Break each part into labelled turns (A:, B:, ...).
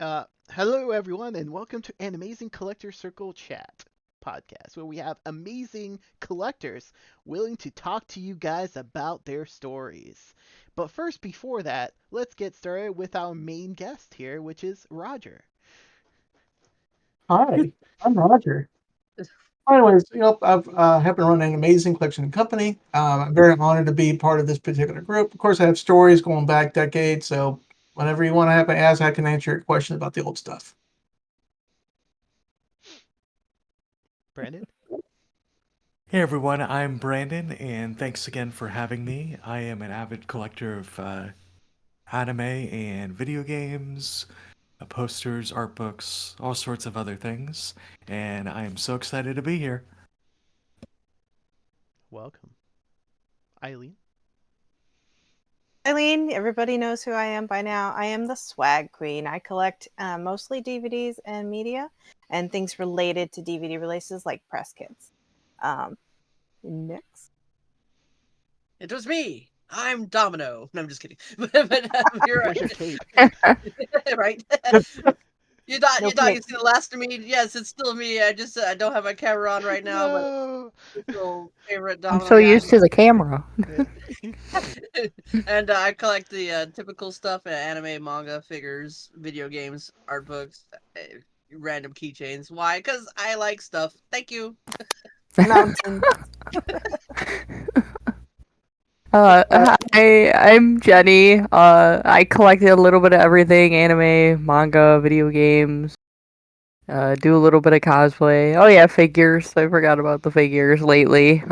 A: Hello, everyone, and welcome to Animazing Collector Circle Chat podcast, where we have amazing collectors willing to talk to you guys about their stories. But first, before that, let's get started with our main guest here, which is Roger.
B: Hi, I'm Roger. Anyways, I've have been running an amazing collection and company. I'm very honored to be part of this particular group. Of course, I have stories going back decades, so whenever you want to have an ask, I can answer your question about the old stuff.
A: Brandon?
C: Hey everyone, I'm Brandon, and thanks again for having me. I am an avid collector of anime and video games, posters, art books, all sorts of other things, and I am so excited to be here.
A: Welcome. Eileen?
D: Eileen, everybody knows who I am by now. I am the swag queen. I collect mostly DVDs and media and things related to DVD releases like press kits. Next.
E: It was me. I'm Domino. No, I'm just kidding. But you're
A: There's your
E: right.
A: cape.
E: Right?
D: No
E: you thought
D: kidding.
E: you see the last of me? Yes, it's still me. I don't have my camera on right now, but
A: No!
E: still favorite
F: I'm
E: Domino
F: so
E: guy.
F: used to the camera.
E: And I collect the typical stuff: anime, manga, figures, video games, art books, random keychains. Why? Because I like stuff. Thank you.
D: Mountain.
F: I'm Jenny. I collected a little bit of everything: anime, manga, video games. Do a little bit of cosplay. Oh yeah, figures. I forgot about the figures lately.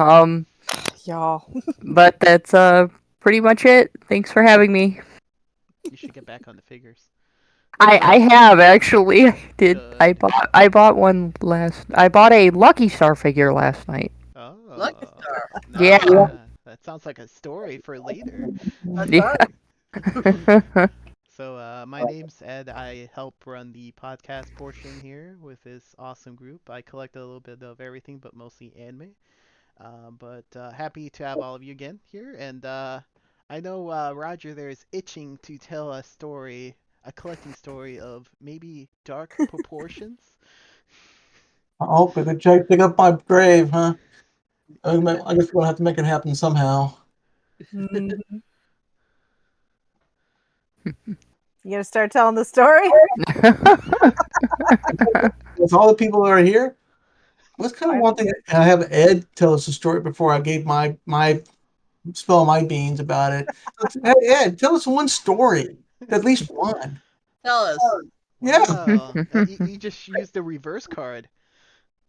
D: Y'all.
F: But that's pretty much it. Thanks for having me.
A: You should get back on the figures.
F: I have actually. I did.
A: Good.
F: I bought a Lucky Star figure last night.
E: Lucky
A: Oh,
E: Star.
F: Yeah.
E: Ah,
A: that sounds like a story for later.
E: that
F: Yeah.
E: does.
A: So, my name's Ed. I help run the podcast portion here with this awesome group. I collect a little bit of everything, but mostly anime. But happy to have all of you again here. And I know Roger there is itching to tell a story, a collecting story of maybe dark proportions.
B: Oh, but they try to dig up my grave, huh? I guess we're gonna have to make it happen somehow.
D: Mhm. You gonna start telling the story?
B: With all the people that are here, I was kind of wanting to have Ed tell us a story before I gave my spill my beans about it. So, hey, Ed, tell us one story, at least one.
E: Tell us.
B: Yeah,
A: Wow, you just used the reverse card.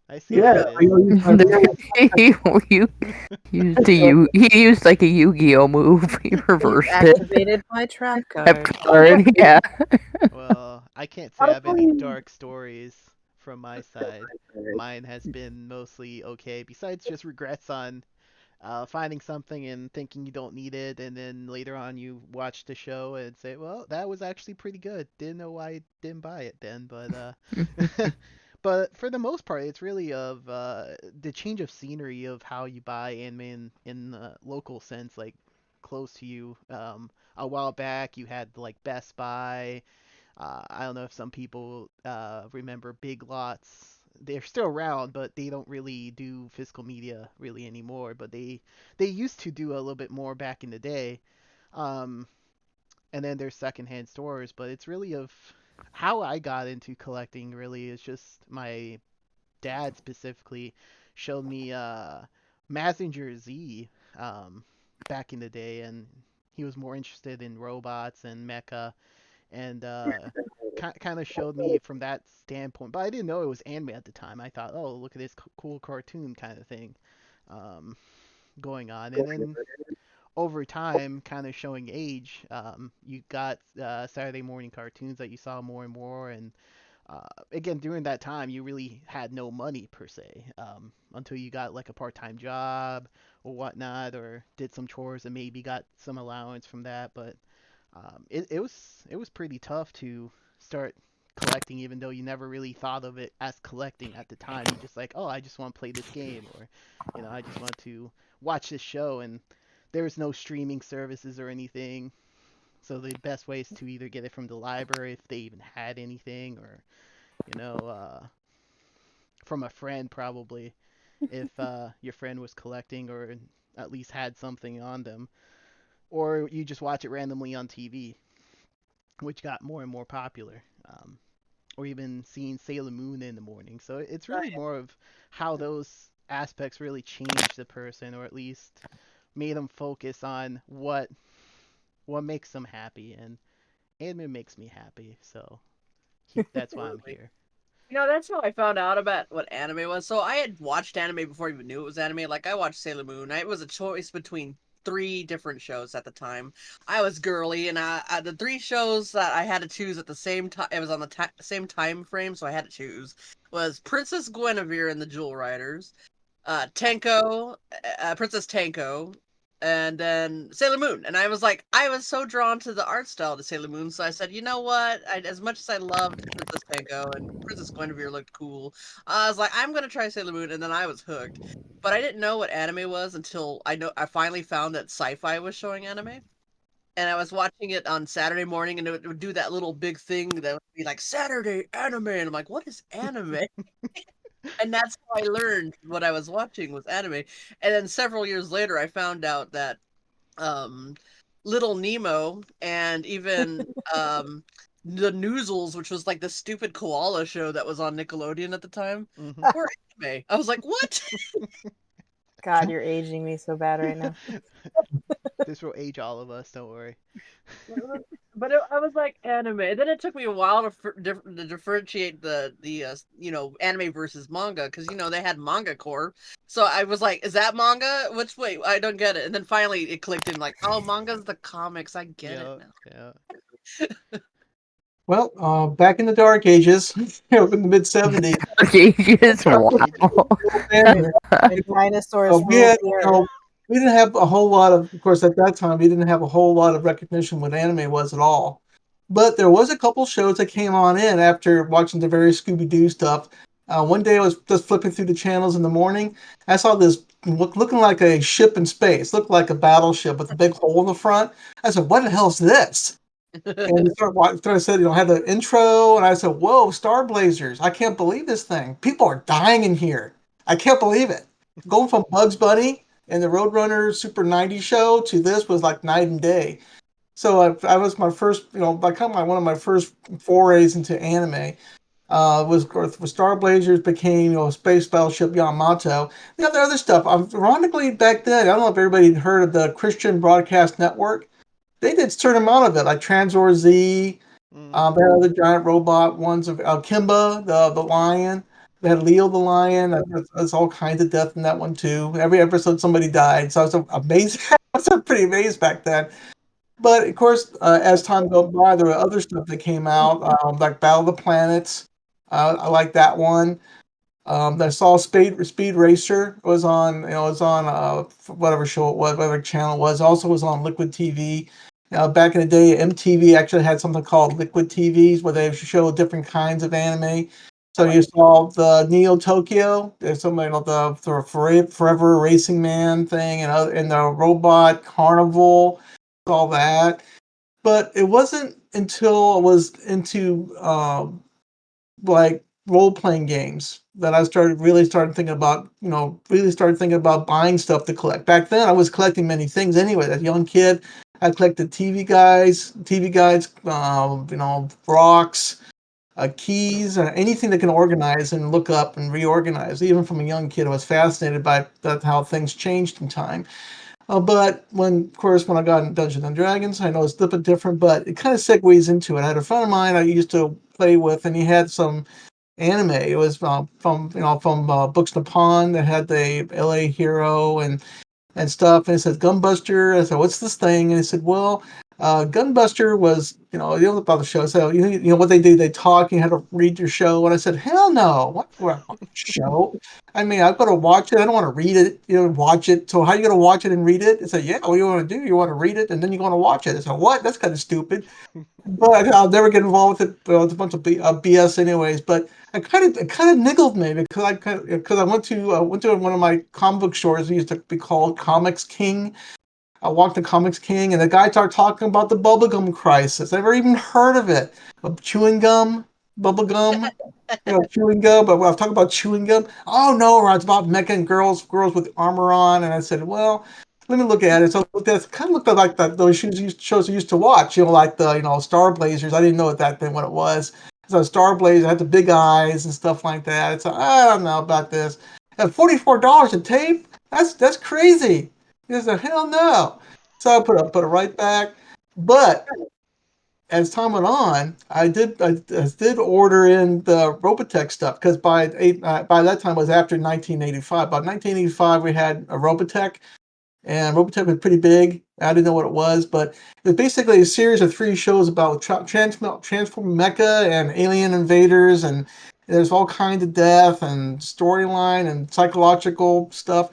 A: I see what
B: yeah.
A: that is.
F: you he used like a Yu-Gi-Oh move. He
D: You've
F: reversed it.
D: activated my trap
F: Kept
D: card.
F: card, yeah.
A: Well, I can't say I have any dark stories from my side. Mine has been mostly okay, besides just regrets on finding something and thinking you don't need it, and then later on you watch the show and say, "Well, that was actually pretty good. Didn't know why I didn't buy it then." But for the most part, it's really of the change of scenery of how you buy anime in the local sense, like close to you. A while back, you had like Best Buy. I don't know if some people remember Big Lots. They're still around, but they don't really do physical media really anymore. But they used to do a little bit more back in the day. Um, and then there's secondhand stores, but it's really of how I got into collecting. Really, is just my dad specifically showed me Mazinger Z back in the day, and he was more interested in robots and mecha and kind of showed me from that standpoint. But I didn't know it was anime at the time. I thought, oh, look at this cool cartoon kind of thing um, going on. And then over time, kind of showing age, you got Saturday morning cartoons that you saw more and more. And again, during that time, you really had no money per se until you got like a part-time job or whatnot, or did some chores and maybe got some allowance from that. But it was pretty tough to start collecting, even though you never really thought of it as collecting at the time. You just like, oh, I just want to play this game, or I just want to watch this show, and there was no streaming services or anything. So the best way is to either get it from the library if they even had anything, or you know, from a friend probably if your friend was collecting or at least had something on them, or you just watch it randomly on TV, which got more and more popular. Or even seeing Sailor Moon in the morning. So it's really more of how those aspects really changed the person, or at least made them focus on what makes them happy. And anime makes me happy, so that's why I'm
E: Absolutely.
A: here.
E: That's how I found out about what anime was. So I had watched anime before I even knew it was anime. Like I watched Sailor Moon. It was a choice between three different shows at the time. I was girly, and the three shows that I had to choose at the same time. It was on the same time frame, so I had to choose. Was Princess Guinevere and the Jewel Riders, Tenko, Princess Tenko, and then Sailor Moon. And I was so drawn to the art style to Sailor Moon, so I said, you know what? As much as I loved Princess Tenko and Princess Guinevere looked cool, I was like, I'm gonna try Sailor Moon, and then I was hooked. But I didn't know what anime was until I finally found that Sci-Fi was showing anime. And I was watching it on Saturday morning, and it would do that little big thing that would be like Saturday anime, and I'm like, what is anime? And that's how I learned what I was watching was anime. And then several years later, I found out that um, Little Nemo and even the Noozles, which was like the stupid koala show that was on Nickelodeon at the time,
A: Hmm.
E: were anime. I was like, what?
D: God, you're aging me so bad right now.
A: This will age all of us. Don't worry.
E: But I was like anime. Then it took me a while to differentiate the anime versus manga because they had manga core. So I was like, is that manga? Which wait, I don't get it. And then finally it clicked in like, oh, manga's the comics. I get it
A: Yeah,
E: now.
A: yeah.
B: Well, back in the dark ages, in the mid '70s,
F: Ages,
A: Dark Ages.
F: wow.
D: When, when dinosaurs
B: we
D: ruled
B: had,
D: the earth.
B: we didn't have a whole lot of course, at that time, we didn't have a whole lot of recognition what anime was at all. But there was a couple shows that came on in after watching the various Scooby Doo stuff. One day I was just flipping through the channels in the morning. I saw this looking like a ship in space, looked like a battleship with a big hole in the front. I said, "What the hell is this?" And we started said, had the intro, and I said, "Whoa, Star Blazers! I can't believe this thing. People are dying in here. I can't believe it." Going from Bugs Bunny and the Roadrunner Super '90s show to this was like night and day. So I was my first, by kind of one of my first forays into anime. Was of course Star Blazers became Space Battleship Yamato. The other stuff. Ironically, back then, I don't know if everybody had heard of the Christian Broadcast Network. They did a certain amount of it, like Transor Z.
A: Hmm.
B: They had the giant robot ones of Kimba, the lion. They had Leo the lion. There's all kinds of death in that one too. Every episode somebody died, so I was amazed. I was pretty amazed back then. But of course, as time goes by, there were other stuff that came out, like Battle of the Planets. I like that one. I saw Speed Racer was on, was on whatever show it was, whatever channel it was. Also was on Liquid TV. Back in the day, MTV actually had something called Liquid TVs where they show different kinds of anime. So you saw the Neo Tokyo, there's something like the Forever Racing Man thing, and the Robot Carnival, all that. But it wasn't until I was into like role playing games that I started thinking about, really started thinking about buying stuff to collect. Back then, I was collecting many things anyway. As a young kid, I collected TV guides, rocks, keys, or anything that can organize and look up and reorganize. Even from a young kid, I was fascinated by how things changed in time. But of course, when I got in Dungeons and Dragons, I know it's a little bit different, but it kind of segues into it. I had a friend of mine I used to play with, and he had some anime. It was from Books in the Pond that had the LA Hero and stuff. And he said Gunbuster. I said, "What's this thing?" And he said, "Well, Gunbuster was you know about the show. So you know what they do? They talk. You had to read your show." And I said, "Hell no! What show? I mean, I've got to watch it. I don't want to read it. Watch it. So how are you going to watch it and read it?" I said, "Yeah, what you want to do? You want to read it and then you're going to watch it." I said, "What? That's kind of stupid." But I'll never get involved with it. Well, it's a bunch of BS, anyways. But it kind of niggled me because I went to one of my comic book stores. It used to be called Comics King, I walked to Comics King, and the guy started talking about the bubblegum crisis. I never even heard of it. Of chewing gum, bubblegum, chewing gum. But when I was talking about chewing gum, oh no, it's about mecha and girls with armor on. And I said, well, let me look at it. So that kind of looked like those shows I used to watch. Like the Star Blazers. I didn't know at that then what it was. So Star Blazer had the big eyes and stuff like that. So I don't know about this. At $44 a tape, that's crazy. He said, hell no. So I put it right back. But as time went on, I did order in the Robotech stuff because by that time it was after 1985. By 1985, we had a Robotech, and Robotech was pretty big. I didn't know what it was, but it was basically a series of 3 shows about transform mecha and alien invaders, and there's all kinds of death and storyline and psychological stuff.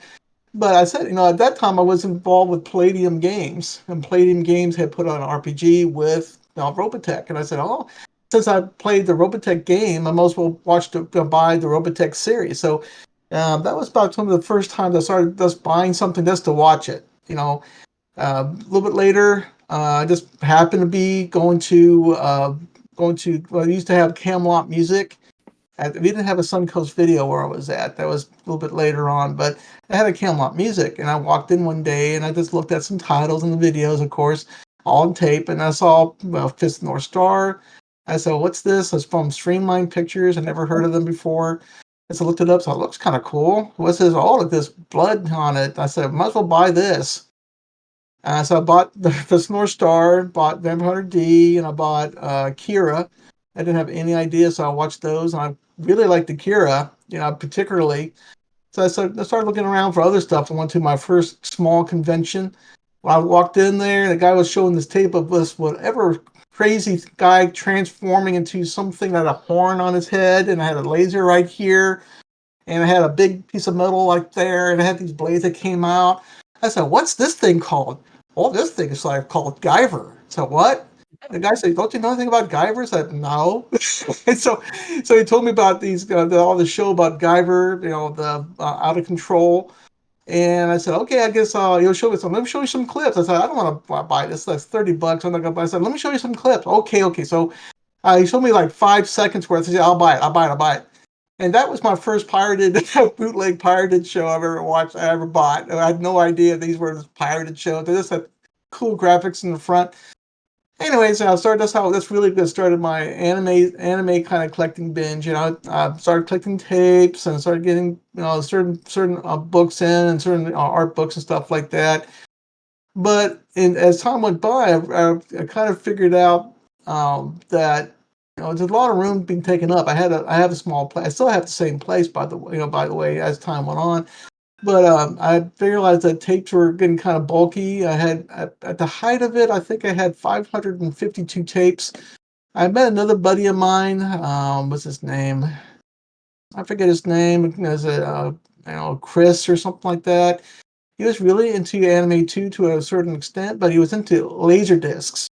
B: But I said, at that time I was involved with Palladium Games, and Palladium Games had put on an RPG with Robotech, and I said, oh, since I played the Robotech game, I might as well buy the Robotech series. So that was about some of the first times I started just buying something just to watch it. A little bit later, I just happened to be well, I used to have Camelot Music. We didn't have a Suncoast Video where I was at. That was a little bit later on, but I had a Camelot Music, and I walked in one day and I just looked at some titles and the videos, of course, all on tape, and I saw Fist North Star. I said, "What's this?" It's from Streamline Pictures. I never heard of them before. I looked it up. So it looks kind of cool. What's this? Oh, look, there's blood on it. I said, might as well buy this. So I bought the North Star, bought Vampire Hunter D, and I bought Kira. I didn't have any idea, so I watched those, and I really liked the Kira, particularly. So I started looking around for other stuff. I went to my first small convention. When I walked in there, the guy was showing this tape of this whatever crazy guy transforming into something that had a horn on his head, and I had a laser right here, and I had a big piece of metal like there, and I had these blades that came out. I said, "What's this thing called?" "Oh, this thing is like called Guyver." So what? The guy said, "Don't you know anything about Guyver?" I said, "No." And so he told me about these all the show about Guyver, the out of control. And I said, "Okay, I guess you'll show me some. Let me show you some clips." I said, "I don't want to buy this. That's $30. I'm not gonna buy." I said, "Let me show you some clips." Okay. So he showed me like 5 seconds worth. I said, "I'll buy it. I'll buy it. I'll buy it." And that was my first pirated bootleg pirated show I've ever watched. I ever bought. I had no idea these were pirated shows. They just had cool graphics in the front. Anyways, I started. That's how this really good started my anime kind of collecting binge. I started collecting tapes and started getting certain books in and certain art books and stuff like that. But as time went by, I kind of figured out that there's a lot of room being taken up. I have a small place. I still have the same place, by the way, as time went on. But I realized that tapes were getting kind of bulky. I had at the height of it, I think I had 552 tapes. I met another buddy of mine. What's his name? I forget his name. Is it Chris or something like that? He was really into anime too, to a certain extent, but he was into laser discs,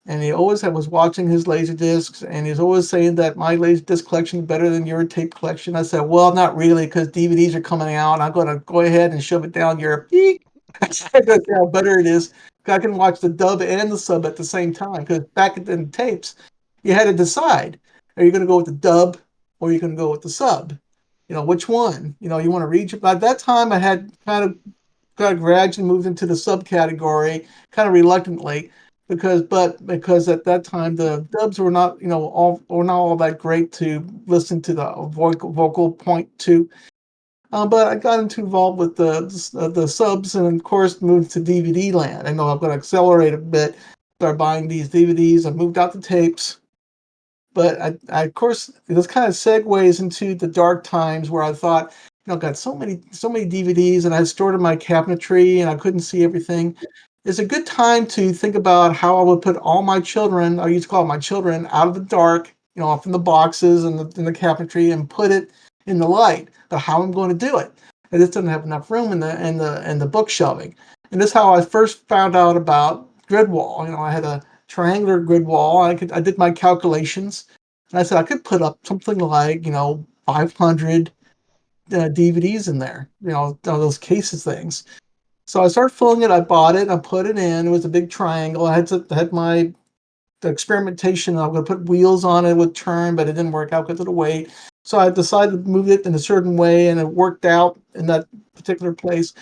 B: and he always was watching his laser discs, and he's always saying that my laser disc collection is better than your tape collection. I said, well, not really, because DVDs are coming out. I'm going to go ahead and shove it down your beak. That's how better it is. I can watch the dub and the sub at the same time, because back in the tapes, you had to decide: are you going to go with the dub or are you going to go with the sub? Which one? You want to read. By that time, I had kind of gradually moved into the subcategory, kind of reluctantly, because at that time the dubs were not all that great to listen to the vocal point to. But I got involved with the subs, and of course moved to DVD land. I know I'm going to accelerate a bit. Start buying these DVDs. I moved out the tapes. But I of course, this kind of segues into the dark times where I thought, got so many DVDs, and I stored in my cabinetry, and I couldn't see everything. It's a good time to think about how I would put all my children, I used to call it my children, out of the dark, off in the boxes and in the cabinetry, and put it in the light. But how I'm going to do it? I just didn't have enough room in the book shelving. And this is how I first found out about grid wall. I had a triangular grid wall. I did my calculations, and I said I could put up something like 500 DVDs in there. Those cases things. So I started filling it. I bought it. I put it in. It was a big triangle. I had my the experimentation. I'm going to put wheels on it. It would turn, but it didn't work out because of the weight. So I decided to move it in a certain way, and it worked out in that particular place.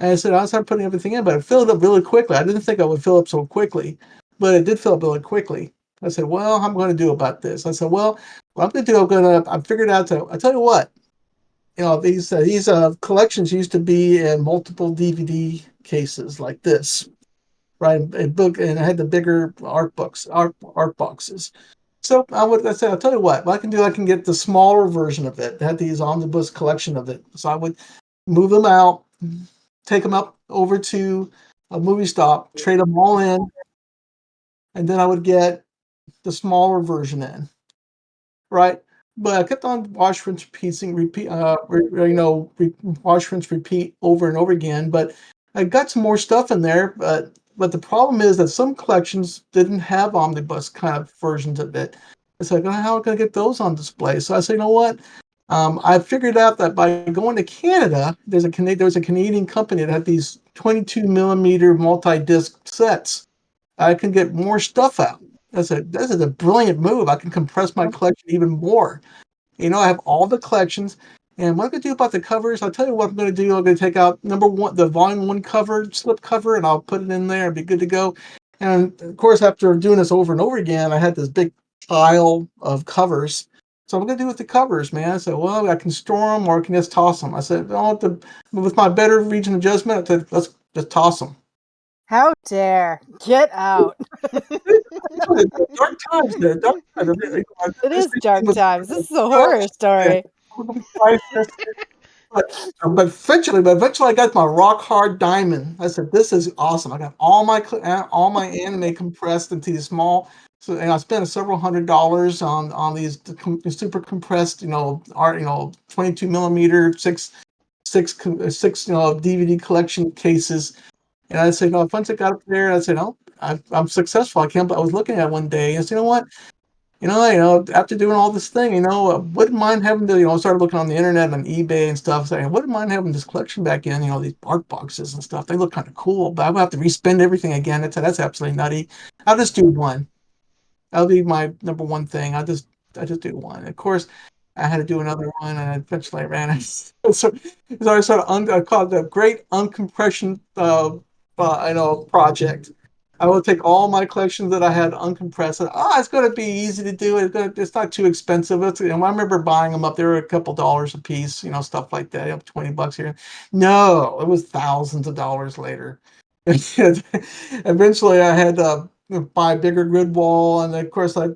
B: And I said, I started putting everything in, but it filled up really quickly. I didn't think I would fill up so quickly, but it did fill up really quickly. I said, well, I'm going to do about this. I said, well, what I'm going to do, I figured out I tell you what, these collections used to be in multiple DVD cases like this, right? A book, and I had the bigger art boxes. So I said, I'll tell you what I can do. I can get the smaller version of it. They had these omnibus collection of it. So I would move them out, take them up over to a movie stop, trade them all in, and then I would get the smaller version in, right? But I kept on wash, rinse, repeat, wash, rinse, repeat over and over again. But I got some more stuff in there. But the problem is that some collections didn't have omnibus kind of versions of it. It's like, how am I going to get those on display? So I said, you know what? I figured out that by going to Canada, there was a Canadian company that had these 22 millimeter multi-disc sets. I can get more stuff out. This is a brilliant move. I can compress my collection even more. I have all the collections. And what I'm going to do about the covers, I'll tell you what I'm going to do. I'm going to take out number one, the volume one cover, slip cover, and I'll put it in there and be good to go. And of course, after doing this over and over again, I had this big pile of covers. So I'm going to do with the covers, man. I said, well, I can store them or I can just toss them. I said, with my better region of judgment, I said, let's just toss them.
D: How dare get out?
B: Dark times there. Dark times.
D: It is dark times. This is a horror story.
B: But eventually I got my rock hard diamond. I said, this is awesome. I got all my anime compressed into these small. So, and I spent several $100s on these super compressed, art, 22 millimeter, six, DVD collection cases. And I said, once I got up there, I said, I'm successful. I was looking at it one day and I said, you know what? After doing all this thing, wouldn't mind having to, started looking on the internet and on eBay and stuff, saying, wouldn't mind having this collection back in, these art boxes and stuff. They look kind of cool, but I would have to respend everything again. That's absolutely nutty. I'll just do one. That'll be my number one thing. I just do one. Of course, I had to do another one, and eventually I ran it. So I sort of I call it the Great Uncompression, project. I will take all my collections that I had uncompressed. It's going to be easy to do. It's not too expensive. I remember buying them up. They were a couple dollars a piece, stuff like that. $20 here. No, it was thousands of dollars later. Eventually, I had to buy a bigger grid wall, and of course, I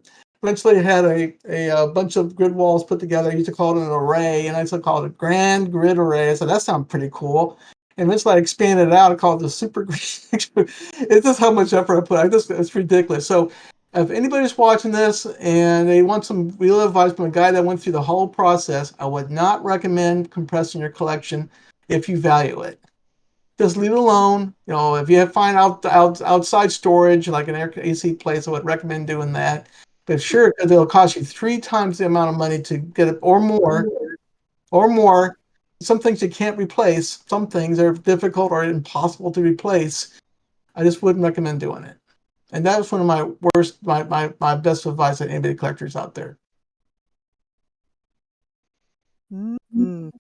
B: eventually had a bunch of grid walls put together. I used to call it an array, and I used to call it a grand grid array. I said that sounds pretty cool. And eventually, I expanded it out. I called it the super grid. It's just how much effort I put. It's ridiculous. So, if anybody's watching this and they want some real advice from a guy that went through the whole process, I would not recommend compressing your collection if you value it. Just leave it alone. If you find outside storage, like an AC place, I would recommend doing that. But sure, because it'll cost you 3 times the amount of money to get it, or more, or more. Some things you can't replace. Some things are difficult or impossible to replace. I just wouldn't recommend doing it. And that was one of my best advice to anybody collectors out there.
D: Mm.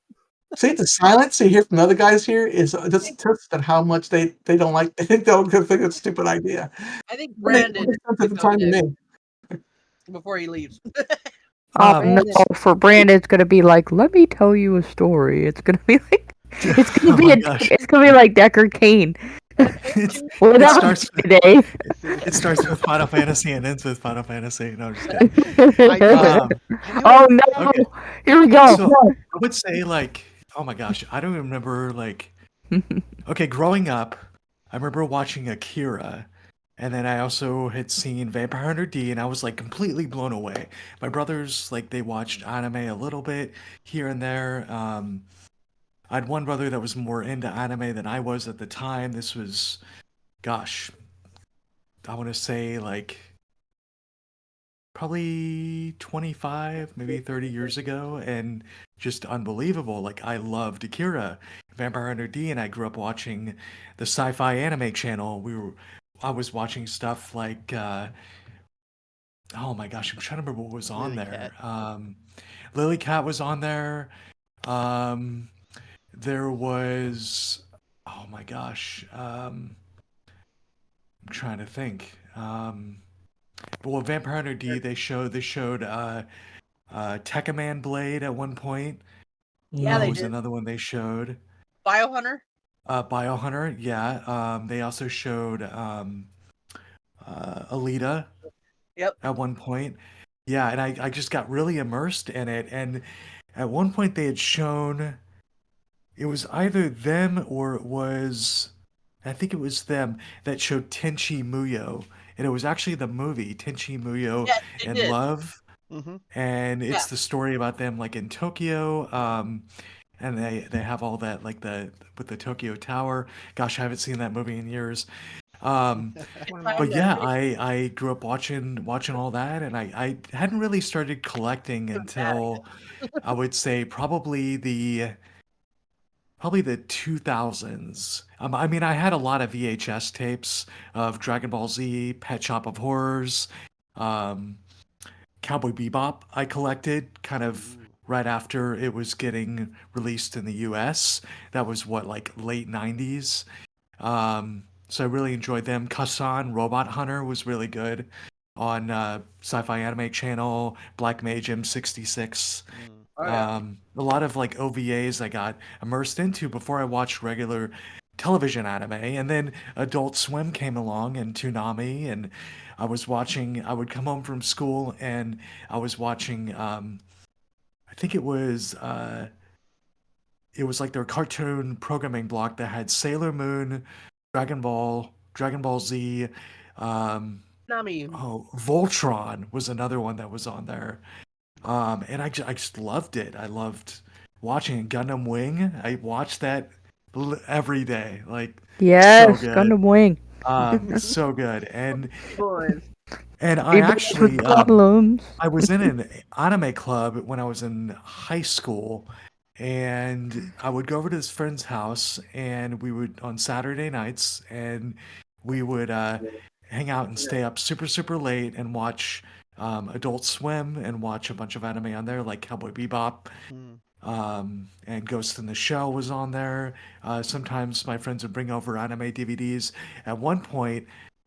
B: See, the silence you hear from other guys here is just tells that how much they don't like. They don't think it's a stupid idea.
E: I think
B: It makes
E: Brandon
B: sense at the time to me.
E: before he leaves.
F: No,
D: Brandon.
F: for Brandon, it's gonna be like, let me tell you a story. It's gonna be like,
C: Oh my gosh.
F: it's gonna be like Deckard Cain.
C: It
F: Whatever
C: starts
F: today.
C: it starts with Final Fantasy and ends with Final Fantasy. No, I'm just kidding.
A: I knew it.
C: Um,
A: I knew
F: Oh
A: it.
F: no!
C: okay.
F: Here we go.
C: So I would say oh my gosh, I don't even remember okay, growing up, I remember watching Akira, and then I also had seen Vampire Hunter D, and I was completely blown away. My brothers they watched anime a little bit here and there. I had one brother that was more into anime than I was at the time. This was, gosh, I want to say probably 25, maybe 30 years ago, and just unbelievable. Like I loved Akira, Vampire Hunter D, and I grew up watching the Sci-Fi Anime channel. I was watching stuff like oh my gosh, I'm trying to remember what was on
A: Lily Cat.
C: there. Lily Cat was on there. Um, there was oh my gosh, I'm trying to think. But well, Vampire Hunter D, they showed Tekkaman Blade at one point.
E: Yeah, they
C: Was
E: did.
C: another one they showed.
E: Biohunter.
C: Biohunter, yeah. They also showed Alita
E: Yep.
C: at one point. Yeah, and I just got really immersed in it. And at one point they had shown it was either them or it was I think it was them that showed Tenchi Muyo. And it was actually the movie Tenchi Muyo
E: Yes, they
C: and
E: did.
C: Love.
A: Mm-hmm.
C: And
E: Yeah.
C: it's the story about them like in Tokyo. And they have all that like the with the Tokyo Tower. Gosh, I haven't seen that movie in years. Um,
F: One of
E: I
F: my
C: but
E: have that
C: yeah,
E: video.
C: I grew up watching all that, and I hadn't really started collecting until I would say probably the 2000s. I mean, I had a lot of VHS tapes of Dragon Ball Z, Pet Shop of Horrors, um, Cowboy Bebop. I collected kind of
A: Ooh.
C: right after it was getting released in the US. That was what like late 90s. So I really enjoyed them. Kasan Robot Hunter was really good on Sci-Fi Anime Channel, Black Mage M66.
A: Mm.
E: Oh yeah.
C: A lot of like OVAs I got immersed into before I watched regular television anime. And then Adult Swim came along and Toonami, and I would come home from school and I was watching, I think it was like their cartoon programming block that had Sailor Moon, Dragon Ball Z, um,
E: Nami.
C: oh, Voltron was another one that was on there. And I just loved it. I loved watching Gundam Wing. I watched that every day. Like so
F: Yes,
C: good.
F: Gundam Wing.
C: So good.
E: Boys.
C: And I
F: Rebels with
C: actually
F: problems.
C: I was in an anime club when I was in high school, and I would go over to this friend's house, and we would on Saturday nights, and we would hang out and stay up super super late and watch Adult Swim and watch a bunch of anime on there like Cowboy Bebop,
A: Mm.
C: and Ghost in the Shell was on there. Sometimes my friends would bring over anime DVDs. At one point,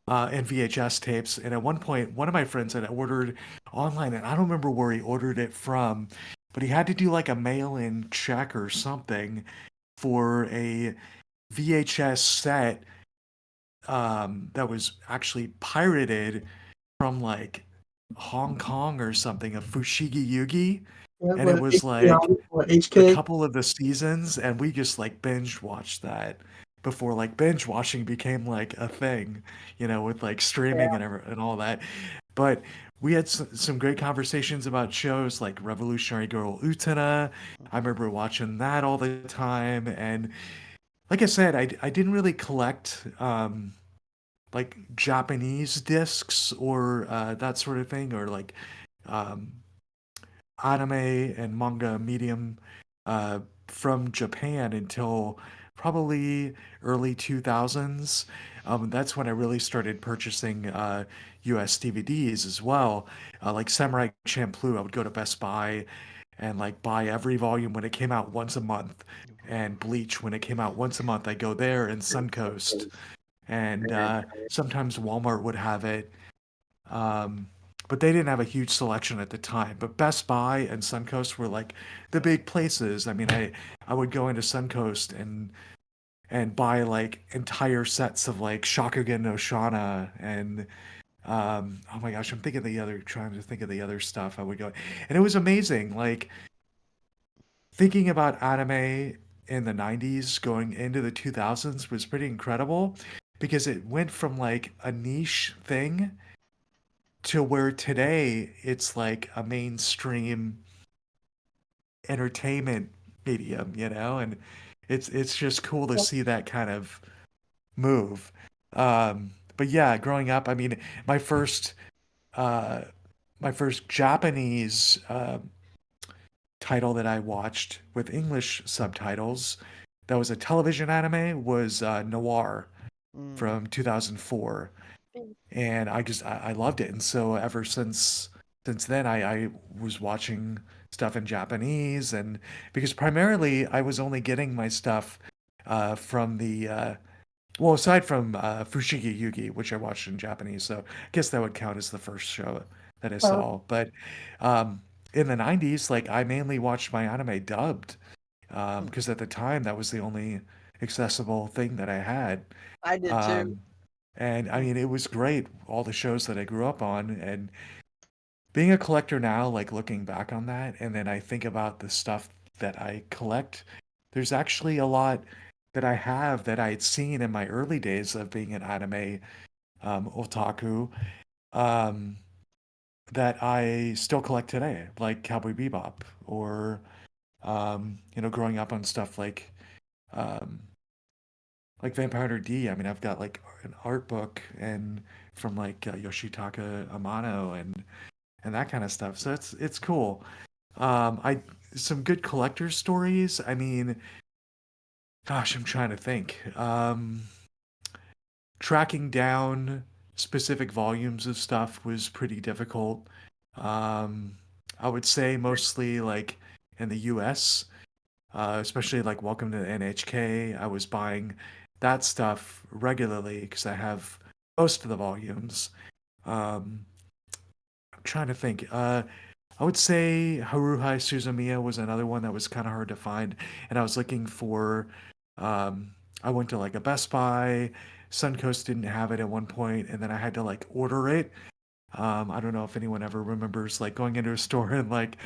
C: and VHS tapes. And at one point, one of my friends had ordered online, and I don't remember where he ordered it from, but he had to do like a mail-in check or something for a VHS set that was actually pirated from like Hong Kong or something of Fushigi Yugi,
B: Yeah,
C: and it was like
B: what
C: a
B: HK?
C: couple of the seasons, and we just like binge watched that before like binge watching became like a thing, with like streaming and all that. But we had some great conversations about shows like Revolutionary Girl Utena. I
A: Mm-hmm.
C: remember watching that all the time, and like I said, I didn't really collect like Japanese discs or that sort of thing, or like um, anime and manga medium uh, from Japan until probably early 2000s. That's when I really started purchasing US DVDs as well. Like Samurai Champloo, I would go to Best Buy and like buy every volume when it came out once a month. And Bleach, when it came out once a month, I go there and Suncoast. And sometimes Walmart would have it. Um, but they didn't have a huge selection at the time. But Best Buy and Suncoast were like the big places. I mean, I would go into Suncoast and buy like entire sets of like Shakugan no Shana and oh my gosh, trying to think of the other stuff I would go. And it was amazing. Like thinking about anime in the 90s going into the 2000s was pretty incredible because it went from like a niche thing to where today it's like a mainstream entertainment medium, and it's just cool to see that kind of move. But yeah, growing up, I mean, my first uh, my first Japanese title that I watched with English subtitles that was a television anime was Noir
A: Mm.
C: from 2004, and I loved it. And so ever since then, I was watching stuff in Japanese, and because primarily I was only getting my stuff from the well, aside from Fushigi Yugi, which I watched in Japanese, so I guess that would count as the first show that I
B: Uh,
C: saw. But um, in the 90s, like I mainly watched my anime dubbed
A: Hmm.
C: because at the time that was the only accessible thing that I had.
E: I did too.
C: Um, and I
A: Hmm.
C: mean, it was great, all the shows that I grew up on. And being a collector now, like looking back on that, and then I think about the stuff that I collect, there's actually a lot that I have that I had seen in my early days of being an anime otaku um, that I still collect today, like Cowboy Bebop, or growing up on stuff um, like Vampire Hunter D. I mean, I've got like an art book and from like Yoshitaka Amano and that kind of stuff. So it's cool. I some good collector stories. I mean, gosh, I'm trying to think. Tracking down specific volumes of stuff was pretty difficult. Um, I would say mostly like in the US, especially like Welcome to the NHK. I was buying that stuff regularly because I have most of the volumes. Um, I'm trying to think. I would say Haruhai Suzumiya was another one that was kind of hard to find, and I was looking for. Um, I went to like a Best Buy. Suncoast didn't have it at one point, and then I had to like order it. I don't know if anyone ever remembers like going into a store and like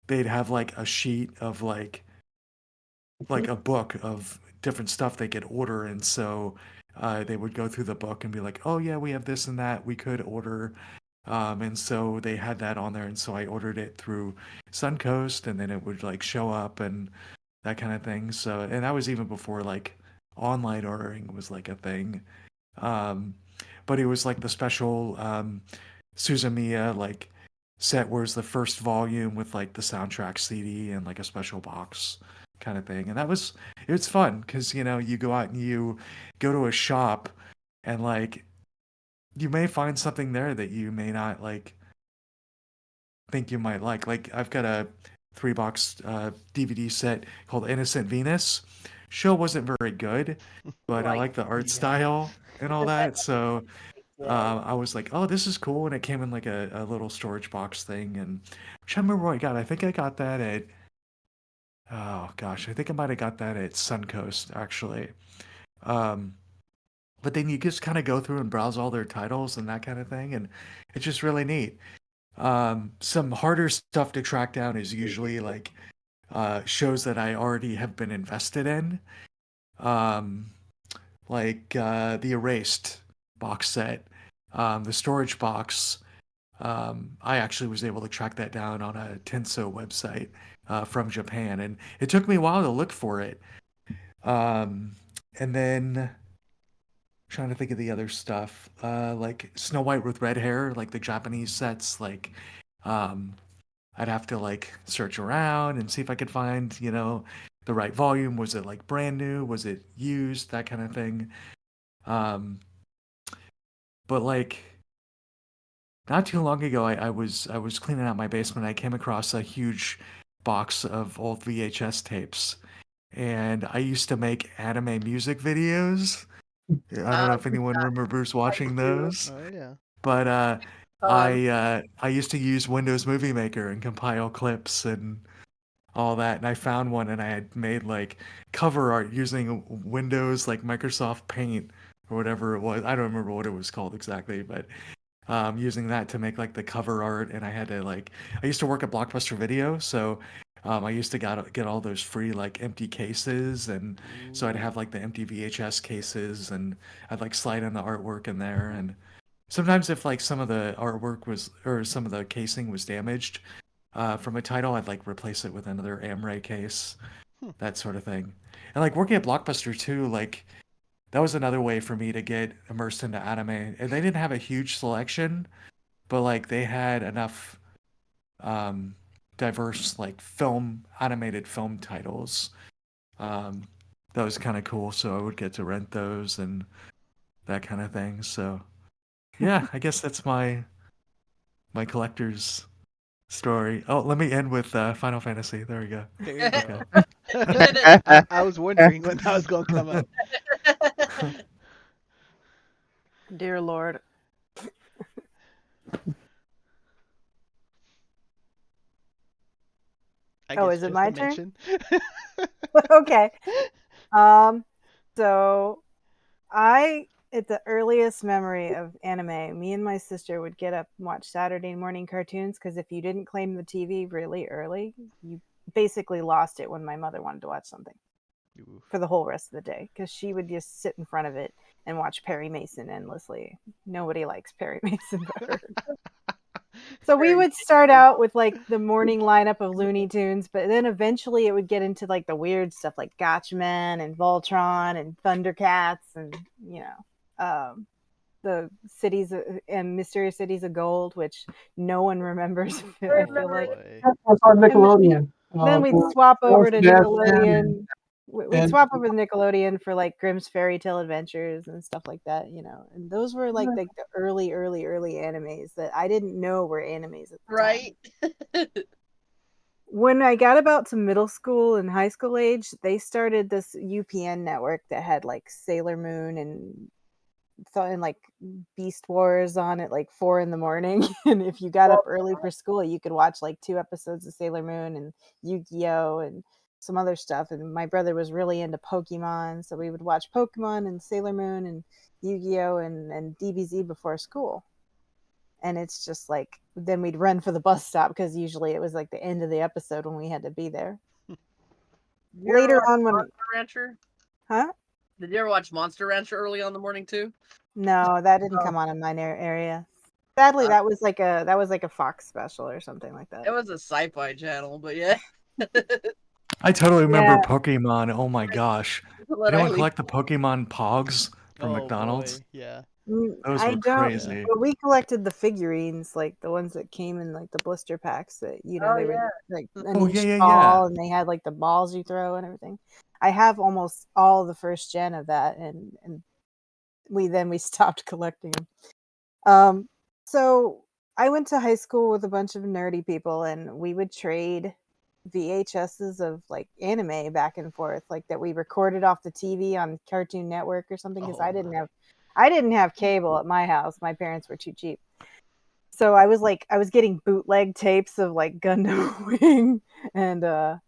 C: they'd have like a sheet of like a book of different stuff they could order, and so they would go through the book and be like, "Oh yeah, we have this and that we could order," and so they had that on there, and so I ordered it through Suncoast, and then it would like show up and that kind of thing. So, and that was even before like online ordering was like a thing. Um, but it was like the special Suzumiya like set where's the first volume with like the soundtrack CD and like a special box kind of thing. And it's fun because you go out and you go to a shop and like you may find something there that you may not like think you might like. Like I've got a 3 box DVD set called Innocent Venus. Show wasn't very good, but I
E: Like,
C: like the art
A: Yeah.
C: style and all that. So
E: yeah.
C: I was like, oh, this is cool. And it came in like a little storage box thing. And I'm trying to remember what I got. I think I got that at, oh gosh, I think I might have got that at Suncoast actually. Um, but then you just kind of go through and browse all their titles and that kind of thing. And it's just really neat. Some harder stuff to track down is usually like shows that I already have been invested in. Um, like the Erased box set, the storage box. I actually was able to track that down on a Tenso website from Japan, and it took me a while to look for it. Um, and then trying to think of the other stuff, like Snow White with red hair, like the Japanese sets, like um, I'd have to like search around and see if I could find, the right volume. Was it like brand new? Was it used? That kind of thing. Um, but like not too long ago, I was cleaning out my basement. I came across a huge box of old VHS tapes, and I used to make anime music videos. I don't know if anyone remembers watching
E: do.
C: those,
A: Oh yeah.
C: but
E: Um,
C: I used to use Windows Movie Maker and compile clips and all that. And I found one, and I had made like cover art using Windows, like Microsoft Paint or whatever it was. I don't remember what it was called exactly, but using that to make like the cover art. And I had to like, I used to work at Blockbuster Video, so I used to get all those free like empty cases, and so I'd have
A: Ooh.
C: like the empty VHS cases, and I'd like slide in the artwork in there. And sometimes if like some of the artwork was or some of the casing was damaged from a title, I'd like replace it with another Amray case,
A: Hmm.
C: that sort of thing. And like working at Blockbuster too, like that was another way for me to get immersed into anime. And they didn't have a huge selection, but like they had enough um diverse like animated film titles. That was kind of cool. So I would get to rent those and that kind of thing. So yeah, I guess that's my collector's story. Oh, let me end with Final Fantasy. There we go.
A: There you
C: Okay.
A: go.
E: You did it.
A: I was wondering when that was going to come up.
D: Dear Lord.
A: I
D: Oh,
A: guess
D: is it
A: just a
D: my turn?
A: mention.
D: Okay. So at the earliest memory of anime, me and my sister would get up and watch Saturday morning cartoons because if you didn't claim the TV really early, you basically lost it when my mother wanted to watch something
A: Ooh.
D: for the whole rest of the day because she would just sit in front of it and watch Perry Mason endlessly. Nobody likes Perry Mason but her. So we would start out with like the morning lineup of Looney Tunes, but then eventually it would get into like the weird stuff like Gotchaman and Voltron and Thundercats and the cities and Mysterious Cities of Gold, which no one remembers. I feel like.
A: Boy.
B: That's on
D: And
B: Nickelodeon.
D: then we'd
B: For
D: swap over
B: Dwarf
D: to
B: Sebastian
D: Nickelodeon. We'd
B: and
D: swap over to Nickelodeon for like Grimm's Fairy Tale Adventures and stuff like that, And those were like the early animes that I didn't know were animes at the time.
E: Right?
D: When I got about to middle school and high school age, they started this UPN network that had like Sailor Moon and like Beast Wars on at like 4 a.m. And if you got up early for school, you could watch like 2 episodes of Sailor Moon and Yu-Gi-Oh and some other stuff. And my brother was really into Pokemon, so we would watch Pokemon and Sailor Moon and Yu-Gi-Oh and DBZ before school. And it's just like then we'd run for the bus stop because usually it was like the end of the episode when we had to be there.
E: Did you ever
D: Later
E: watch
D: on when
E: Monster Rancher?
D: Huh?
E: Did you ever watch Monster Rancher early on in the morning too?
D: No, that didn't come on in my area. Sadly,
E: Uh,
D: that was like a Fox special or something like that.
E: It was a sci-fi channel, but yeah.
C: I totally remember
D: Yeah.
C: Pokemon. Oh my gosh. Anyone
E: Literally.
C: collect the Pokemon Pogs from
A: Oh
C: McDonald's?
A: boy. Yeah.
C: Those
D: I
C: were
D: don't,
A: Yeah.
C: crazy.
D: but we collected the figurines, like the ones that came in like the blister packs that,
E: Oh
D: they were
E: yeah.
D: like an
C: Oh yeah,
D: inch
C: yeah, yeah.
D: tall and they had like the balls you throw and everything. I have almost all the first gen of that and we stopped collecting them. So I went to high school with a bunch of nerdy people, and we would trade VHSs of like anime back and forth, like that we recorded off the TV on Cartoon Network or something. Because
A: Oh my.
D: I didn't have cable at my house. My parents were too cheap. So I was getting bootleg tapes of like Gundam Wing and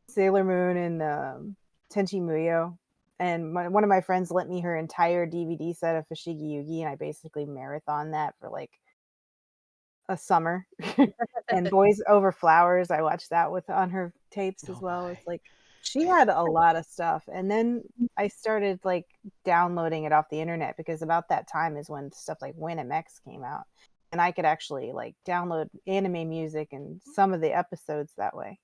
D: Sailor Moon and Tenchi Muyo. And one of my friends lent me her entire DVD set of Fushigi Yugi, and I basically marathon that for like a summer. And Boys Over Flowers, I watched that with on her tapes as
A: Oh
D: well.
A: my.
D: It's like she had a lot of stuff. And then I started like downloading it off the internet because about that time is when stuff like WinMX came out. And I could actually like download anime music and some of the episodes that way.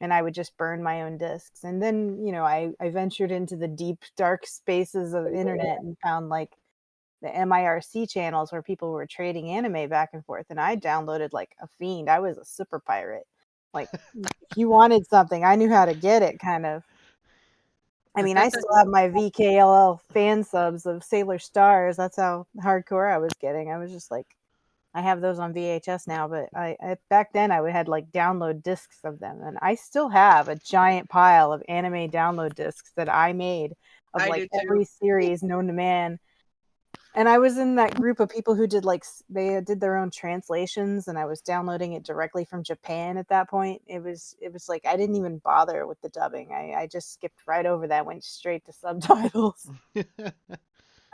D: And I would just burn my own discs. And then, I ventured into the deep, dark spaces of the internet and found like the MIRC channels where people were trading anime back and forth. And I downloaded like a fiend. I was a super pirate. Like, if you wanted something, I knew how to get it, kind of. I mean, I still have my VKLL fan subs of Sailor Stars. That's how hardcore I was getting. I was just like, I have those on VHS now, but I back then I had like download discs of them, and I still have a giant pile of anime download discs that I made of
E: I
D: like
E: do too.
D: every series known to man. And I was in that group of people who did like they did their own translations, and I was downloading it directly from Japan at that point. It was like I didn't even bother with the dubbing. I just skipped right over that, went straight to subtitles.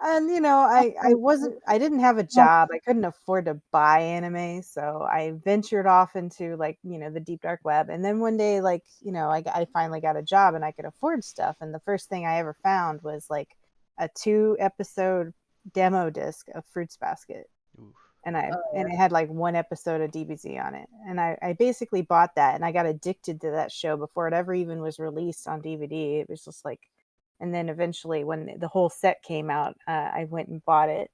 D: And I didn't have a job. I couldn't afford to buy anime, so I ventured off into like, the deep dark web. And then one day, like, I finally got a job and I could afford stuff. And the first thing I ever found was like a 2-episode demo disc of Fruits Basket.
A: Oof.
D: And
E: Oh,
D: it had like 1 episode of DBZ on it. And I basically bought that and I got addicted to that show before it ever even was released on DVD. It was just like, and then eventually when the whole set came out, I went and bought it.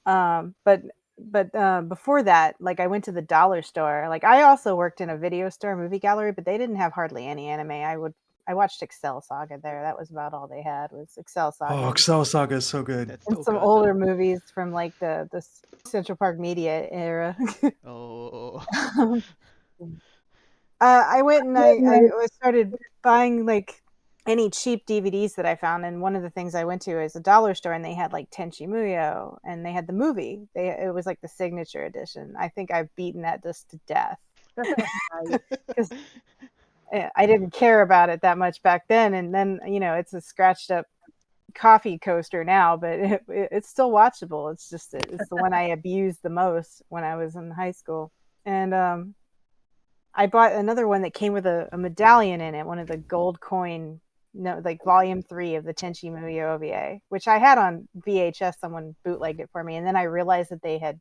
D: But but before that, like I went to the dollar store. Like I also worked in a video store, movie gallery, but they didn't have hardly any anime. I watched Excel Saga there. That was about all they had was Excel Saga
C: Oh, Excel Saga is so good.
A: That's
D: and
A: still
D: some
A: good
D: older
A: though.
D: movies from like the Central Park Media era.
A: Oh.
D: I went and I started buying like any cheap DVDs that I found, and one of the things I went to is a dollar store, and they had like Tenchi Muyo, and they had the movie. It was like the signature edition. I think I've beaten that just to death because I didn't care about it that much back then, and then it's a scratched up coffee coaster now, but it's still watchable. It's just it's the one I abused the most when I was in high school, and I bought another one that came with a medallion in it, one of the gold coin, no, like volume 3 of the Tenchi Muyo OVA, which I had on VHS. Someone bootlegged it for me, and then I realized that they had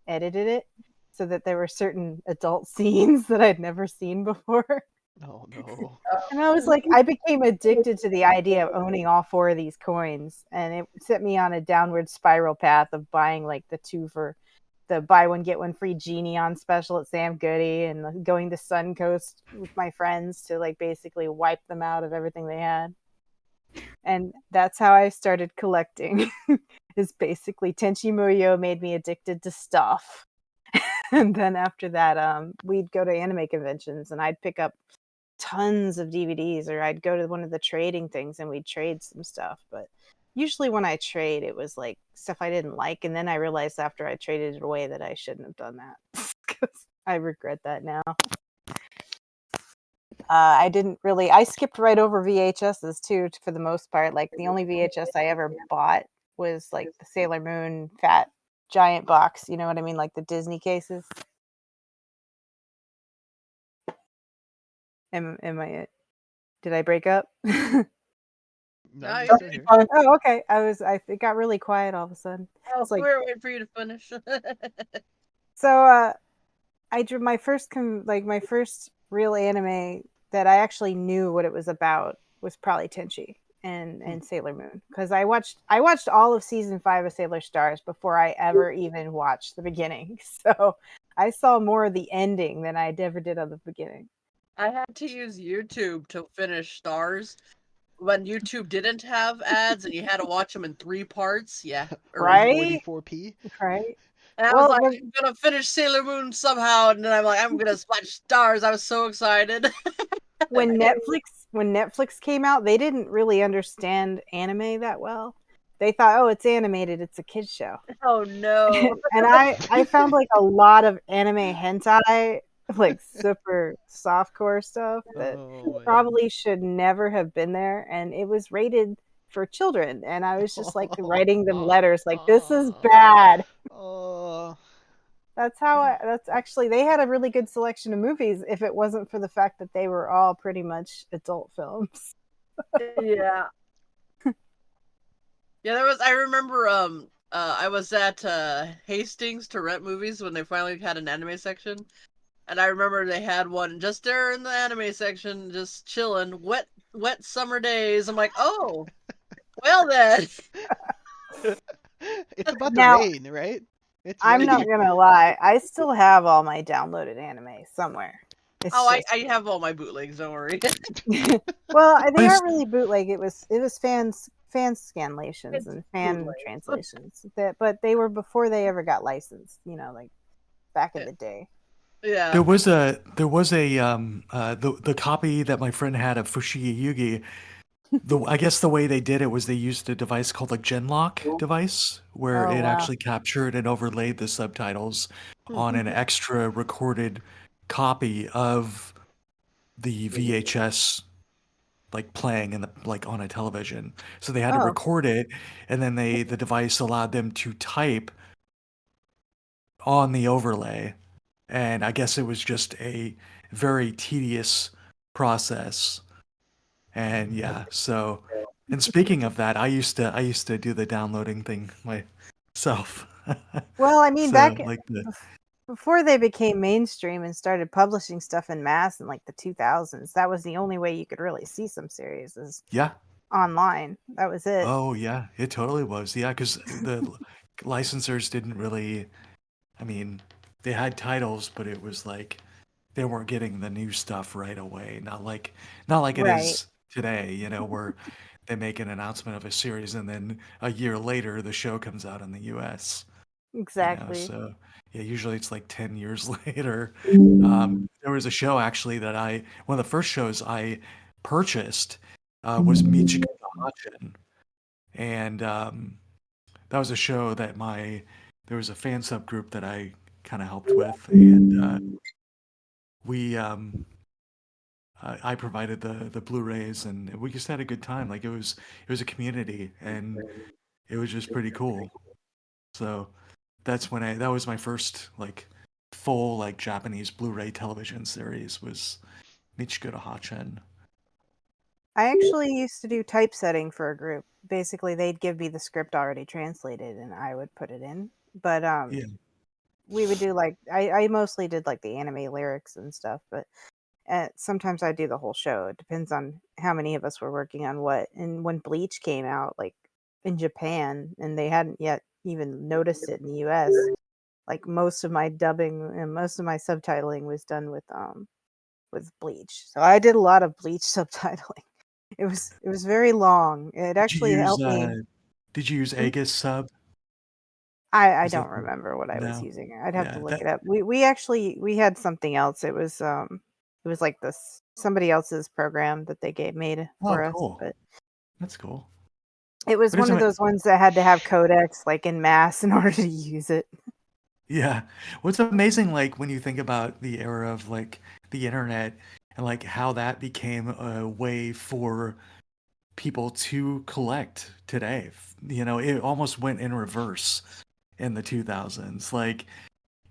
D: edited it so that there were certain adult scenes that I'd never seen before.
A: Oh no.
D: And I was like, I became addicted to the idea of owning all 4 of these coins, and it set me on a downward spiral path of buying like the buy one get one free genie on special at Sam Goody, and going to Suncoast with my friends to like basically wipe them out of everything they had. And that's how I started collecting. Is basically Tenchi Muyo made me addicted to stuff. And then after that, we'd go to anime conventions and I'd pick up tons of DVDs, or I'd go to one of the trading things and we'd trade some stuff. But usually when I trade, it was like stuff I didn't like, and then I realized after I traded it away that I shouldn't have done that. Because I regret that now. I didn't really. I skipped right over VHSs too, for the most part. Like the only VHS I ever bought was like the Sailor Moon fat giant box. You know what I mean, like the Disney cases. Am I? Did I break up?
A: No,
E: No,
A: I'm
E: you're
A: still
E: good.
A: here.
D: Oh, okay. It got really quiet all of a sudden.
E: Oh,
D: It's like,
E: we were waiting for you to finish.
D: so I drew my first my first real anime that I actually knew what it was about was probably Tenchi and Sailor Moon, because I watched all of season 5 of Sailor Stars before I ever even watched the beginning. So I saw more of the ending than I ever did of the beginning.
E: I had to use YouTube to finish Stars when YouTube didn't have ads and you had to watch them in 3 parts. Yeah, early.
D: Right?
A: 44p.
D: Right.
E: And I was
D: Well,
E: like, I'm gonna finish Sailor Moon somehow, and then I'm like, I'm gonna watch Stars. I was so excited.
D: when Netflix came out, they didn't really understand anime that well. They thought, oh, it's animated, it's a kids show.
E: Oh no.
D: And I found like a lot of anime hentai, like super softcore stuff that
A: Oh man.
D: probably should never have been there, and it was rated for children, and I was just like writing them letters like, this is bad.
A: Oh.
D: That's actually, they had a really good selection of movies if it wasn't for the fact that they were all pretty much adult films.
E: Yeah. Yeah, I remember I was at Hastings to rent movies when they finally had an anime section. And I remember they had one just there in the anime section, just chilling, wet summer days. I'm like, oh, well then.
A: It's about to
D: Now,
A: rain, right? It's
D: I'm not
A: ready.
D: gonna lie, I still have all my downloaded anime somewhere. It's
E: Oh,
D: just
E: I have all my bootlegs, don't worry.
D: well, they
C: Nice.
D: aren't really bootleg. It was fan scanlations
E: It's
D: and fan
E: bootlegs.
D: translations. But they were before they ever got licensed. Like back in the day.
E: Yeah.
C: There was a the copy that my friend had of Fushigi Yugi. I guess the way they did it was they used a device called a Genlock device, where
D: Oh
C: it
D: wow.
C: actually captured and overlaid the subtitles
A: Hmm.
C: on an extra recorded copy of the VHS, like playing in the like on a television. So they had to
D: Oh,
C: record it, and then the device allowed them to type on the overlay. And I guess it was just a very tedious process. And yeah, so and speaking of that, I used to do the downloading thing myself.
D: well, I mean,
C: So like
D: before they became mainstream and started publishing stuff in mass in like the 2000s, that was the only way you could really see some series is
C: yeah.
D: online. That was it.
C: Oh yeah, it totally was. Yeah, because the licensors didn't really I mean, they had titles, but it was like they weren't getting the new stuff right away. Not like it
D: Right.
C: is today, where they make an announcement of a series and then a year later the show comes out in the US.
D: Exactly.
C: So yeah, usually it's like 10 years later. There was a show actually that one of the first shows I purchased was Michiko no Hatchin. And that was a show that there was a fan subgroup that I kind of helped with. And we, I provided the Blu-rays and we just had a good time. Like it was a community and it was just pretty cool. So that was my first like full like Japanese Blu-ray television series was Michiko to Hachen.
D: I actually used to do typesetting for a group. Basically, they'd give me the script already translated, and I would put it in. But
C: Yeah.
D: we would do like I mostly did like the anime lyrics and stuff, but sometimes I do the whole show. It depends on how many of us were working on what. And when Bleach came out, like in Japan, and they hadn't yet even noticed it in the U.S., like most of my dubbing and most of my subtitling was done with Bleach. So I did a lot of Bleach subtitling. It was very long. It
C: Did you
D: actually
C: use
D: helped me.
C: did you use
D: Hmm?
C: Aegis sub?
D: I
C: Was
D: don't
C: that
D: remember what I was
C: no?
D: using. I'd have to
C: Yeah,
D: look
C: that
D: it up. We actually we had something else. It was like this somebody else's program that they gave made
C: oh
D: for us,
C: cool.
D: but
C: That's cool.
D: it was
C: But
D: one of those ones that had to have codecs like in mass in order to use it.
C: yeah. What's amazing, like when you think about the era of like the internet and like how that became a way for people to collect today. It almost went in reverse in the 2000s. Like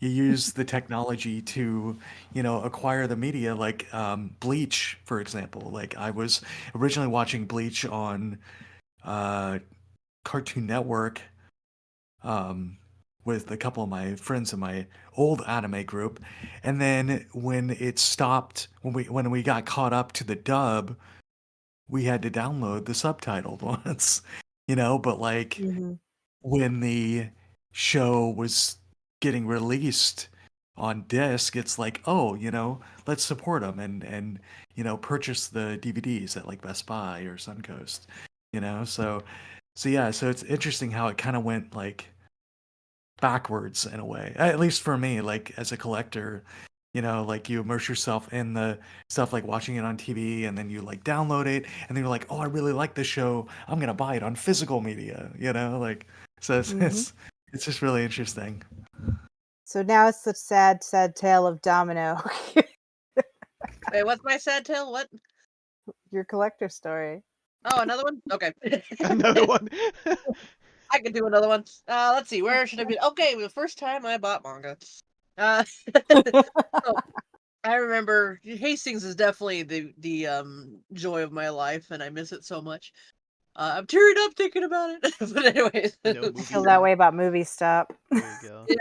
C: you use the technology to, acquire the media, like Bleach, for example. Like I was originally watching Bleach on uh, Cartoon Network um, with a couple of my friends in my old anime group, and then when it stopped, when we got caught up to the dub, we had to download the subtitled ones, but like
D: Hmm.
C: when the show was getting released on disc, it's like, oh, let's support them and purchase the DVDs at like Best Buy or Suncoast, so yeah, so it's interesting how it kind of went like backwards in a way, at least for me, like as a collector. Like you immerse yourself in the stuff, like watching it on TV, and then you like download it, and then you're like, oh, I really like this show, I'm gonna buy it on physical media, like, so it's
D: Hmm.
C: it's, it's just really interesting.
D: So now it's the sad, sad tale of Domino,
E: Wait, what's my sad tale? What?
D: your collector story.
E: Oh, another one? Okay.
A: Another one.
E: I could do another one. Let's see. Where should I be? Okay, the first time I bought manga. Uh, so I remember Hastings is definitely the joy of my life, and I miss it so much. I'm tearing up thinking about it. But anyways,
A: No
D: I
A: movie
D: feel that
A: stop.
D: way about Movie Stop.
A: There you go.
E: yeah,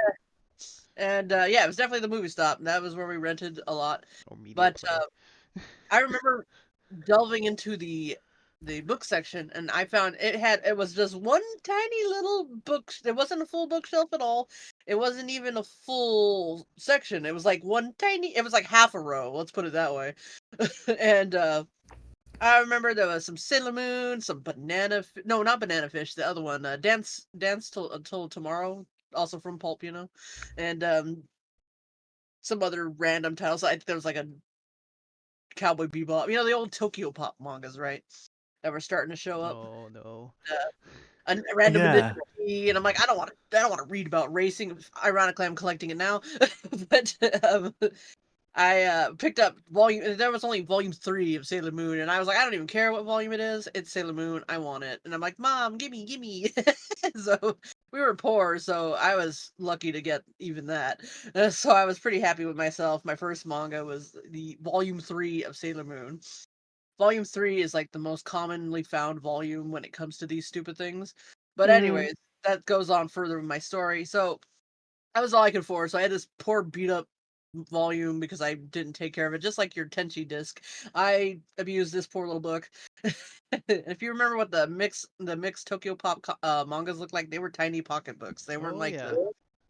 E: and yeah, it was definitely the movie stop. And that was where we rented a lot.
A: Or media
E: But
A: play.
E: I remember delving into the book section, and I found it was just one tiny little book. It wasn't a full bookshelf at all. It wasn't even a full section. It was like one tiny. It was like half a row. Let's put it that way. And I remember there was some Sailor Moon, some no, not Banana Fish, the other one, Dance till Tomorrow, also from Pulp, and some other random titles. I think there was like a Cowboy Bebop, the old Tokyo Pop mangas, right? That were starting to show up.
A: Oh no.
E: A random edition
C: Yeah,
E: of me, and I'm like, I don't want to read about racing. Ironically, I'm collecting it now, but I picked up volume. There was only volume 3 of Sailor Moon, and I was like, I don't even care what volume it is. It's Sailor Moon. I want it, and I'm like, Mom, gimme, gimme. So we were poor, so I was lucky to get even that. So I was pretty happy with myself. My first manga was the volume 3 of Sailor Moon. Volume 3 is like the most commonly found volume when it comes to these stupid things. But
D: Hmm.
E: anyways, that goes on further with my story. So that was all I could afford. So I had this poor beat up volume because I didn't take care of it, just like your Tenchi disc. I abused this poor little book. If you remember what the mixed Tokyo Pop mangas looked like, they were tiny pocketbooks. They weren't
A: Oh
E: like
A: yeah.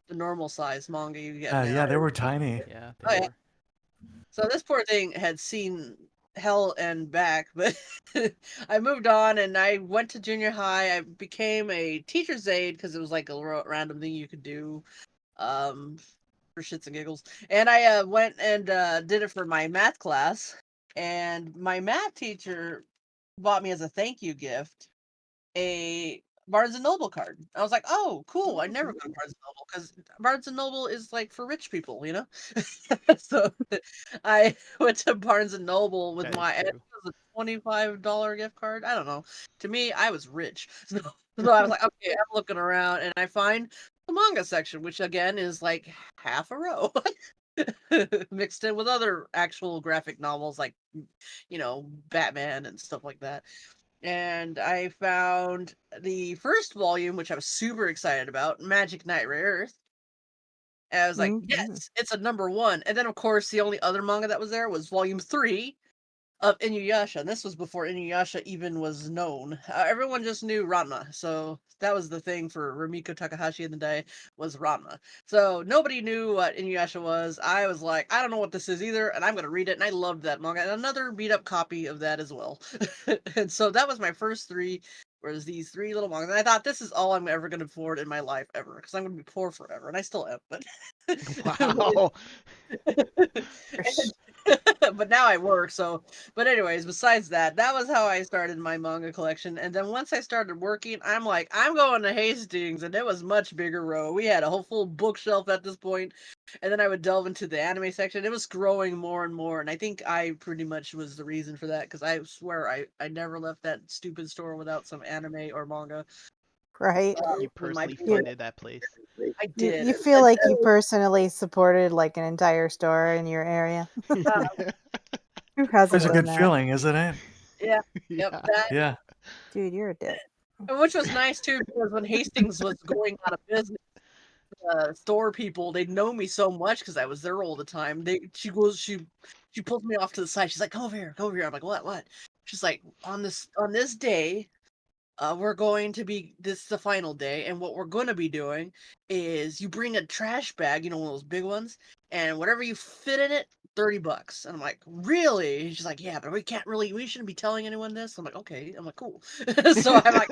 E: the normal size manga you get
C: Yeah,
E: now.
C: they were tiny.
A: Yeah,
E: Oh,
A: they
E: yeah.
A: were.
E: So this poor thing had seen hell and back, but I moved on and I went to junior high. I became a teacher's aide because it was like a random thing you could do for shits and giggles. And I went and did it for my math class. And my math teacher bought me as a thank you gift a Barnes and Noble card. I was like, "Oh, cool! I never go to Barnes and Noble because Barnes and Noble is like for rich people, you know." So I went to Barnes and Noble with
A: That is
E: my. I think
A: true.
E: it was a $25 gift card. I don't know. To me, I was rich, so I was like, "Okay." I'm looking around and I find the manga section, which again is like half a row. Mixed in with other actual graphic novels like Batman and stuff like that. And I found the first volume, which I was super excited about, Magic Knight Earth. And I was like,
D: Mm-hmm.
E: yes, it's a number one. And then, of course, the only other manga that was there was volume 3 of Inuyasha, and this was before Inuyasha even was known. Everyone just knew Ranma, so that was the thing for Rumiko Takahashi in the day was Ranma. So nobody knew what Inuyasha was. I was like, I don't know what this is either, and I'm gonna read it. And I loved that manga, and another beat up copy of that as well. And so that was my first three. Was these three little mangas, and I thought this is all I'm ever going to afford in my life ever, because I'm going to be poor forever, and I still am. But
A: Wow.
E: and but now I work, so but anyways, besides that, that was how I started my manga collection. And then once I started working, I'm like, I'm going to Hastings, and it was much bigger row. We had a whole full bookshelf at this point, and then I would delve into the anime section. It was growing more and more, and I think I pretty much was the reason for that, because I swear I never left that stupid store without some anime or manga.
D: Right.
A: You
E: With my
A: personally
D: You,
A: funded that place.
E: I
D: you
E: did.
D: you feel like you personally supported like an entire store in your area.
E: Uh,
D: Who
C: It's
D: hasn't
C: a
D: done
C: good
D: that?
C: feeling, isn't it?
E: yeah, yep,
A: Yeah.
E: that.
C: Yeah.
D: Dude, you're a dick.
E: Which was nice too, because when Hastings was going out of business, store people, they'd know me so much because I was there all the time. She pulls me off to the side. She's like, "Come over here, come over here." I'm like, "What? What?" She's like, "On this day, we're going to be this is the final day, and what we're going to be doing is you bring a trash bag, one of those big ones, and whatever you fit in it, $30." And I'm like, "Really?" And she's like, "Yeah, but we shouldn't be telling anyone this." I'm like, "Okay." I'm like, "Cool." So I'm like,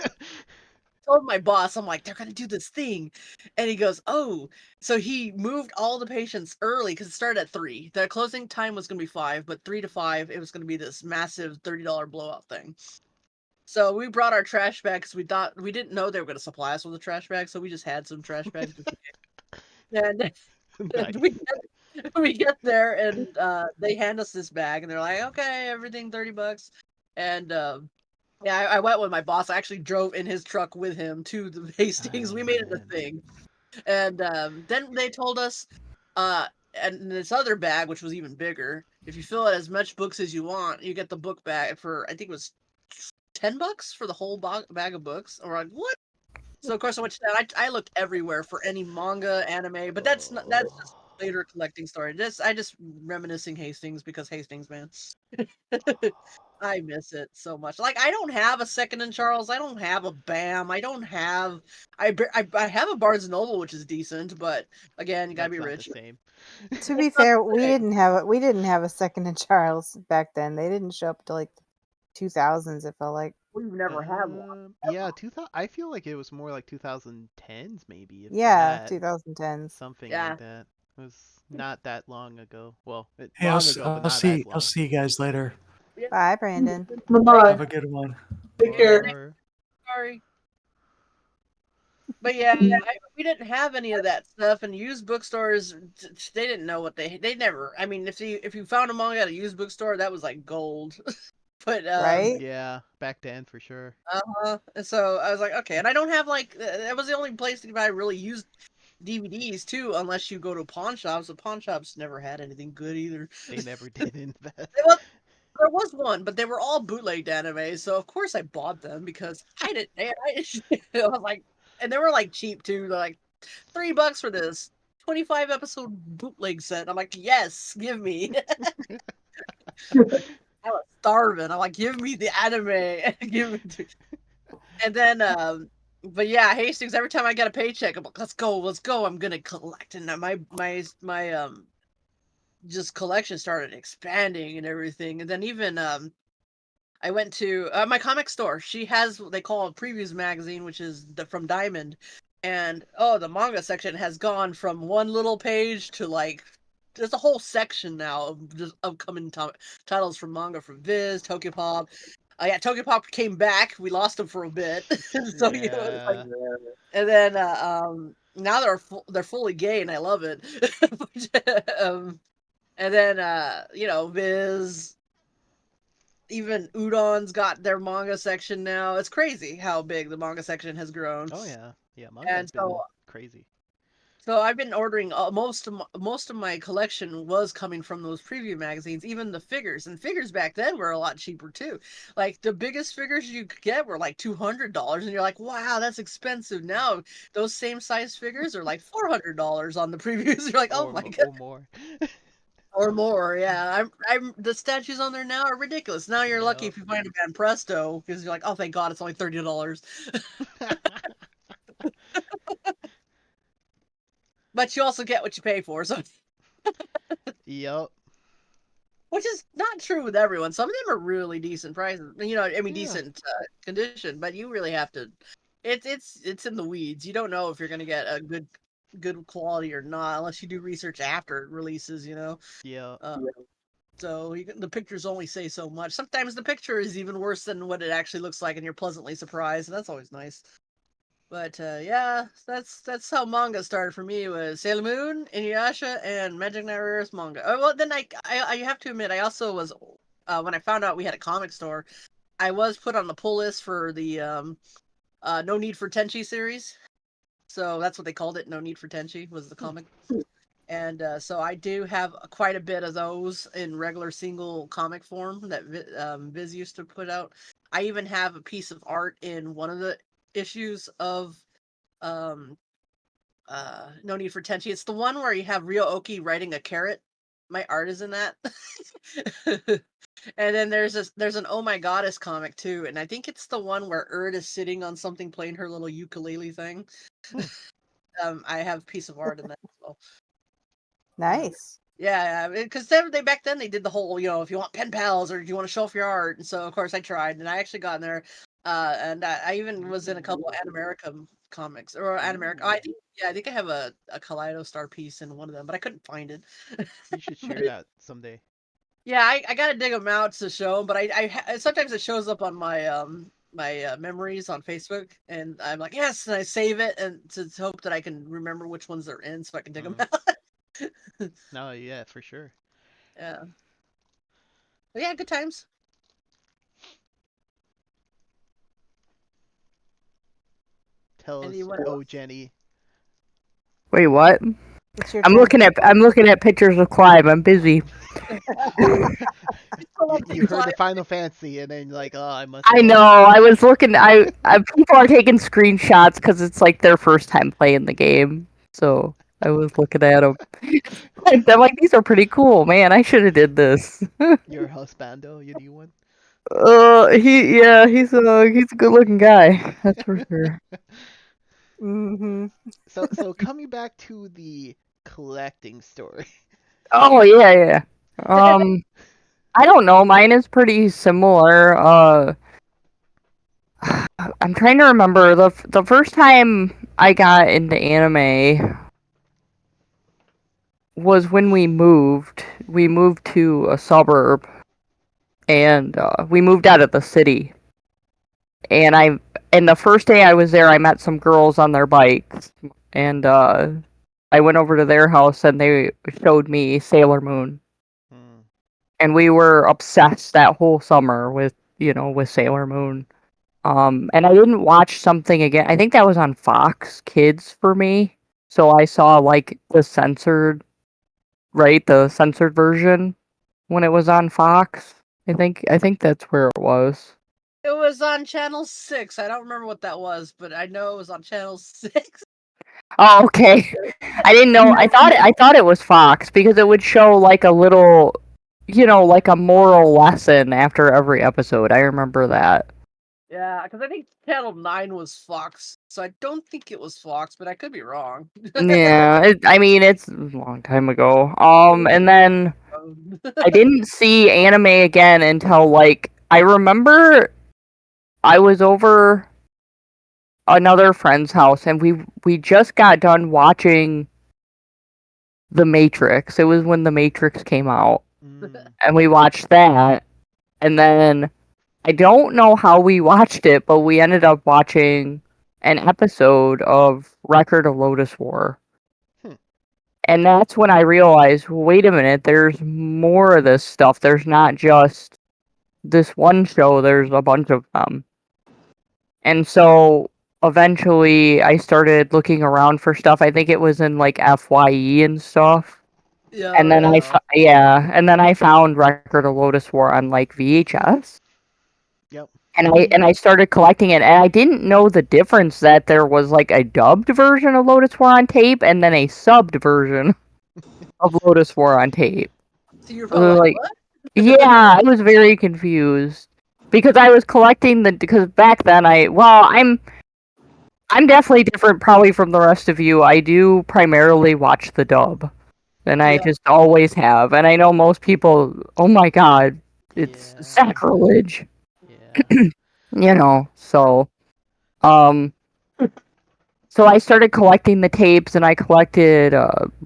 E: told my boss, I'm like, they're gonna do this thing. And he goes, "Oh." So he moved all the patients early because it started at 3. The closing time was gonna be 5, but 3 to 5, it was gonna be this massive $30 blowout thing. So we brought our trash bags. We didn't know they were gonna supply us with a trash bag, so we just had some trash bags. And we
A: Nice.
E: we get there and they hand us this bag and they're like, "Okay, everything $30." And yeah, I went with my boss. I actually drove in his truck with him to the Hastings. We
A: Oh
E: made it a
A: man.
E: thing. And then they told us, uh, and this other bag, which was even bigger, if you fill out as much books as you want, you get the book bag for, I think it was $10 for the whole bag of books. And we're like, what? So of course I went to that. I looked everywhere for any manga, anime, but that's just
A: Oh.
E: later collecting story. I just reminiscing Hastings because Hastings, man. I miss it so much. Like I don't have a Second and Charles. I don't have a BAM. I don't have. I have a Barnes and Noble, which is decent, but again, you gotta
A: That's
E: be
A: not the
E: rich.
A: same.
D: To
E: It's
D: be
E: not
D: fair,
E: the same.
D: we didn't have a second in Charles back then. They didn't show up till like 2000s. It felt like.
E: We've never had one.
A: Yeah, 2000. I feel like it was more like 2010s, maybe, if
D: Yeah,
A: that.
D: 2010s.
A: Something like
E: Yeah.
A: that. It was not that long ago. Well,
C: Hey,
A: long ago, but not as
C: I'll
A: long.
C: see you guys later.
E: Yeah.
D: Bye, Brandon.
C: Have
B: Bye-bye.
C: a good one.
B: Take care.
A: Or
E: Sorry. But yeah, we didn't have any of that stuff, and used bookstores, they didn't know what they never. I mean, if you found a manga at a used bookstore, that was like gold. But
D: Right?
A: yeah, back then for sure.
E: and so I was like, okay, and I don't have like that was the only place that I really used DVDs too, unless you go to pawn shops. The pawn shops never had anything good either.
A: They never did invest.
E: Well, there was one, but they were all bootlegged anime, so of course I bought them because I didn't. I was like, and they were like cheap too. They're like $3 for this 25 episode bootleg set. I'm like, yes, give me. I was starving. I'm like, give me the anime. Give me. And then But yeah, Hastings. Every time I get a paycheck, I'm like, let's go. I'm gonna collect, and my just collection started expanding and everything. And then even I went to my comic store. She has what they call a previews magazine, which is from Diamond, and the manga section has gone from one little page to like there's a whole section now of just upcoming titles from manga from Viz, Tokyopop. Yeah, Tokyopop came back. We lost him for a bit, so it's like,
A: Yeah.
E: and then now they're fully gay, and I love it. And then Viz, even Udon's got their manga section now. It's crazy how big the manga section has grown.
A: Oh yeah. Yeah,
E: And
A: manga's
E: so
A: been crazy.
E: so I've been ordering most of my collection was coming from those preview magazines, even the figures. And figures back then were a lot cheaper too. Like the biggest figures you could get were like $200, and you're like, wow, that's expensive. Now those same size figures are like $400 on the previews. You're like, oh my god,
A: Or more.
E: or more. Yeah, I'm the statues on there now are ridiculous. Now you're lucky
A: Yep.
E: if you find a Van Presto because you're like, oh thank God, it's only $30. But you also get what you pay for. So
A: Yep.
E: which is not true with everyone. Some of them are really decent prices. I mean,
A: Yeah.
E: decent condition, but you really have to. It's in the weeds. You don't know if you're going to get a good quality or not unless you do research after it releases.
A: Yeah.
E: Uh, so the pictures only say so much. Sometimes the picture is even worse than what it actually looks like, and you're pleasantly surprised. And that's always nice. But yeah, that's how manga started for me. Was Sailor Moon, Inuyasha, and Magic Knight Rare's manga. Oh, well, then I have to admit I also was when I found out we had a comic store, I was put on the pull list for the No Need for Tenchi series. So that's what they called it. No Need for Tenchi was the comic, and so I do have quite a bit of those in regular single comic form that Viz used to put out. I even have a piece of art in one of the issues of um No Need for Tenchi. It's the one where you have Ryo Oki riding a carrot. My art is in that. And then there's an Oh My Goddess comic too, and I think it's the one where Erd is sitting on something playing her little ukulele thing.
A: Hmm.
E: I have a piece of art in that as well.
D: Nice.
E: Yeah, because they back then they did the whole, if you want pen pals or do you want to show off your art, and so of course I tried, and I actually got in there, and I even was in a couple of Animerica comics or Animerica. Oh, I think I have a Kaleido Star piece in one of them, but I couldn't find it.
A: You should share that someday.
E: Yeah, I gotta dig them out to show 'em, but sometimes it shows up on my memories on Facebook, and I'm like yes, and I save it and to hope that I can remember which ones they're in so I can dig them
A: Mm.
E: out.
A: No, yeah, for sure.
E: Yeah. But yeah, good times.
A: Tell
E: And
A: us,
E: you
A: oh Jenny.
F: Wait, what?
D: It's your
F: I'm
D: turn.
F: looking at pictures of Clive. I'm busy.
A: You heard the Final Fantasy, and then you're like, oh, I must
F: I know.
A: look.
F: I was looking. People are taking screenshots because it's like their first time playing the game. So I was looking at them. I'm like, these are pretty cool, man. I should have did this.
A: Your husbando, you new one.
F: He's a good looking guy. That's for sure.
D: Mm-hmm.
A: So coming back to the collecting story.
F: Oh yeah, yeah. Um, I don't know. Mine is pretty similar. I'm trying to remember the first time I got into anime was when we moved. We moved to a suburb, and we moved out of the city. And the first day I was there, I met some girls on their bikes, and I went over to their house, and they showed me Sailor Moon,
A: Hmm.
F: and we were obsessed that whole summer with with Sailor Moon. And I didn't watch something again. I think that was on Fox Kids for me. So I saw like the censored version when it was on Fox. I think that's where it was.
E: It was on Channel 6. I don't remember what that was, but I know it was on Channel 6.
F: Oh, okay. I didn't know. I thought it was Fox because it would show like a little, like a moral lesson after every episode. I remember that.
E: Yeah, because I think Channel 9 was Fox, so I don't think it was Fox, but I could be wrong.
F: Yeah, I mean it's a long time ago. And then I
E: Yeah,
F: didn't see anime again until like I remember I was over another friend's house and we just got done watching The Matrix. It was when The Matrix came out
A: Mm.
F: and we watched that and then I don't know how we watched it, but we ended up watching an episode of Record of Lotus War.
A: Hmm.
F: And that's when I realized, wait a minute, there's more of this stuff. There's not just this one show, there's a bunch of them. And so eventually I started looking around for stuff. I think it was in like FYE and stuff. And
E: oh
F: then
E: yeah.
F: and then I found Record of Lotus War on like VHS.
A: Yep.
F: And I started collecting it, and I didn't know the difference that there was like a dubbed version of Lotus War on tape and then a subbed version of Lotus War on tape.
E: So you're probably like,
F: Like,
E: what?
F: yeah, I was very confused because I was collecting because back then I'm definitely different probably from the rest of you. I do primarily watch the dub, and I
E: Yeah,
F: just always have. And I know most people, oh my god, it's
A: Yeah.
F: sacrilege,
A: Yeah.
F: so um so I started collecting the tapes and I collected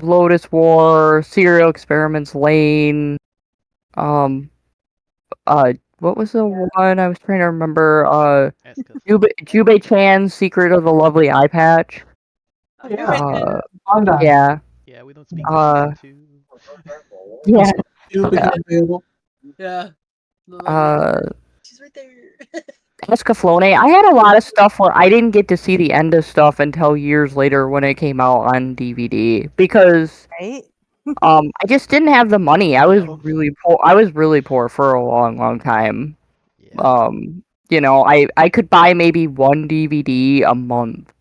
F: Lotus War, Serial Experiments Lane, um what was the one I was trying to remember?
A: Escaflowne.
F: Jubei Chan's Secret of the Lovely Eye Patch.
B: Oh,
E: you
B: yeah.
E: may say,
F: Uh,
B: Bandai.
F: yeah.
A: Yeah, we don't speak
F: Uh,
A: Japanese too.
F: yeah.
B: It'll
F: Yeah.
B: become available.
E: yeah, the lovely,
F: Uh,
E: she's right there.
F: Escaflowne. I had a lot of stuff where I didn't get to see the end of stuff until years later when it came out on DVD because
D: Right?
F: I just didn't have the money. I was
A: Yep.
F: really poor. I was really poor for a long, long time.
A: Yeah.
F: I could buy maybe one DVD a month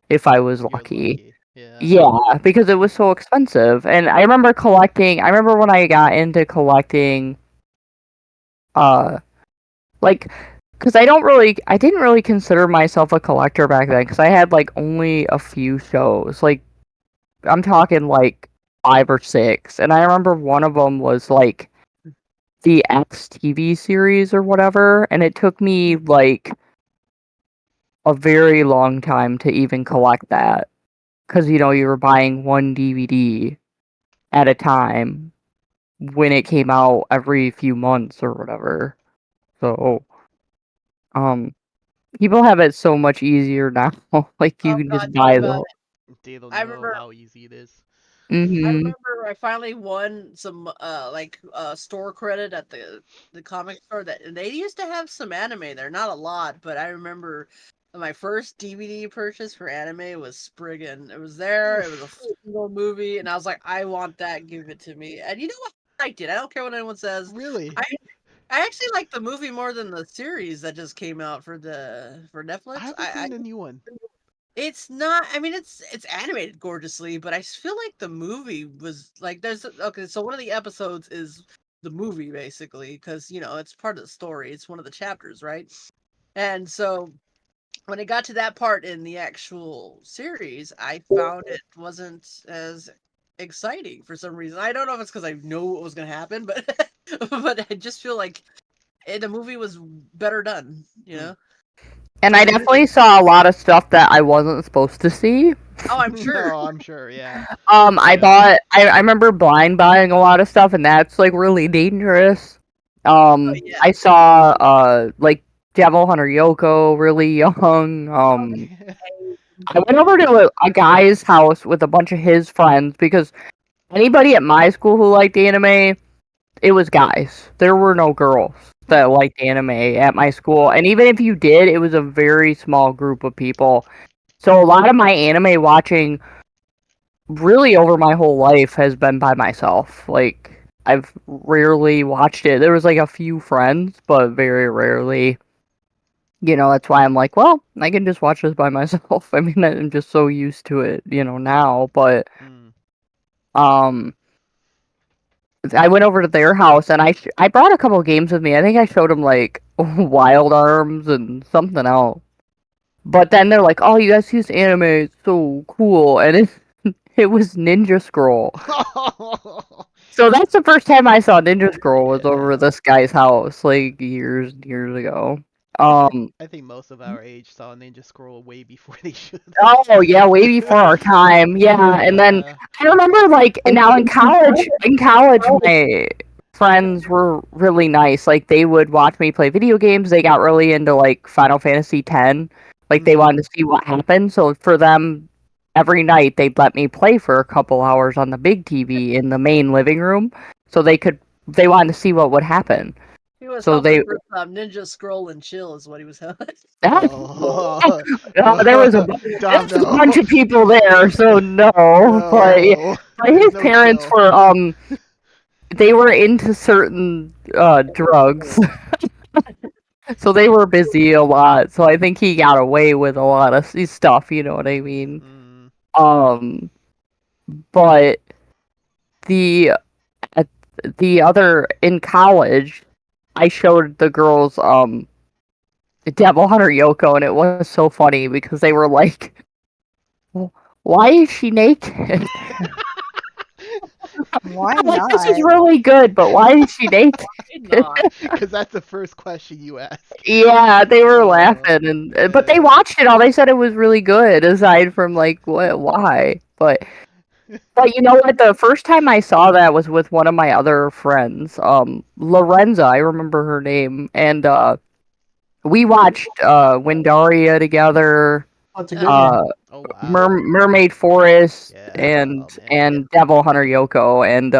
F: if I was
A: If you're
F: lucky.
A: lucky. Yeah.
F: Yeah, because it was so expensive. And I remember I remember when I got into collecting uh like cuz I didn't really consider myself a collector back then cuz I had like only a few shows. Like I'm talking like 5 or 6. And I remember one of them was like the X TV series or whatever, and it took me like a very long time to even collect that because you were buying one DVD at a time when it came out every few months or whatever. So, um, people have it so much easier now. Like you
E: Oh
F: can
E: God,
F: just
E: tell me
F: buy
E: about
F: the.
E: it.
A: They don't
E: I
A: know
E: remember
A: how easy it is.
E: I
F: Mm-hmm.
E: remember I finally won some store credit at the comic store that and they used to have some anime there, not a lot, but I remember my first DVD purchase for anime was Spriggan. It was there, it was a
A: Oof.
E: single movie, and I was like, I want that, give it to me. And you know what? I did. I don't care what anyone says.
A: Really?
E: I actually like the movie more than the series that just came out for
A: I
E: Netflix.
A: haven't
E: I
A: seen the new one.
E: it's not. I mean, it's animated gorgeously, but I feel like the movie was like there's okay. So one of the episodes is the movie basically because it's part of the story. It's one of the chapters, right? And so when it got to that part in the actual series, I found it wasn't as exciting for some reason. I don't know if it's because I know what was going to happen, but but I just feel like the movie was better done.
A: Hmm.
F: And I
E: And
F: definitely saw a lot of stuff that I wasn't supposed to see.
E: oh, I'm sure.
A: No, I'm sure. Yeah.
F: I
A: Yeah.
F: I remember blind buying a lot of stuff, and that's like really dangerous.
E: Oh yeah.
F: I saw like Devil Hunter Yoko really young.
A: Okay.
F: I went over to a guy's house with a bunch of his friends because anybody at my school who liked anime, it was guys. There were no girls that liked anime at my school, and even if you did, it was a very small group of people. So a lot of my anime watching really over my whole life has been by myself. Like I've rarely watched it. There was like a few friends, but very rarely. That's why I'm like, well, I can just watch this by myself. I mean, I'm just so used to it, now. But
A: Hmm.
F: um, I went over to their house and I brought a couple games with me. I think I showed them like Wild Arms and something else. But then they're like, "Oh, you guys use anime, it's so cool," and it was Ninja Scroll. So that's the first time I saw Ninja Scroll was over
A: Yeah.
F: this guy's house, like years and years ago.
A: I think
F: Um,
A: I think most of our age saw Ninja Scroll way before they should.
F: oh yeah, way before our time. Yeah, and then
A: Yeah.
F: I remember like now in college my friends were really nice. Like they would watch me play video games. They got really into like Final Fantasy X. Like they
A: Mhm.
F: wanted to see what happened. So for them, every night they'd let me play for a couple hours on the big TV in the main living room, so they wanted to see what would happen.
E: He was
F: So
E: helping
F: they
E: with Ninja Scroll and Chill is what he was helping.
A: Oh,
F: there was
A: Dom,
F: a
A: no,
F: bunch of people there, so no. But yeah,
A: no.
F: but
A: There's
F: his
A: no
F: parents
A: chill.
F: were they were into certain drugs, so they were busy a lot. So I think he got away with a lot of stuff. You know what I mean?
A: Mm.
F: Um, but the at the other in college, I showed the girls Devil Hunter Yoko, and it was so funny because they were like, "Why is she naked?"
D: Why
F: I'm like, "This is
D: not?
F: really good, but why is she naked?"
E: Why not?
A: Because that's the first question you ask.
F: Yeah, they were
A: Oh,
F: laughing, and but they
A: yeah.
F: watched it all. They said it was really good, aside from like what, why. But you know what? The first time I saw that was with one of my other friends, Lorenza. I remember her name, and we watched Windaria together,
B: That's a good one.
F: uh,
A: Oh wow.
F: Mermaid Forest,
A: Yeah.
F: and
A: Oh man.
F: and Devil Hunter Yoko. And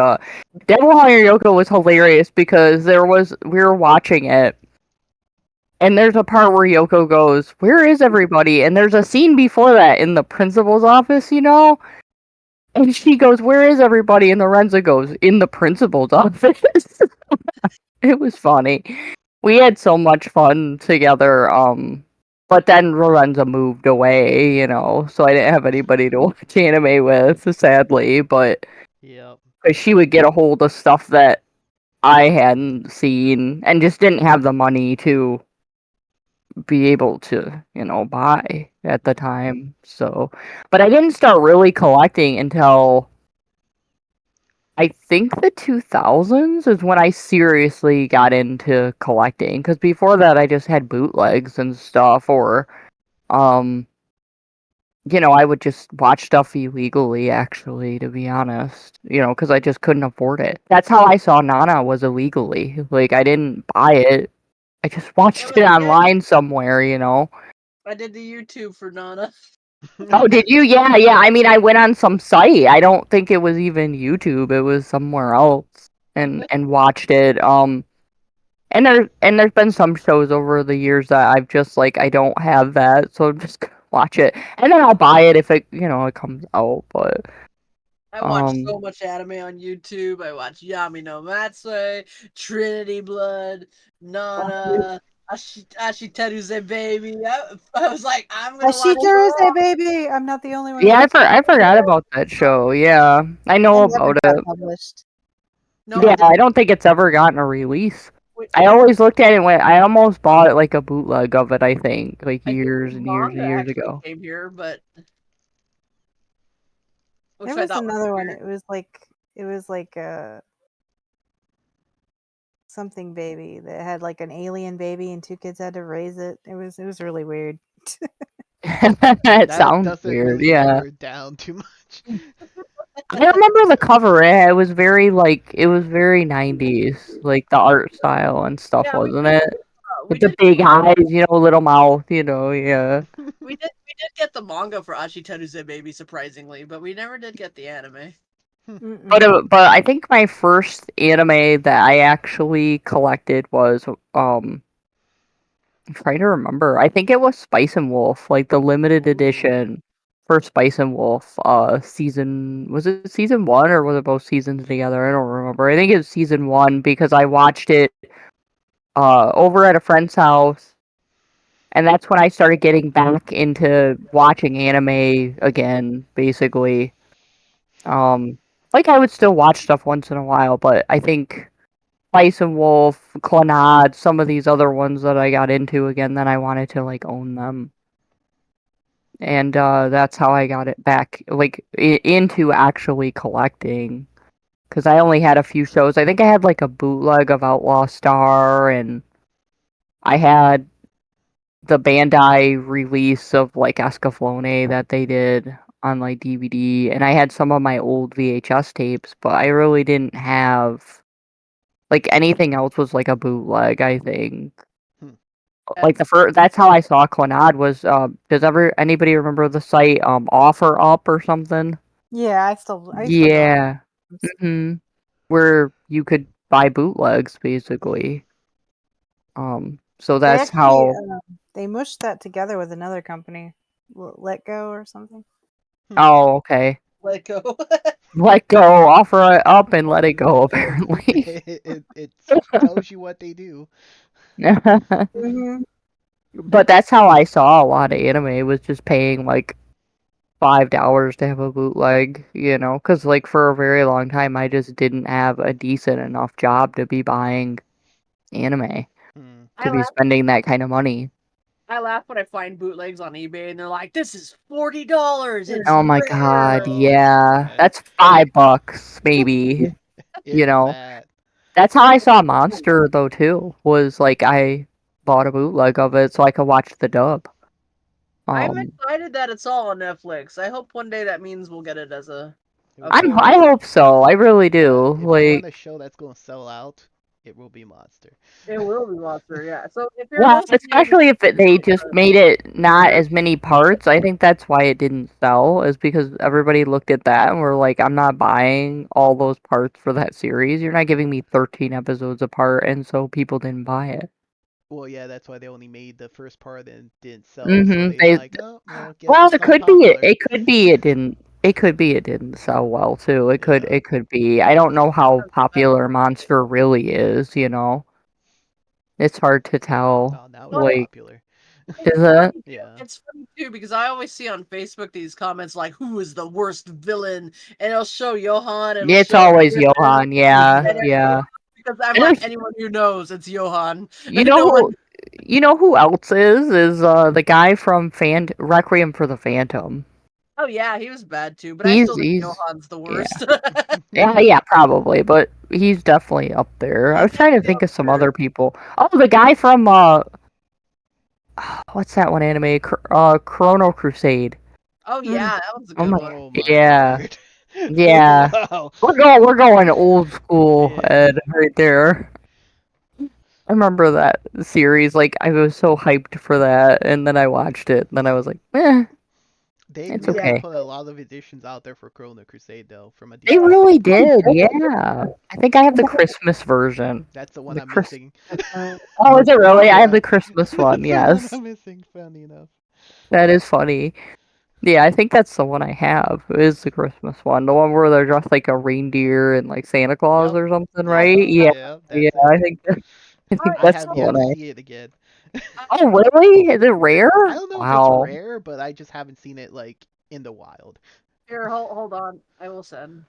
F: Devil Hunter Yoko was hilarious because we were watching it, and there's a part where Yoko goes, "Where is everybody?" And there's a scene before that in the principal's office, you know. And she goes, "Where is everybody?" And Lorenzo goes, "In the principal's office." It was funny. We had so much fun together. But then Lorenzo moved away, you know, so I didn't have anybody to watch anime with, sadly. But
A: Yep.
F: 'cause she would get a hold of stuff that I hadn't seen and just didn't have the money to be able to, buy at the time. So, but I didn't start really collecting until I think the 2000s is when I seriously got into collecting. Because before that, I just had bootlegs and stuff, or um, I would just watch stuff illegally. Actually, to be honest, because I just couldn't afford it. That's how I saw Nana was illegally. Like I didn't buy it. I just
E: Yeah,
F: watched
E: but
F: it
E: yeah,
F: online somewhere.
E: I did the YouTube for Nana.
F: Oh, did you? Yeah, yeah. I mean, I went on some site. I don't think it was even YouTube. It was somewhere else, and watched it. And there's been some shows over the years that I've just like I don't have that, so I'm just gonna watch it, and then I'll buy it if it comes out. But
E: I watched
F: um,
E: so much anime on YouTube. I watched Yami no Matsue, Trinity Blood, Nana, Ashiteruze Baby. I was like, I'm gonna watch it
D: Ashitaruze,
E: all.
D: baby. I'm not the only one
F: yeah,
D: who
F: I forgot about that show. Yeah, I
D: that
F: know
D: never
F: about
D: got
F: it.
D: published.
E: No,
F: Yeah,
E: it didn't.
F: I don't think it's ever gotten a release.
E: Wait,
F: I always looked at it and went, I almost bought it like a bootleg of it, I think, like
E: I think
F: years
E: the
F: and years and
E: manga
F: years
E: actually
F: ago.
E: came here, but
D: There
E: which I
D: was
E: thought was
D: another one.
E: weird.
D: It was like something baby that had like an alien baby and two kids had to raise it. It was really weird.
F: It
A: That
F: sounds
A: doesn't
F: weird,
A: really
F: yeah.
A: narrow it down too much.
F: I remember the cover. It was very 90s, like the art style and stuff,
E: Yeah,
F: wasn't it?
E: we
F: With the
E: did
F: big eyes, little mouth, yeah.
E: we did get the manga for Ashiteruze Baby surprisingly, but we never did get the anime.
D: Mm-mm.
F: But I think my first anime that I actually collected was I'm trying to remember. I think it was Spice and Wolf, like the limited
A: Ooh.
F: edition for Spice and Wolf. Season was it season one or was it both seasons together? I don't remember. I think it was season one because I watched it over at a friend's house, and that's when I started getting back into watching anime again, basically. Um, like I would still watch stuff once in a while, but I think Bison Wolf, Clannad, some of these other ones that I got into again, then I wanted to like own them. And that's how I got it back, like into actually collecting. Because I only had a few shows. I think I had like a bootleg of Outlaw Star, and I had the Bandai release of like Escaflowne that they did on like DVD, and I had some of my old VHS tapes, but I really didn't have like anything else was like a bootleg, I think.
A: Hmm.
F: Like the first, that's how I saw Clannad was. Does anybody remember the site Offer Up or something?
D: Yeah, I used to go.
F: Yeah. Where you could buy bootlegs basically. So
D: They
F: that's
D: actually
F: how.
D: they mushed that together with another company, Let Go or something.
F: Oh, okay.
E: Let go.
F: Let go, offer it up, and let it go. Apparently.
A: It tells you what they do.
D: Mm-hmm.
F: But that's how I saw a lot of anime was just paying like $5 to have a bootleg, because like for a very long time I just didn't have a decent enough job to be buying anime,
A: Hmm.
F: to
E: I
F: be
E: laugh.
F: spending that kind of money.
E: I laugh when I find bootlegs on eBay and they're like, "This is $40. It's
F: Oh my
E: rare."
F: god,
A: Oh,
F: yeah.
A: yeah.
F: That's $5 maybe, you
A: If
F: know.
A: that.
F: That's how I saw Monster though too. Was like I bought a bootleg of it so I could watch the dub.
E: I'm
F: Um
E: excited that it's all on Netflix. I hope one day that means we'll get it as
A: It
E: a
A: will
F: I'm
E: full.
F: I hope so. I really
A: Yeah,
F: do.
A: if you want
F: Like
A: a show that's going to sell out, it will be Monster.
E: It will be Monster, yeah. So if you're
F: well,
E: listening,
F: especially if they just
E: uh,
F: made it not as many parts. I think that's why it didn't sell, is because everybody looked at that and were like, I'm not buying all those parts for that series. You're not giving me 13 episodes apart, and so people didn't buy it.
A: Well, yeah, that's why they only made the first part and didn't sell. So they
F: They
A: like, oh, well, guess
F: Well,
A: it's not popular.
F: it could be it didn't. It could be it didn't sell well too.
A: Yeah.
F: It could be. I don't know how popular Monster really is. It's hard to tell.
A: Oh, now it's
E: but
F: Like,
A: popular.
F: is it?
A: Yeah.
E: it's funny too because I always see on Facebook these comments like, "Who is the worst villain?" And it'll show Johan, it'll
F: It's
E: show
F: always
E: Griffin,
F: Johan. Yeah,
E: and
F: yeah.
E: because I'm
F: And
E: like,
F: there's,
E: anyone who knows, it's Johan.
F: you know
E: No one.
F: who else is the guy from Requiem for the Phantom.
E: Oh yeah, he was bad too, but I still think
F: He's
E: Johan's the
F: yeah.
E: worst.
F: Yeah, probably, but he's definitely up there. I
E: He's
F: was trying to
E: definitely
F: think
E: up
F: of some
E: there.
F: other people. Oh, the guy from what's that one anime? Chrono Crusade.
E: Oh
D: Mm.
E: yeah, that was a
F: Oh
E: good
F: my,
E: one.
A: Oh my
F: yeah,
A: lord.
F: yeah.
A: Wow.
F: We're going old school,
A: Yeah.
F: Ed, right there. I remember that series. Like I was so hyped for that, and then I watched it, and then I was like,
A: They
F: it's
E: Yeah,
A: really
F: okay.
A: put a lot of editions out there for Chrono Crusade, though, from a
F: They
A: DVD
F: really
A: standpoint.
F: did, yeah. I think I have the Christmas version.
A: That's the one
F: The
A: I'm
F: Chris.
A: missing.
F: Oh, is it really? I have
A: Yeah.
F: the Christmas one.
A: That's the one
F: Yes,
A: I'm missing, funny enough.
F: that is funny. Yeah, I think that's the one I have. Is the Christmas one, the one where they're dressed like a reindeer and like Santa Claus
A: Yep.
F: or something, right?
A: Yep.
F: Yeah,
A: Yeah,
F: yeah.
A: that's it.
F: I think
A: I
F: that's
A: have
F: the
A: yet
F: one
A: to
F: I.
A: see it again.
F: Oh, really? Is it rare?
A: I don't know if it's
F: Wow.
A: rare, but I just haven't seen it like in the wild.
E: here, hold on. I will send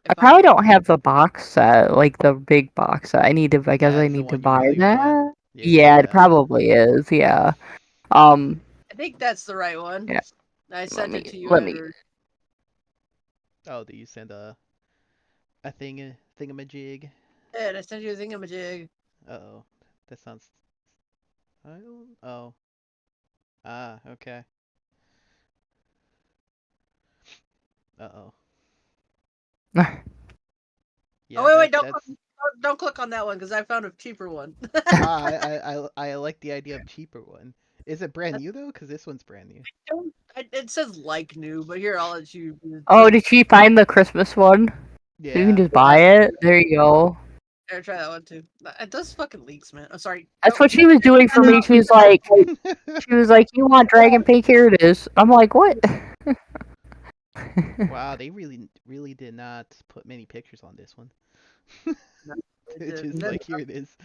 F: I
E: if
F: probably
E: I.
F: don't have the box set, like the big box set. I guess I
A: That's the
F: need to
A: one you
F: buy
A: really want.
F: that. Yeah, it
A: Yeah.
F: probably is. Yeah. Um.
E: I think that's the right one.
F: Yeah.
E: I sent it to you,
F: Let me.
E: Edward.
A: Oh, do you send a thingamajig?
E: Ed, I sent you a thingamajig.
A: Uh-oh. That sounds. I don't. Oh. Ah. Okay. Uh-oh.
E: Oh
A: Yeah.
E: wait,
A: That's.
E: don't click on that one because I found a cheaper one.
A: I like the idea of cheaper one. Is it brand new though? Because this one's brand new.
E: It says like new, but here I'll let you.
F: Oh, did she find the Christmas one? So you can
A: Yeah.
F: just buy it. There you go.
E: Here, try that one too. It does fucking leaks, man. I'm sorry.
F: That's
E: Nope.
F: what she was doing for me. She was like, "You want Dragon Pink? Here it is." I'm like, "What?"
A: Wow, they really did not put many pictures on this one.
E: No, it
A: It's
E: didn't.
A: just like here it is.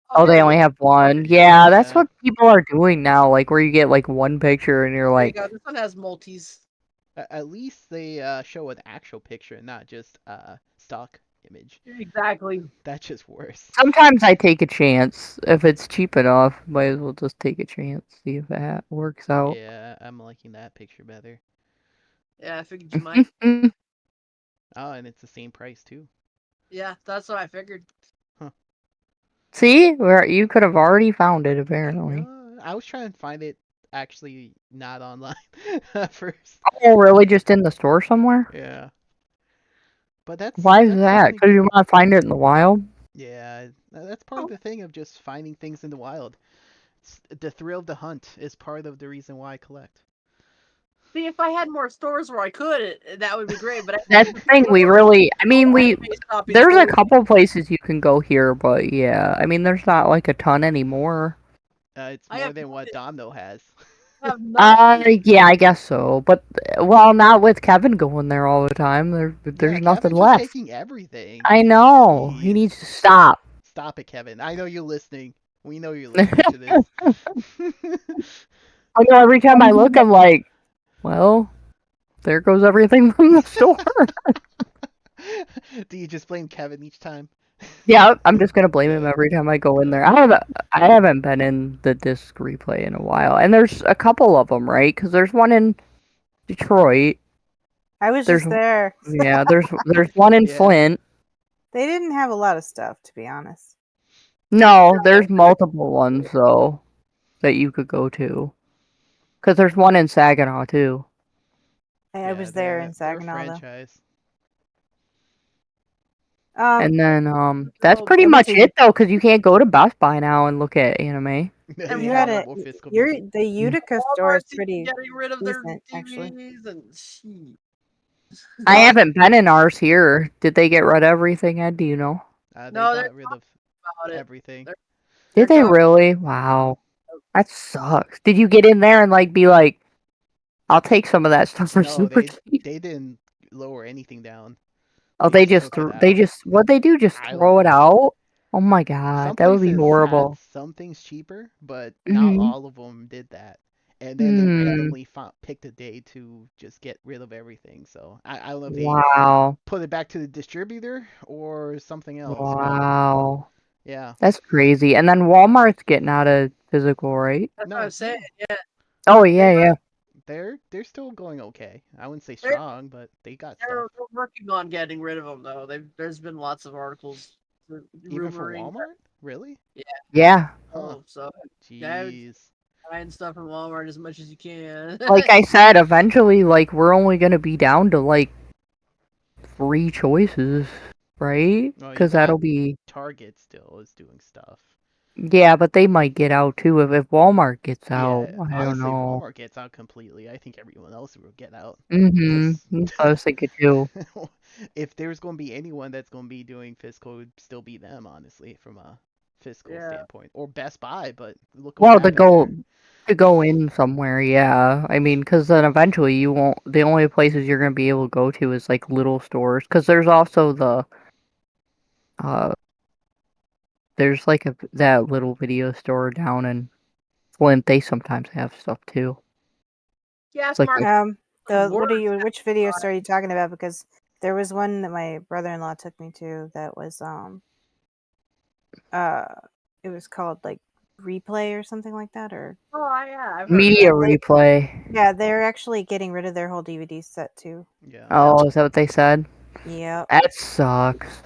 E: Oh,
F: Oh,
E: here
F: they
E: we go.
F: only have one. Yeah, that's
A: Yeah.
F: what people are doing now. Like where you get like one picture and you're
E: There you
F: like,
E: go. This one has multis.
A: At least they show an actual picture, not just stock image.
E: Exactly.
A: That's just worse.
F: Sometimes I take a chance. If it's cheap enough, might as well just take a chance, see if that works out.
A: Yeah, I'm liking that picture better.
E: Yeah, I figured you might.
A: Oh, and it's the same price too.
E: Yeah, that's what I figured.
A: Huh.
F: See, where you could have already found it apparently.
A: I was trying to find it actually not online at first.
F: Oh, really? Just in the store somewhere?
A: Yeah, but that's
F: Why is
A: that's
F: that?
A: definitely
F: Because you
A: good.
F: want to find it in the wild?
A: Yeah, that's part of the thing of just finding things in the wild. The thrill of the hunt is part of the reason why I collect.
E: See, if I had more stores where I could, that would be great. But I
F: That's the thing. We
E: stores,
F: really, I
E: all
F: mean,
E: the
F: we
E: anime shopping's
F: there's a
E: closed.
F: couple places you can go here, but yeah, I mean, there's not like a ton anymore.
A: It's
E: I
A: more
E: have
A: than what Domino has.
E: nothing.
F: Yeah, I guess so. But well, not with Kevin going there all the time.
A: Yeah,
F: There's nothing
A: Kevin's just
F: left.
A: taking everything.
F: I know. He
A: Jeez.
F: needs to stop.
A: Stop it, Kevin. I know you're listening. We know you're listening to this.
F: I know every time I look, I'm like, well, there goes everything from the store.
A: Do you just blame Kevin each time?
F: Yeah, I'm just gonna blame him
A: Good.
F: every time I go in there.
A: Good.
F: I haven't been in the disc replay in a while, and there's a couple of them, right? Because there's one in Detroit.
D: I was
F: There's
D: just there.
F: yeah, there's one in
A: Yeah.
F: Flint.
D: They didn't have a lot of stuff, to be honest.
F: No, there's multiple ones though that you could go to. Because there's one in Saginaw too.
D: I
A: Yeah,
D: was there
A: they're
D: in
A: they're a
D: Saginaw though.
A: franchise.
F: And then that's
E: Oh,
F: pretty
D: I went
F: much
D: to
F: it though, because you can't go to Best Buy now and look at anime.
E: and
A: They
D: you had
A: have no
D: a
A: more physical
D: your
A: media.
D: the Utica store is
E: Walmart's even
D: pretty
E: getting rid of their
D: decent actually.
E: DVDs and shit.
F: I
D: Well,
F: haven't been in ours here. Did they get rid of everything, Ed? Do you know?
A: They
E: No, they're
A: got rid of
E: talking about it.
A: everything.
E: They're,
F: Did
E: they're
F: they
E: talking.
F: really? Wow. That sucks. Did you get in there and like be like, I'll take some of that stuff for
A: No,
F: super cheap?
A: they didn't lower anything down.
F: Oh,
A: They just took it
F: they
A: out.
F: just what they do? Just
A: I don't
F: throw it
A: know.
F: out? Oh my god,
A: Some
F: that would be
A: places had
F: horrible.
A: some things cheaper, but not
F: Mhm.
A: all of them did that. And then they
F: Hmm.
A: randomly picked a day to just get rid of everything. So I don't know if they
F: Wow.
A: put it back to the distributor or something else, but
F: Wow.
A: yeah.
F: That's crazy. And then Walmart's getting out of physical, right?
E: That's what I'm
A: No,
E: saying.
A: no.
E: Yeah,
F: Oh
E: they
F: yeah, yeah.
A: They're still going okay. I wouldn't say
E: they're,
A: strong, but they got stuff.
E: they're working on getting rid of them though. There's been lots of articles
A: Even for
E: rumoring that.
A: Walmart? Really?
E: Yeah.
F: Yeah.
A: Huh.
E: So yeah,
A: Jeez.
E: buying stuff from Walmart as much as you can.
F: Like I said, eventually like we're only gonna be down to like three choices, right?
A: Well, you
F: Because
A: got
F: that'll be
A: Target still is doing stuff.
F: yeah, but they might get out too if Walmart gets out.
A: Yeah,
F: I don't
A: honestly, if
F: know.
A: Walmart gets out completely, I think everyone else will get out.
F: Mm-hmm.
A: Because
F: That's what I was thinking too.
A: if there's going to be anyone that's going to be doing fiscal, it would still be them, honestly, from a fiscal
E: Yeah.
A: standpoint. Or Best Buy, but look what
F: Well,
A: happened there.
F: to go in somewhere, yeah. I mean, because then eventually you won't. The only places you're gonna be able to go to is like little stores. Because there's also uh, there's like that little video store down in Flint. They sometimes have stuff too.
E: Yeah,
F: It's like
E: smart.
D: What are
E: Words.
D: you? Which video store are you talking about? Because there was one that my brother-in-law took me to that was uh it was called like replay or something like that, or
E: Oh yeah, I've heard of
F: media
E: that.
F: replay.
D: yeah, they're actually getting rid of their whole DVD set too.
A: Yeah.
F: Oh, is that what they said?
D: Yep.
F: That sucks.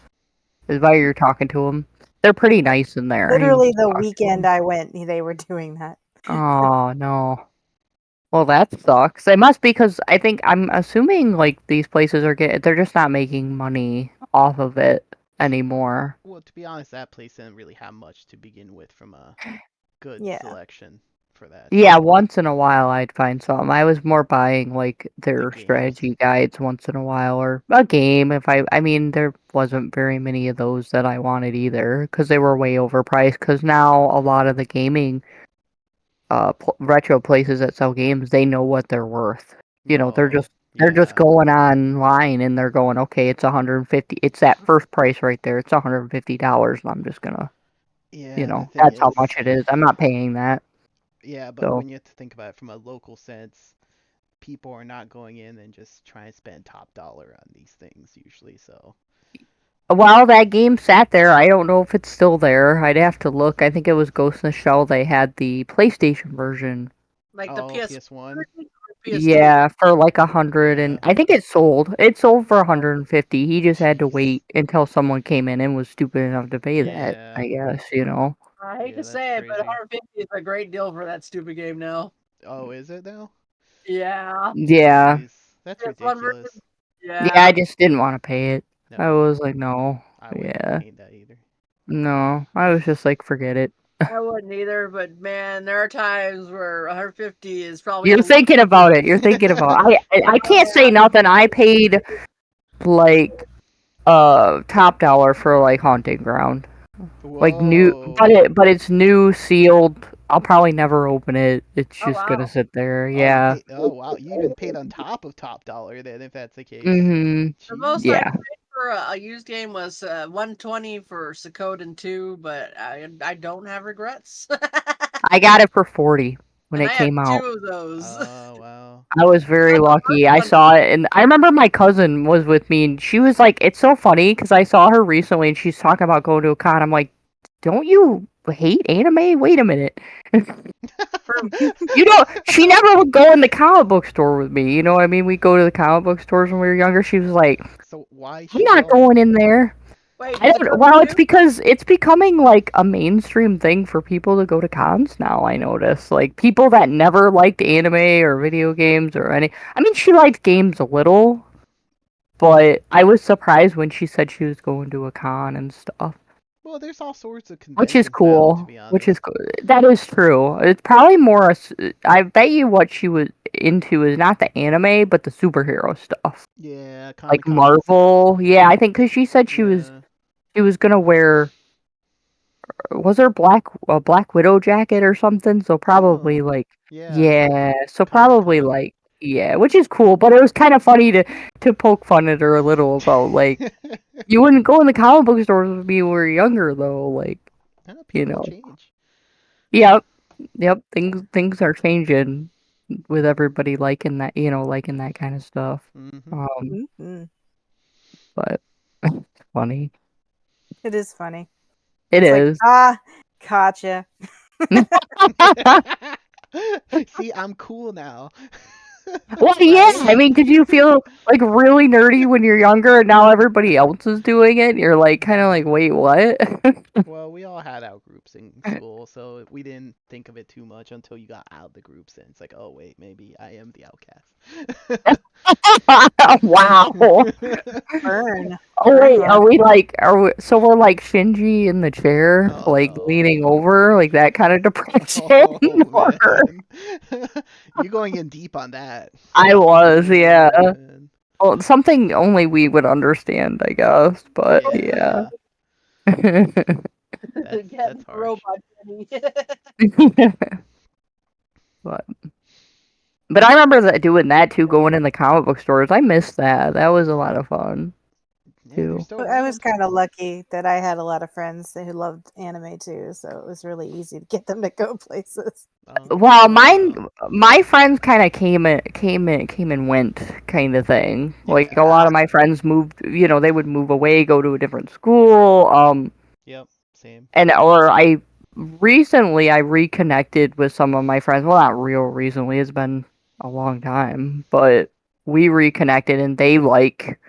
F: Is why you're talking to them. They're pretty nice in there. You
D: Literally the
F: talk to 'em.
D: weekend I went, they were doing that.
F: Oh no. Well, that sucks. It must be because I'm assuming like these places they're just not making money off of it anymore.
A: Well, to be honest, that place didn't really have much to begin with from a good
D: Yeah.
A: selection for that.
F: Yeah, once in a while I'd find some. I was more buying like
A: The
F: their
A: games.
F: strategy guides once in a while or a game if I mean there wasn't very many of those that I wanted either because they were way overpriced because now a lot of the gaming retro places that sell games, they know what they're worth. You know,
A: Oh,
F: they're just
A: yeah.
F: going online and they're going, okay, it's 150. It's that first price right there. It's $150, and I'm just gonna,
A: Yeah, the thing
F: that's how
A: is,
F: much it is. I'm not paying that.
A: yeah, but
F: So
A: when you have to think about it from a local sense, people are not going in and just trying to spend top dollar on these things usually. So,
F: While that game sat there, I don't know if it's still there. I'd have to look. I think it was Ghost in the Shell. They had the PlayStation version.
E: Like the
A: oh,
E: PS
A: PS1.
E: or PS2.
F: Yeah, for like 100, and
A: Yeah.
F: I think it sold. It sold for 150. He just had to
A: Jeez.
F: wait until someone came in and was stupid enough to pay that,
A: Yeah.
F: I guess.
E: I hate
A: Yeah,
E: to
A: that's
E: say it, but
A: crazy.
E: 150 is a great deal for that stupid game now.
A: Oh, is it now?
E: Yeah.
F: Yeah.
A: Jeez, that's
E: PS1 version.
A: ridiculous.
F: Yeah, I
E: Yeah.
F: just didn't want to pay it. I
A: No,
F: was like, no.
A: I wouldn't be
F: Yeah.
A: paying that either.
F: No. I was just like, forget it.
E: I wouldn't either, but man, there are times where 150 is probably
F: You're
E: a little.
F: thinking about it. You're thinking about it. I
E: Oh
F: can't say nothing. I paid like top dollar for like Haunting Ground. Like new, but
A: Whoa.
F: it's new, sealed. I'll probably never open it. It's
E: Oh
F: just gonna
E: wow.
F: sit there.
A: Oh, you
F: Yeah.
A: paid. Oh, wow. You even paid on top of top dollar then, if that's the case.
F: Mhm.
E: The most
A: Jeez.
E: I
F: Yeah.
E: paid for a used game was 120 for Suikoden 2, but I don't have regrets.
F: I got it for 40 when
E: And
F: it
E: I have
F: came
E: two
F: out.
E: of those.
A: Oh, wow.
F: I was very
E: Got the first
F: lucky. I
E: one.
F: saw it, and I remember my cousin was with me, and she was like, "It's so funny because I saw her recently, and she's talking about going to a con." I'm like, "Don't you hate anime? Wait a minute."
E: For,
F: She never would go in the comic book store with me. You know what I mean? We go to the comic book stores when we were younger. She was like,
A: So why is
F: "I'm
A: she
F: not
A: going?
F: going in there."
E: wait,
F: I
E: did your
F: don't.
E: cousin
F: Well, it's
E: too?
F: because it's becoming like a mainstream thing for people to go to cons now. I notice, like people that never liked anime or video games or any. I mean, she liked games a little, but I was surprised when she said she was going to a con and stuff.
A: Well, there's all sorts of
F: Which is
A: conventions now, to
F: cool.
A: be
F: Which
A: honest.
F: is cool. That is true. It's probably more. I bet you what she was into is not the anime, but the superhero stuff,
A: Yeah,
F: like
A: Comic Cons.
F: Marvel. Yeah, I think because she said
A: Yeah.
F: she was gonna wear. Was her a Black Widow jacket or something? So probably
A: Oh,
F: like
A: yeah.
F: yeah. So
A: Comic
F: probably
A: Con.
F: like yeah, which is cool. But it was kind of funny to poke fun at her a little about like you wouldn't go in the comic book stores with me when we were younger though. Like
A: Yeah,
F: you
A: people
F: know.
A: change.
F: Yep. Yep, things are changing with everybody liking that, liking that kind of stuff.
A: Mm-hmm.
F: Um,
D: Mhm.
F: but it's funny.
D: It is funny.
F: It
D: It's like,
F: is.
D: gotcha.
A: See, I'm cool now.
F: Well, yeah,
D: Right?
F: I mean, did you feel like really nerdy when you're younger and now everybody else is doing it? You're like kind of like, wait, what?
A: Well, we all had out groups in school, so we didn't think of it too much until you got out the groups, and it's like, oh wait, maybe I am the
F: Wow.
A: outcast.
D: Burn.
F: Oh
D: Burn,
F: wait,
D: Mark.
F: so we're like Shinji in the chair,
A: Oh
F: like
A: no.
F: leaning over, like that kind of depression,
A: Oh
F: or
A: man. You going in deep on that.
F: I was, yeah.
A: Oh man.
F: Well, something only we would understand, I guess. But yeah.
A: Yeah. That's
E: Getting
A: harsh.
E: robot Jenny.
F: but I remember doing that too, going in the comic book stores. I missed that. That was a lot of fun
A: Yeah, they're
F: too.
A: still
D: I was
A: around.
D: kind of lucky that I had a lot of friends who loved anime too, so it was really easy to get them to go places.
F: Well,
A: Oh wow.
F: my friends kind of came and went kind of thing. Like a
A: Yeah.
F: lot of my friends moved, they would move away, go to a different school.
A: Yep. Same.
F: And or I reconnected with some of my friends. Well, not real recently. It's been a long time, but we reconnected, and they like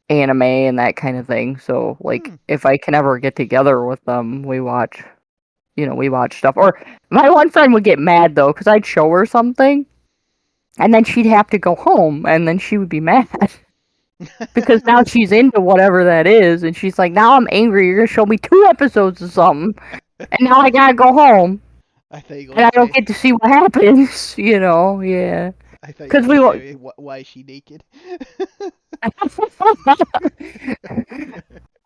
F: anime and that kind of thing. So, like,
A: Hmm.
F: if I can ever get together with them, we watch stuff. Or my one friend would get mad though, because I'd show her something, and then she'd have to go home, and then she would be mad. Because now she's into whatever that is, and she's like, now I'm angry. You're gonna show me 2 episodes of something, and now I gotta go home.
A: I thought you were
F: And
A: gonna
F: I don't
A: say.
F: get to see what happens, yeah.
A: I thought you were
F: Because
A: gonna say, why is she naked?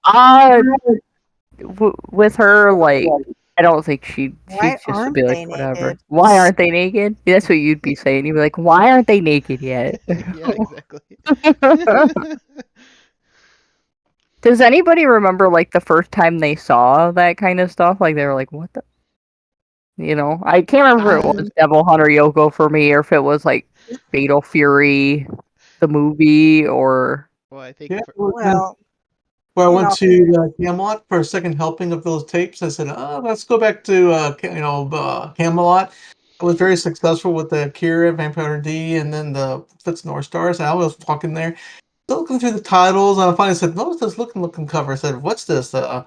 F: uh, with her, like, I don't think
D: Why
F: she'd just
D: aren't
F: be like,
D: they
F: whatever.
D: naked?
F: Why aren't they naked? That's what you'd be saying. You'd be like, why aren't they naked yet?
A: Yeah, exactly.
F: Does anybody remember, like, the first time they saw that kind of stuff? Like, they were like, what the? You know, I can't remember if it was Devil Hunter Yoko for me, or if it was like Fatal Fury, the movie, or
A: Well, I think
B: Yeah,
A: for,
D: Well,
B: where I
D: you
B: went
D: know,
B: to Camelot for a second helping of those tapes. I said, "Oh, let's go back to Camelot." I was very successful with the Akira, Vampire D, and then the Fitz North Stars. I was walking there, looking through the titles, and I finally said, "What was this looking cover?" I said, "What's this? Uh,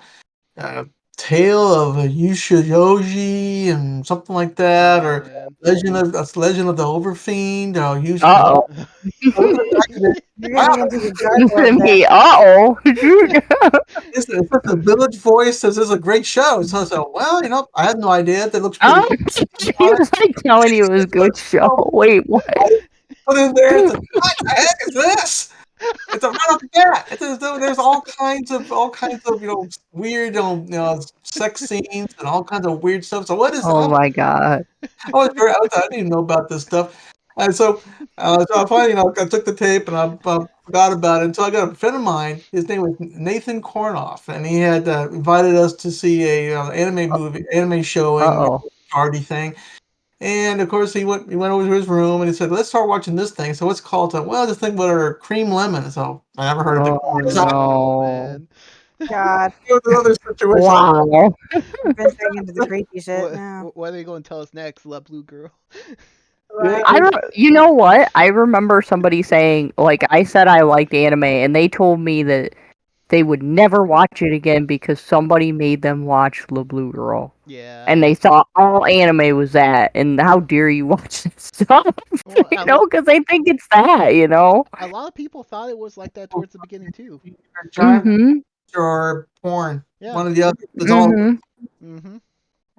B: Tale of Yushiyoji and something like that,
A: oh
B: or
A: man.
B: Legend of the Overfiend, or
F: uh oh.
B: I looked at that and
D: you're
B: wow,
D: getting into the dark web there.
F: Me, oh.
B: it's just the Village Voice says it's a great show. So I said, well, I had no idea. That looks pretty
F: Oh,
B: cool.
F: she was like telling you it was a good show. Wait, what?
B: I put it in there and said, what the heck is this? It's a right off the bat. There's all kinds of weird sex scenes and all kinds of weird stuff. So what is
F: Oh my god.
B: I didn't even know about this stuff. And so I finally, I took the tape and I forgot about it until I got a friend of mine. His name was Nathan Kornoff, and he had invited us to see a anime
F: Uh
B: showing
F: oh.
B: party thing. And of course, he went over to his room and he said, "Let's start watching this thing." So what's called? Well, this thing with our cream lemon. So I never heard of it.
F: Oh
B: So
A: Oh
F: no.
A: man.
D: God,
B: another situation.
F: Wow.
D: you've been straight into the creepy shit
A: What
D: now.
A: what are they going to tell us next, La Blue Girl?
B: Yeah,
D: Right.
F: You know what? I remember somebody saying, like, I said I liked anime, and they told me that they would never watch it again because somebody made them watch La Blue Girl.
A: Yeah.
F: And they thought all anime was that, and how dare you watch this stuff?
A: Well,
F: Because they think it's that, you know?
A: a lot of people thought it was like that towards the beginning too.
B: giant
F: Mm-hmm.
B: or porn.
A: Yeah.
B: One of the other. It's all.
F: Mm-hmm.
A: Mhm.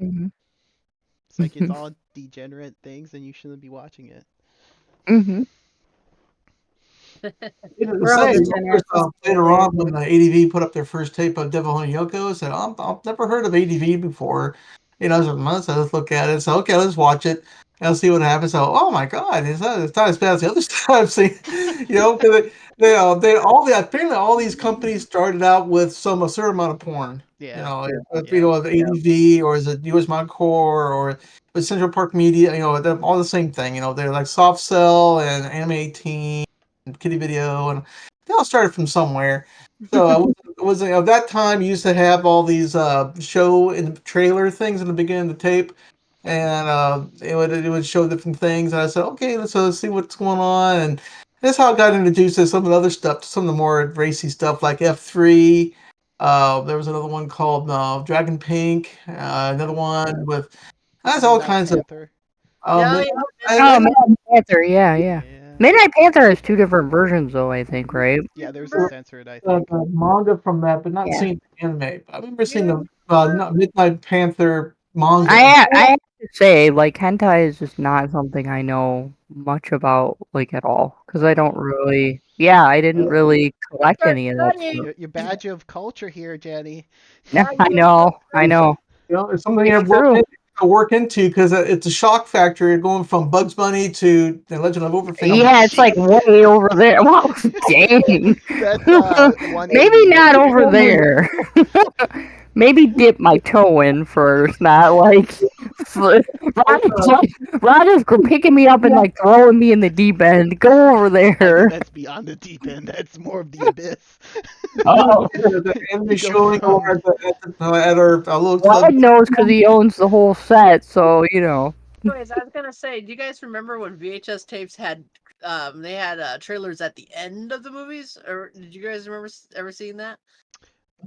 F: Mm-hmm.
A: It's like it's all degenerate things, and you shouldn't be watching it.
F: Mm-hmm.
B: Needless to
D: We're all
B: say, of course,
D: degenerates. Let's be
B: later
D: clear.
B: on when the ADV put up their first tape of Devil Hunter Yoko, I said, I've never heard of ADV before. I said, let's look at it. So, okay, let's watch it. I'll see what happens. So, oh my God, it's not as bad as the other stuff I've seen. Because apparently all these companies started out with a certain amount of porn.
A: Yeah. Yeah.
B: The ADV or is it US Core or with Central Park Media, they're all the same thing. They're like Soft Cell and Anime 18 and Kitty Video, and they all started from somewhere. So I was that time you used to have all these show and trailer things in the beginning of the tape, and it would show different things. And I said, okay, let's see what's going on, and that's how I got introduced to some of the other stuff, some of the more racy stuff like F3. There was another one called Dragon Pink. Another one with that's all
A: Midnight
B: kinds of.
A: Panther.
E: Yeah,
B: But
E: yeah,
F: Oh,
B: I
F: Midnight Panther, yeah, yeah.
A: Yeah.
F: Midnight Panther has two different versions, though, I think, right?
A: Yeah. There's a censored, I
B: the,
A: think.
B: the manga from that, but not
F: Yeah.
B: seeing the anime. I remember seeing
E: you
B: the Midnight Panther manga.
F: I have to say, like, hentai is just not something I know much about, like, at all. Because I don't
A: Oh.
F: really, yeah, I didn't really collect
E: start
F: any of that
E: studying.
F: stuff.
A: Your badge of culture here, Jenny.
F: Yeah,
E: Now
F: I
E: you
F: know, I know.
B: It's something
F: It's
B: I've looked
F: true.
B: to work into because it's a shock factor going from Bugs Bunny to the Legend of Overfiend. I'm like,
F: Yeah, it's like way over there. Wow, dang.
A: That's
F: Maybe
A: 180 right
F: not
A: there.
F: over there. Maybe dip my toe in first, not like Roger's picking me up and like throwing me in the deep end. Go over
A: I think
F: there.
A: that's beyond the deep end. That's more of the abyss.
F: Oh,
B: the anime
A: You go
B: showing
A: from
B: or at our little club.
F: Rod knows because he owns the whole set, so you know.
E: Anyways, I was gonna say, do you guys remember when VHS tapes had they had trailers at the end of the movies? Or did you guys remember ever seeing that?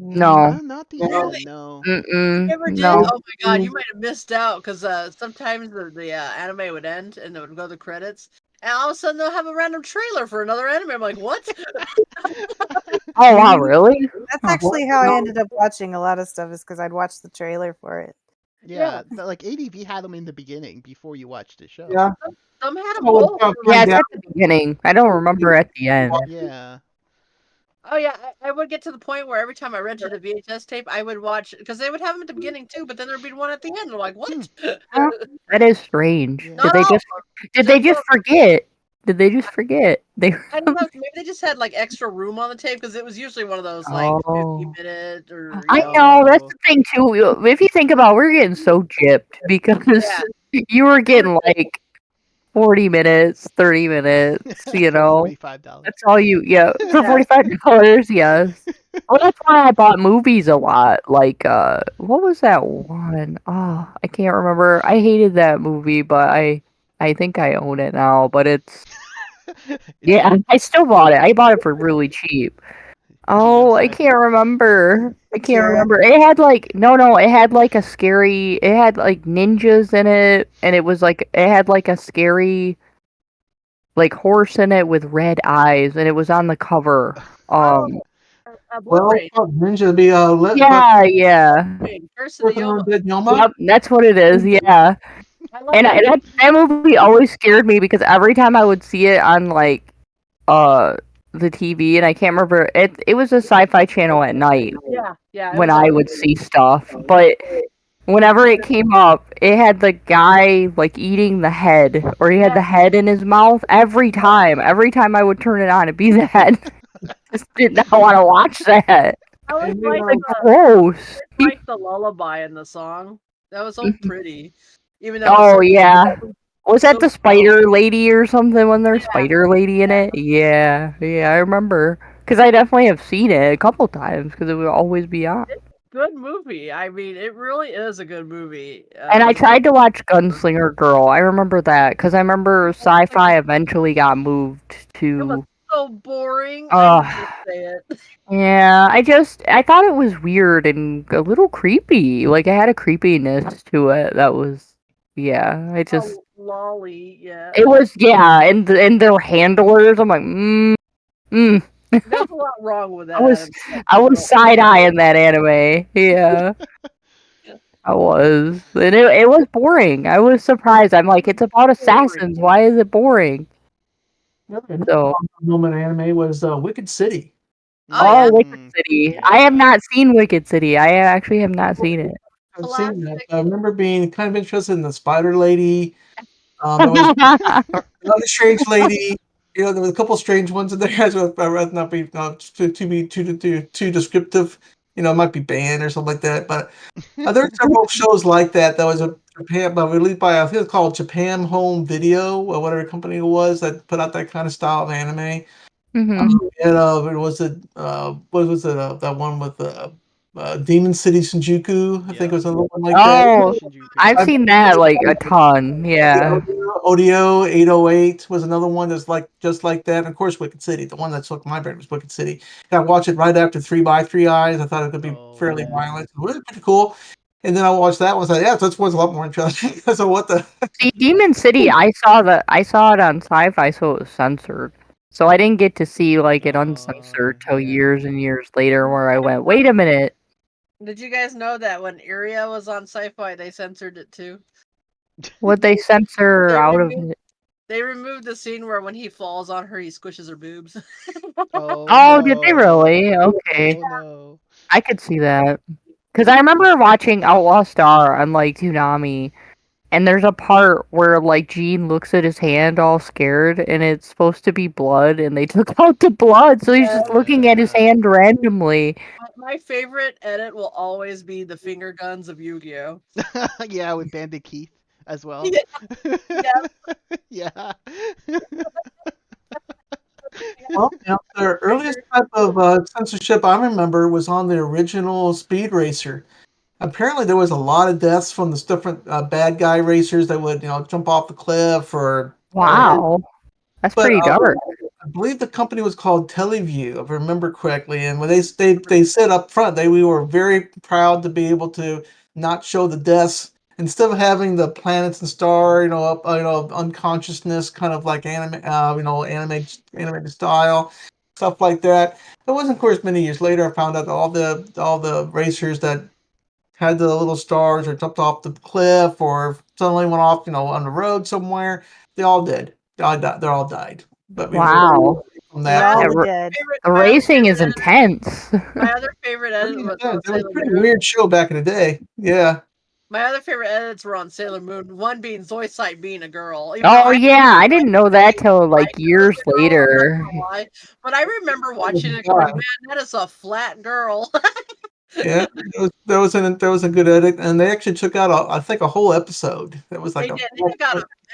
F: No.
A: not the
B: Well,
A: end, no.
E: You
F: Mm-mm.
E: ever did?
F: No.
E: Oh my god, you might have missed out because sometimes the anime would end and it would go to the credits, and all of a sudden they'll have a random trailer for another anime. I'm like, what?
F: Oh wow, really?
D: That's
F: Huh.
D: actually how I ended up watching a lot of stuff, is because I'd watch the trailer for it.
A: Yeah, like ADV had them in the beginning before you watched the show.
B: Yeah.
E: Some had them
B: So
E: both.
F: Yeah,
B: find
F: it's
B: out.
F: at the beginning. I don't remember at the end.
A: Yeah.
E: Oh yeah, I would get to the point where every time I rented a VHS tape, I would watch because they would have them at the beginning too, but then there'd be one at the end. I'm like,
A: Hmm.
E: what?
F: Huh? That is strange.
A: Yeah.
E: Not all.
F: Did they
E: Just
F: just forget Did they just forget? They
E: I don't know. Maybe they just had like extra room on the tape because it was usually one of those like
F: Oh.
E: 50-minute or
F: I know, that's
A: Oh.
F: the thing too. If you think about it, we're getting so gypped because you were getting like 40 minutes, 30 minutes, you
A: For
F: know.
A: $45.
F: That's all you for
D: Yeah.
F: $45, yes. Well, that's why I bought movies a lot. Like what was that one? Oh, I can't remember. I hated that movie, but I think I own it now, but it's
A: It's
F: yeah, I still bought it. I bought it for really cheap.
A: Geo
F: Oh, I
A: Sci-Fi.
F: can't remember. I can't
D: Kira.
F: remember. It had like no, it had like a scary. It had like ninjas in it, and it was like it had like a scary like horse in it with red eyes, and it was on the cover.
E: Oh,
F: Um,
E: Blood
B: Well,
E: Rain.
B: Ninja be
F: yeah.
E: Curse of the
B: Brooklyn
E: Yoma.
B: Undead Yoma.
F: Yep, that's what it is. Yeah,
E: I love
F: and
E: that movie.
F: that movie always scared me because every time I would see it on like uh the TV, and I can't remember it was a sci-fi channel at night
E: Yeah, it
F: when
E: was on.
F: I would see stuff, but whenever it came up, it had the guy like eating the head, or he had the head in his mouth every time. Every time I would turn it on, it'd be the head. Just did not want to watch that.
E: I always
B: And
E: liked
F: Like gross.
E: the lullaby in the song. That was so pretty, even though it was
F: Oh
E: so
F: yeah. Was that
E: so.
F: the spider lady or something when there's spider lady in it? Yeah, I remember. Because I definitely have seen it a couple times because it would always be on.
E: Good movie. I mean, it really is a good movie.
F: And I tried to watch Gunslinger Girl. I remember that because I remember Sci-Fi eventually got moved
E: It was
F: to.
E: so boring. I
F: Uh,
E: hate to say it.
F: yeah, I thought it was weird and a little creepy. Like it had a creepiness to it that was, yeah.
E: Oh, lolly, yeah.
F: It was, yeah, and their handlers. I'm like, mm.
E: There's a lot wrong with
F: I
E: that
F: was
E: anime that
F: I
E: people
F: was
E: don't.
F: side eyeing that anime. Yeah, I was, and it was boring. I was surprised. I'm like, it's about assassins. Why is it boring?
B: another
F: So,
B: moment anime was Wicked City.
E: Oh
F: oh,
E: yeah,
F: Wicked City. I have
A: Yeah.
F: not seen Wicked City. I actually have not seen it.
B: I've seen that.
E: classic.
B: I remember being kind of interested in the Spider Lady. There was another strange lady. There was a couple strange ones in there. I'd rather not be too descriptive. It might be banned or something like that. But there were several shows like that. That was a Japan, but released by I think it's called Japan Home Video or whatever company it was that put out that kind of style of anime.
F: hmm
B: And it was what was it? That one with Demon City Shinjuku. I think it
A: Yep.
B: was another one like that.
F: Oh,
A: Shinjuku.
F: I've
B: I
F: seen that like a ton. Yeah.
B: Odio 808 was another one that's like just like that. And of course, Wicked City. The one that took my brain was Wicked City. I watched it right after Three by Three Eyes. I thought it could be
A: Oh
B: fairly
A: yeah.
B: violent. It was pretty cool. And then I watched that one. I was like, yeah, this one's a lot more interesting. So what the?
F: See, Demon City, I saw it on Sci-Fi, so it was censored. So I didn't get to see like it uncensored till
A: Yeah.
F: years and years later, where I went, wait a minute,
E: Did you guys know that when Iria was on Sci-Fi, they censored it too?
F: would they censor
E: They
F: out of
E: removed
F: it?
E: they removed the scene where when he falls on her, he squishes her boobs.
A: Oh
F: Oh, did they
A: no.
F: really? Okay,
A: Oh no.
F: I could see that. Because I remember watching Outlaw Star on like Toonami, and there's a part where like Gene looks at his hand all scared, and it's supposed to be blood, and they took out the blood, so he's just looking at his
A: Yeah.
F: hand randomly.
E: My favorite edit will always be the finger guns of Yu-Gi-Oh.
A: Yeah, with Bandit Keith as well.
E: Yeah, yeah.
A: Yeah.
B: Well, the earliest type of censorship I remember was on the original Speed Racer. Apparently, there was a lot of deaths from the different bad guy racers that would, jump off the cliff or
F: Wow, that's
B: but
F: pretty dark.
B: I believe the company was called Teleview, if I remember correctly. And when they said up front, we were very proud to be able to not show the deaths instead of having the planets and star, unconsciousness, kind of like animated style, stuff like that. It wasn't, of course, many years later I found out that all the racers that had the little stars or jumped off the cliff or suddenly went off, on the road somewhere. They all did. They're all died. But we were
F: Wow.
B: from
D: We're
B: that.
D: all
F: Yeah,
D: the dead.
F: the
E: My other
F: racing is
E: favorite edit,
F: intense.
E: my other favorite edit
B: Pretty
E: was
B: intense. It was a
E: Sailor
B: pretty
E: Moon.
B: weird show back in the day. Yeah.
E: My other favorite edits were on Sailor Moon. One being Zoisite being a girl. Even though
F: Oh
E: I
F: yeah, I didn't know that
E: like
F: till like
E: it was
F: years
E: a girl, I'm not
F: later.
E: gonna lie. But I remember
B: Oh
E: watching
B: my
E: it going,
B: God.
E: man, that is a flat girl.
B: Yeah, there was a good edit, and they actually took out I think a whole episode. That was like
E: They
B: a
E: did.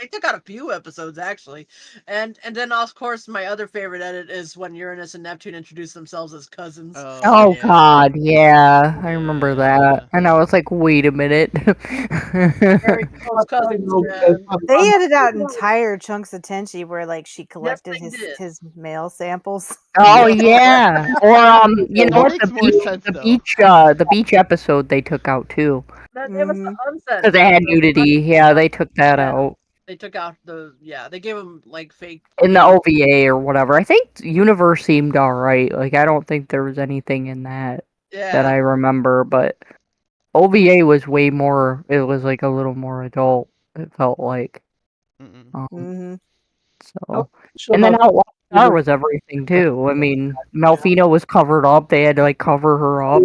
E: They took out a few episodes actually, and then of course my other favorite edit is when Uranus and Neptune introduce themselves as cousins.
A: Oh
F: Oh
A: yeah,
F: God, yeah, I remember that,
A: yeah.
F: and I was like, wait a minute.
E: Very close
B: I
E: cousins,
B: know because
E: man.
D: They edited out entire chunks of Tenchi where like she
E: Yes,
D: collected
E: they did.
D: his mail samples.
F: Oh
A: Yep.
F: yeah, or you know
A: It
F: what,
A: makes more sense though.
F: the beach episode they took out too,
E: That it was the
D: Hmm
F: because
E: uncensored.
F: they had nudity. Yeah, they took that
E: Yeah,
F: out
E: they took out they gave them like
F: in the
E: fake.
F: OVA or whatever. I think Universe seemed all right. Like I don't think there was anything in that I
E: Yeah.
F: remember, but OVA was way more. It was like a little more adult. It felt like.
A: Mm-mm.
F: Um,
D: hmm
F: so,
B: show
F: and then
B: about
F: Outlaw Star was everything too. I mean, Melfina was covered up. They had to like cover her up.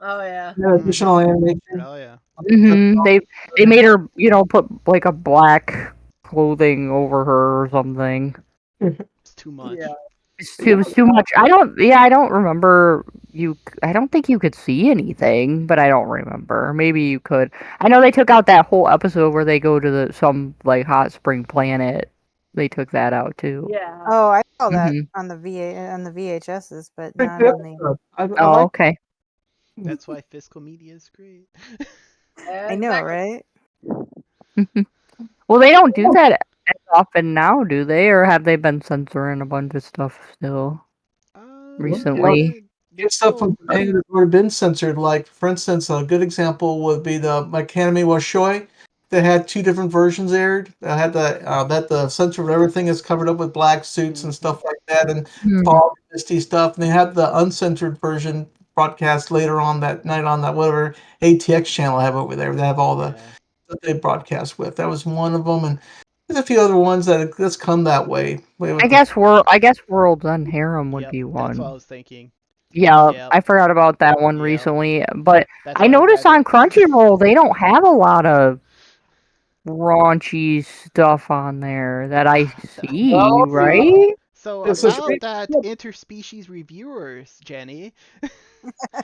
E: Oh yeah.
A: Mm-hmm.
B: additional animation.
A: Oh yeah.
F: They made her, put like a black clothing over her or something.
A: It's too
E: Yeah.
A: much.
F: It was too much. I don't remember I don't think you could see anything, but I don't remember. Maybe you could. I know they took out that whole episode where they go to some like hot spring planet. They took that out too.
E: Yeah.
D: Oh, I saw that
F: Hmm.
D: on the VHSs, but
B: Pretty
D: not
B: good
D: on the.
B: episode. I
F: Oh,
B: like.
F: okay.
A: That's why fiscal media is great.
E: Yeah,
D: I know,
E: exactly.
D: right?
F: Well, they don't do that as often now, do they? Or have they been censoring a bunch of stuff still recently?
A: They
B: Get stuff
A: still.
B: from Japan that's already been censored. Like, for instance, a good example would be the Academy was Shoy. They had two different versions aired. Had the censored everything is covered up with black suits and
A: Mm-hmm.
B: stuff like that, and
F: Hmm.
B: fog and misty stuff. And they had the uncensored version broadcast later on that night on that whatever ATX channel I have over there. They have all the
A: Yeah.
B: that they broadcast with. That was one of them, and there's a few other ones that just come that way. With the
F: I guess World's End Harem would
A: Yep.
F: be
A: That's what I
F: one.
A: was thinking.
F: Yeah,
A: Yep.
F: I forgot about that one
A: Yep.
F: recently, but
A: That's
F: I
A: why I
F: noticed
A: read
F: on
A: it.
F: Crunchyroll they don't have a lot of raunchy stuff on there that I see,
B: well,
A: So,
F: right?
A: so
B: it's a
A: about
B: straight.
A: that interspecies reviewers, Jenny.
B: I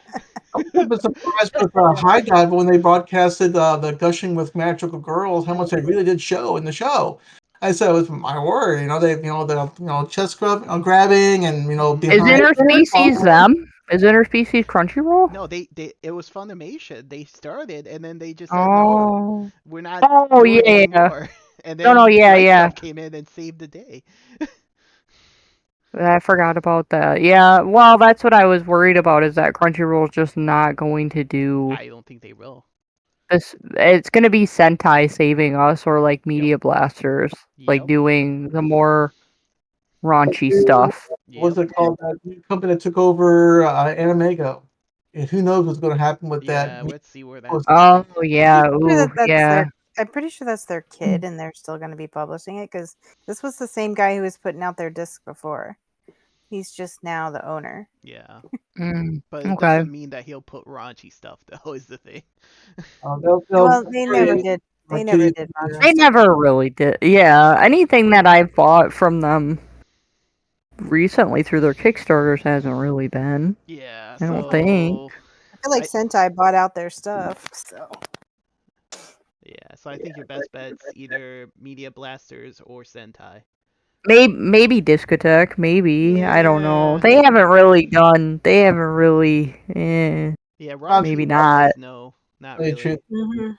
B: was a bit surprised with High Dive when they broadcasted the gushing with magical girls. How much they really did show in the show. I said, "With my word, they, the chest grabbing, and
A: Hmm.
F: Is
B: behind."
F: interspecies them? Is interspecies Crunchyroll?
A: No, it was Funimation. They started and then they just said, no,
F: Oh.
A: we're not
F: Oh
A: doing
F: yeah,
A: it
F: yeah.
A: anymore. And
F: No, no,
A: then
F: yeah,
A: Right
F: yeah.
A: Stuff came in and saved the day.
F: I forgot about that. Yeah, well, that's what I was worried about is that Crunchyroll's just not going to do
A: I don't think they will.
F: this. It's going to be Sentai saving us or like
A: Yep.
F: Media Blasters, like
A: Yep.
F: doing the more raunchy stuff.
B: What's
A: Yep.
B: it called? That new company that took over Animago. And who knows what's going to happen with that?
A: Yeah, let's see where that's
B: Was-
F: Oh
A: going.
F: yeah,
D: Sure
F: ooh,
D: that that's
F: yeah.
D: their. I'm pretty sure that's their kid, and they're still going to be publishing it because this was the same guy who was putting out their disc before. He's just now the owner.
A: Yeah.
F: Mm,
A: But it
F: okay.
A: doesn't mean that he'll put raunchy stuff, though, is the thing.
B: they'll
D: Well, they never
B: create
D: did. They never
B: kitty.
D: did
B: Yeah.
D: raunchy
F: They
D: stuff.
F: never really did. Yeah, anything that I've bought from them recently through their Kickstarters hasn't really been.
A: Yeah,
F: I don't think.
A: so
D: I feel like
A: I
D: Sentai bought out their stuff. So
A: I think your best bet's either Media Blasters or Sentai.
F: Maybe Discotheque, maybe. I don't know.
A: Yeah.
F: They haven't really done. They haven't really.
A: Yeah,
F: Maybe
A: raunchy
F: not.
A: wise, no, not
B: Tell you the truth.
A: really.
D: Mhm.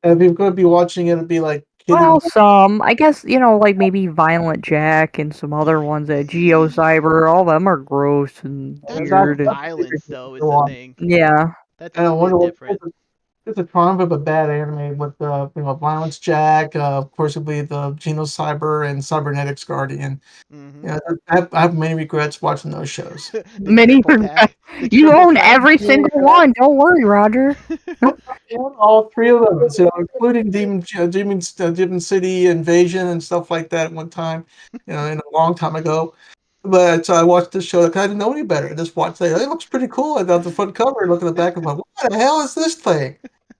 B: And if you're going to be watching it, it'll be like kiddie.
F: Well, some. I guess, like maybe Violent Jack and some other ones at Geo Cyber. All them are gross and
A: That's
B: That's
A: more
F: weird. And
A: violence, though, is
B: go
A: the
B: on.
A: thing.
F: yeah.
A: That's a
B: And I
A: little bit
B: wonder what
A: different.
B: it's a triumph of a bad anime with Violence Jack. Of course, it'll be the Geno Cyber and Cybernetics Guardian.
A: Hmm.
B: Yeah, I have many regrets watching those shows.
A: The
F: Many.
A: triple pack. The
F: You
A: triple
F: own
A: pack.
F: every single one. Don't worry, Roger.
B: Yeah, all three of them, including Demon City Invasion and stuff like that. One time, in a long time ago. But so I watched this show. I didn't know any better. I just watched it. It looks pretty cool. I got the front cover. Look at the back. I'm like, what the hell is this thing?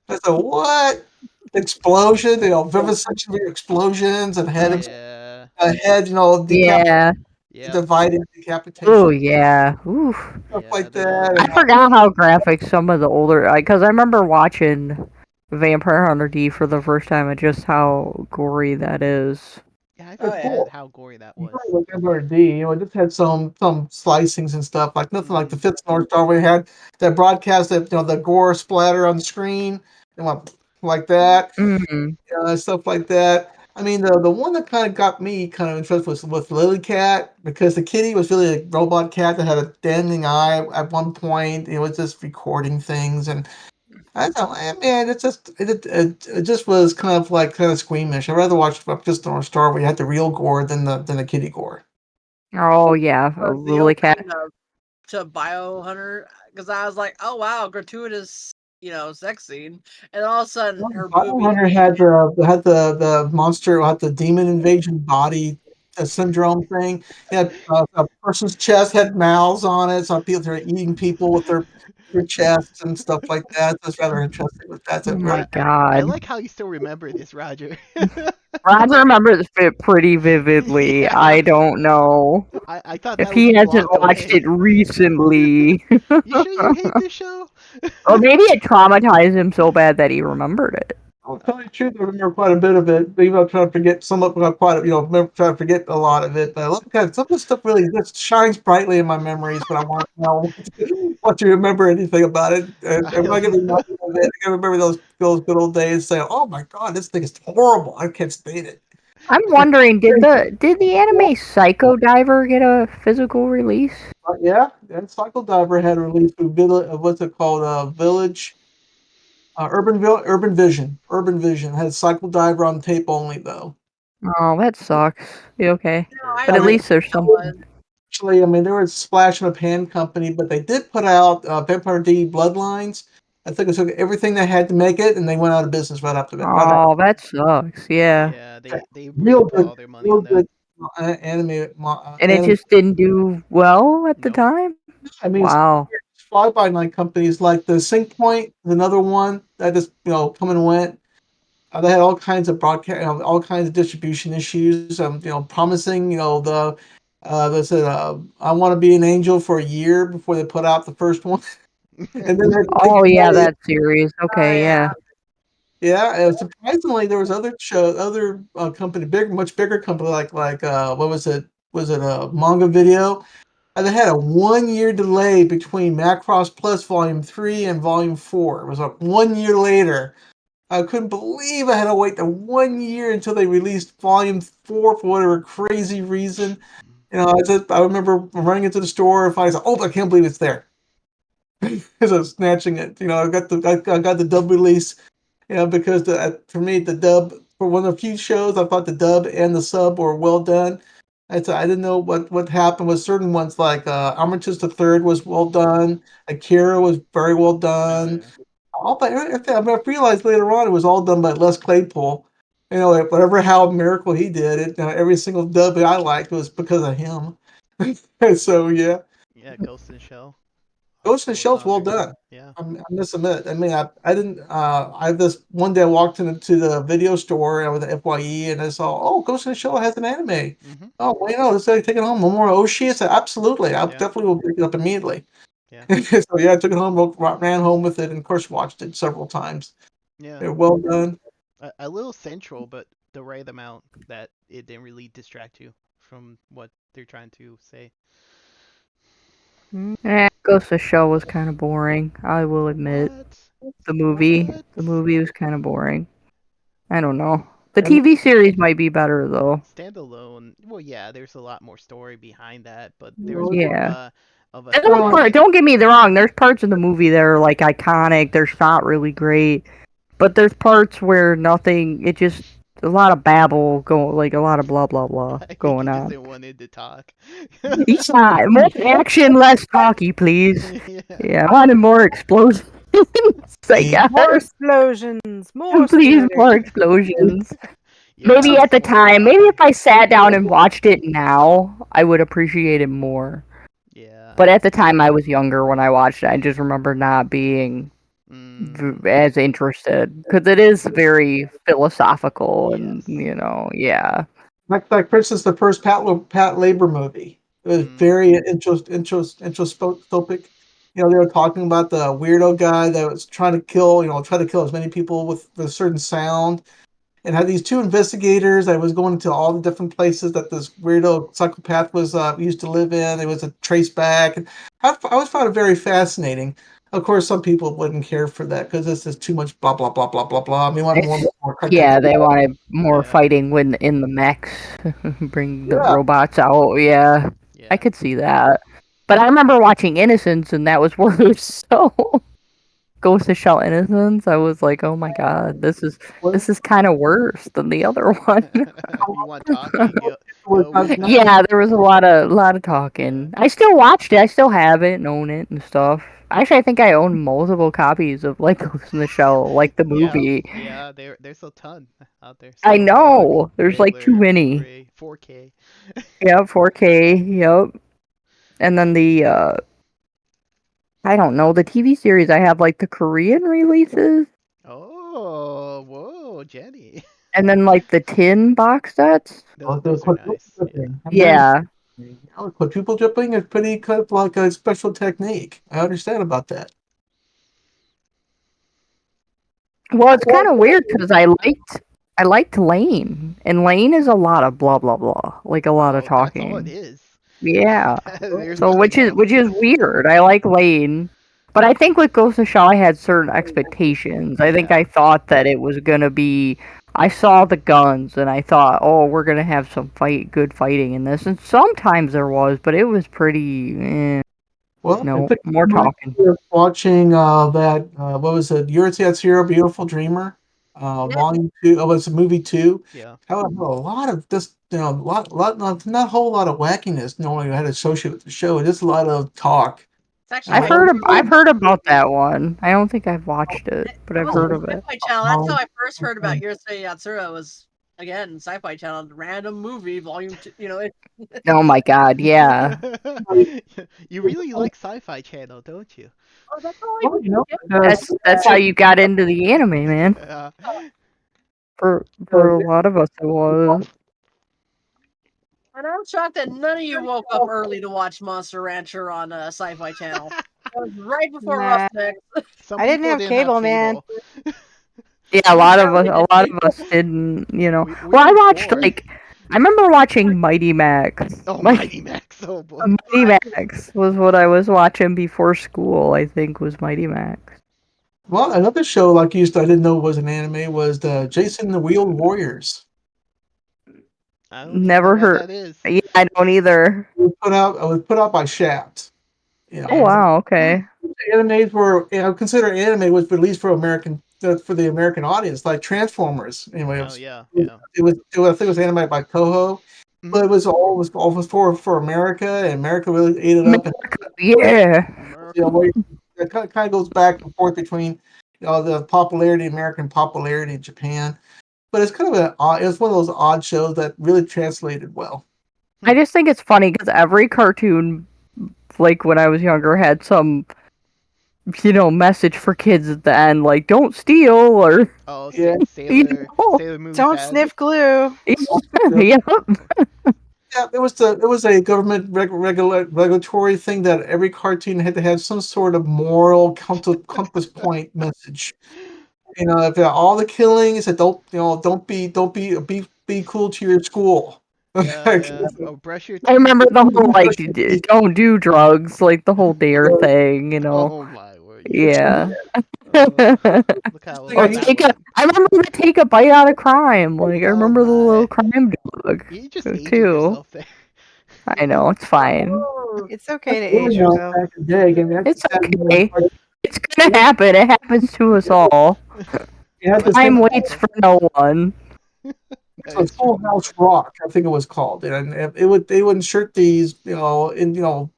B: I said, what? Explosion, vivisection explosions and
A: Yeah.
B: head,
F: Yeah.
A: Yep.
B: divided
F: Oh
B: decapitation,
F: yeah. Oof.
B: stuff
A: Yeah.
B: like
A: The old.
B: that.
F: I forgot how graphic some of the older, because I remember watching Vampire Hunter D for the first time and just how gory that is.
A: Yeah, I
E: Oh yeah.
A: forget
B: Cool.
A: how gory that
B: You
A: was.
B: probably look under D, it just had some slicings and stuff, like nothing like the
A: Mhm.
B: fifth North Star where you had that broadcast that the gore splatter on the screen and went like that,
F: Mm.
B: stuff like that. I mean, the one that kind of got me kind of interested was with Lily Cat because the kitty was really a robot cat that had a damning eye at one point. It was just recording things, and I don't know, man, it just was kind of squeamish. I'd rather watch just North Star where you had the real gore than the kitty gore.
F: Oh yeah, a
E: The
F: Lily Cat.
E: opening to Biohunter, because I was like, oh wow, gratuitous, sex scene, and all of a sudden her boobie.
B: Biohunter had the monster, had the demon invasion body syndrome thing. It had a person's chest had mouths on it, so people are eating people with their chests and stuff like that. That's rather interesting. But that's
F: Oh
B: it.
F: my
A: I
F: god.
A: like how you still remember this, Roger.
F: Ron remembers it pretty vividly.
A: Yeah.
F: I don't know
A: I thought
F: if
A: that would
F: he
A: be
F: hasn't
A: blocked
F: watched
A: away.
F: it recently.
A: You sure you hate this show?
F: Or maybe it traumatized him so bad that he remembered it.
B: I'll tell you the truth, I remember quite a bit of it. Even I'm trying to forget some of quite a, remember trying to forget a lot of it. But I look at some of the stuff really just shines brightly in my memories. But I want to know what you remember anything about it. And when I get reminded of it, I can remember those good old days. Saying, "Oh my God, this thing is horrible. I can't stand it."
F: I'm wondering, did the anime Psycho Diver get a physical release?
B: Yeah, and Cycle Diver had a release through what's it called? Village, Urban Vision. Urban Vision had Cycle Diver on tape only though.
F: Oh, that sucks. You okay?
E: No,
A: For
E: I
F: But at
B: I mean,
E: like
F: least there's
E: that
F: something.
E: one.
B: actually, I mean, they were a splash in a pan company, but they did put out Vampire D Bloodlines. I think it took everything they had to make it, and they went out of business right after that. Right after
F: Oh, that sucks. Yeah.
A: yeah,
B: that.
A: they really
B: Real
A: put
B: good,
A: all their money
B: real
A: on that.
B: good
F: And it
B: anime.
F: just didn't do well at the
A: Nope.
F: time?
B: I mean,
F: Wow.
B: fly by night companies like the Sync Point, is another one that just come and went. They had all kinds of broadcast, all kinds of distribution issues. Promising, they said, "I want to be an angel" for a year before they put out the first one, and then they had the big
F: Oh, yeah,
B: delay.
F: that series.
E: Oh
F: Okay,
E: yeah.
F: yeah.
B: Yeah, surprisingly, there was other company, much bigger company what was it? Was it a manga video? And they had a 1 year delay between Macross Plus Volume 3 and Volume 4. It was like 1 year later. I couldn't believe I had to wait the 1 year until they released Volume 4 for whatever crazy reason. I remember running into the store and finding, oh, I can't believe it's there. Because I was snatching it. I got the dub release, because for me, the dub, for one of the few shows, I thought the dub and the sub were well done. I didn't know what happened with certain ones, like Armitage the Third was well done. Akira was very well
A: Oh
B: done.
A: yeah.
B: All but I realized later on it was all done by Les Claypool. Whatever how miracle he did it, every single dub that I liked was because of him. So yeah,
A: Yeah, Ghost in the Shell.
B: Ghost in the Shell's well
A: Four-pounder.
B: done.
A: Yeah.
B: I must admit. I mean, I didn't. I this one day I walked into the video store with the FYE and I saw, oh, Ghost in the Shell has an anime.
A: Mhm.
B: Oh, wait, no, let's take it home. Memorial Oshii. I said, absolutely. I
A: Yeah.
B: definitely will pick it up immediately.
A: Yeah.
B: So yeah, I took it home, ran home with it, and of course watched it several times.
A: Yeah.
B: They're well done.
A: A little central, but the right amount that it didn't really distract you from what they're trying to say.
F: Ghost of Shell was kind of boring. I will admit.
A: What?
F: The movie.
A: What?
F: The movie was kind of boring. I don't know. The
B: And
F: TV series might be better though.
A: Standalone. Well, yeah, there's a lot more story behind that, but there's more
F: Yeah.
A: of a
F: And those
B: uh,
F: part, don't get me wrong, there's parts of the movie that are like iconic, they're not really great. But there's parts where nothing it just a lot of babble going like a lot of blah blah blah
A: I think
F: going
A: he just
F: on.
A: didn't want it to talk.
F: Yeah, more action, less talky, please.
A: Yeah.
F: Yeah, I wanted more explosions, I
B: the
F: guess.
D: More explosions, more
F: Please,
D: splurge.
F: more explosions.
A: Yeah,
F: Maybe
A: that
F: at
A: was
F: the
A: a little
F: time, maybe if
A: choppy.
F: I sat down and watched it now, I would appreciate it more.
A: Yeah.
F: But at the time, I was younger when I watched it. I just remember not being
A: Mm,
F: as interested because it is very philosophical and
A: yes.
F: yeah.
B: Like for instance, the first Pat Labor movie. It was
A: Mm,
B: very introspective. They were talking about the weirdo guy that was trying to kill, try to kill as many people with a certain sound, and had these two investigators that was going to all the different places that this weirdo psychopath was used to live in. It was a trace back. And I always found it very fascinating. Of course, some people wouldn't care for that because this is too much blah blah blah blah blah blah. I mean, want more
F: Yeah,
B: cartoon.
F: they wanted more
A: yeah.
F: fighting when in the mechs, bring the
B: Yeah,
F: robots out. Yeah, I
A: Yeah.
F: could see that. But I remember watching Innocence, and that was where it was so Ghost of Shell Innocence. I was like, oh my god,
B: was,
F: this is kind of worse than the other one.
A: If you want talking,
B: was
A: go
B: not,
A: with
B: not
A: that.
F: Yeah, there was a lot of
A: Yeah.
F: talking. I still watched it. I still have it and own it and stuff. Actually, I think I own multiple copies of like Ghost in the Shell, like the
A: Yeah.
F: movie.
A: Yeah. There's a ton out there.
F: I
A: Star Deluxe,
F: know. There's like too
A: regular,
F: many.
A: Blu-ray, 4K.
F: Yep, 4K. Yep. And then the I don't know, the TV series I have like the Korean releases
A: Oh, whoa, Jenny.
F: and then like the tin box sets.
B: the
A: Those are
B: quadruple
A: nice. Yeah.
B: dripping.
F: Yeah.
B: Quadruple dripping is pretty kind of like a special technique. I understand about that.
F: Well, it's kind of weird because I liked Lane, and Lane is a lot of blah blah blah, like a lot of
A: Oh, that's all it
F: talking.
A: is.
F: Yeah.
A: There's
F: So
A: nothing else.
F: which is weird. I like Lane, but I think with Ghost of Shell I had certain expectations. I think
A: Yeah.
F: I thought that it was gonna be. I saw the guns and I thought, oh, we're gonna have some good fighting in this, and sometimes there was, but it was pretty.
B: Well, I
F: No,
B: think
F: more
B: I'm
F: talking.
B: watching that. What was it? Euro Zero, Beautiful Dreamer.
E: Yeah,
B: Volume two. Oh, it's a movie two.
A: Yeah.
B: However, a lot of this, not a whole lot of wackiness normally I had associated with the show. Just a lot of talk.
E: it's actually
B: And
F: I've
E: my
F: heard
E: favorite
F: I've
E: one.
F: heard about that one. I don't think I've watched it, but
E: It
F: I've
E: was on
F: heard
E: the
F: of it.
E: Sci-Fi Channel. That's how
B: um,
E: I first heard about Yurusei Yatsura. Was again Sci-Fi Channel, random movie, volume two.
F: Oh my god, yeah.
A: You really like Sci-Fi Channel, don't you?
E: Oh, that's all I
B: well,
E: get.
F: That's how you got into the anime, man.
A: Yeah.
F: For a lot of us, it was.
E: And I'm shocked that none of you woke up early to watch Monster Rancher on Sci-Fi Channel. It was right before
D: Nah,
E: Roughneck.
A: Some
D: I didn't
A: people
D: have
A: didn't have
D: cable, man.
A: cable.
F: Yeah,
E: We barely
F: a
E: did
F: lot of
E: cable.
F: us didn't.
A: We
F: Well, I
A: were
F: watched
A: poor.
F: like I remember watching Mighty Max.
A: Oh, Mighty
F: Like
A: Max. Oh boy.
F: Mighty Max was what I was watching before school. I think was Mighty Max.
B: well, another show like I didn't know was an anime was the Jason and the Wheeled Warriors.
A: I don't even know
F: Never
A: what
F: heard.
A: that is.
F: Yeah, I don't either.
B: It was put out by Shaft.
F: Oh
A: Eh.
F: wow, okay.
B: Animes were, consider anime was released for for the American audience, like Transformers. Anyway,
A: Oh yeah,
B: it was,
A: yeah.
B: I think it was animated by Toho,
A: Hmm.
B: but it was all for America, and America really ate it up. And
F: America, yeah.
A: America.
B: it kind of goes back and forth between the popularity, American popularity in Japan. But it's kind of it's one of those odd shows that really translated well.
F: I just think it's funny because every cartoon, like when I was younger, had some message for kids at the end, like "Don't steal" or
A: Oh,
B: Yeah,
F: you know.
A: Sailor Moon
D: Don't
A: said.
D: sniff glue.
F: Yep.
B: yeah, it was a government regulatory thing that every cartoon had to have some sort of moral compass point message. If all the killings that don't be cool to your school.
A: Yeah, yeah. Oh, brush your
F: I
A: teeth.
F: remember the whole like don't do drugs, like the whole dare thing.
A: Oh my word, yeah.
F: Yeah.
A: Oh, look how
B: Thing I
F: Or
A: well
B: used
A: that
F: take a
A: went.
F: I remember the take a bite out of crime. Like I
A: Oh
F: remember the little
A: my.
F: crime dog
A: You just aging
F: too.
A: yourself there.
F: I know, it's fine.
D: It's okay to
B: really
D: age yourself.
B: back in the day. Again,
F: It's okay. It's gonna happen. It happens to us all.
B: you had this thing
F: Time waits for no one.
A: That
B: called
A: is true.
B: Schoolhouse Rock, I think it was called, and they would insert these, in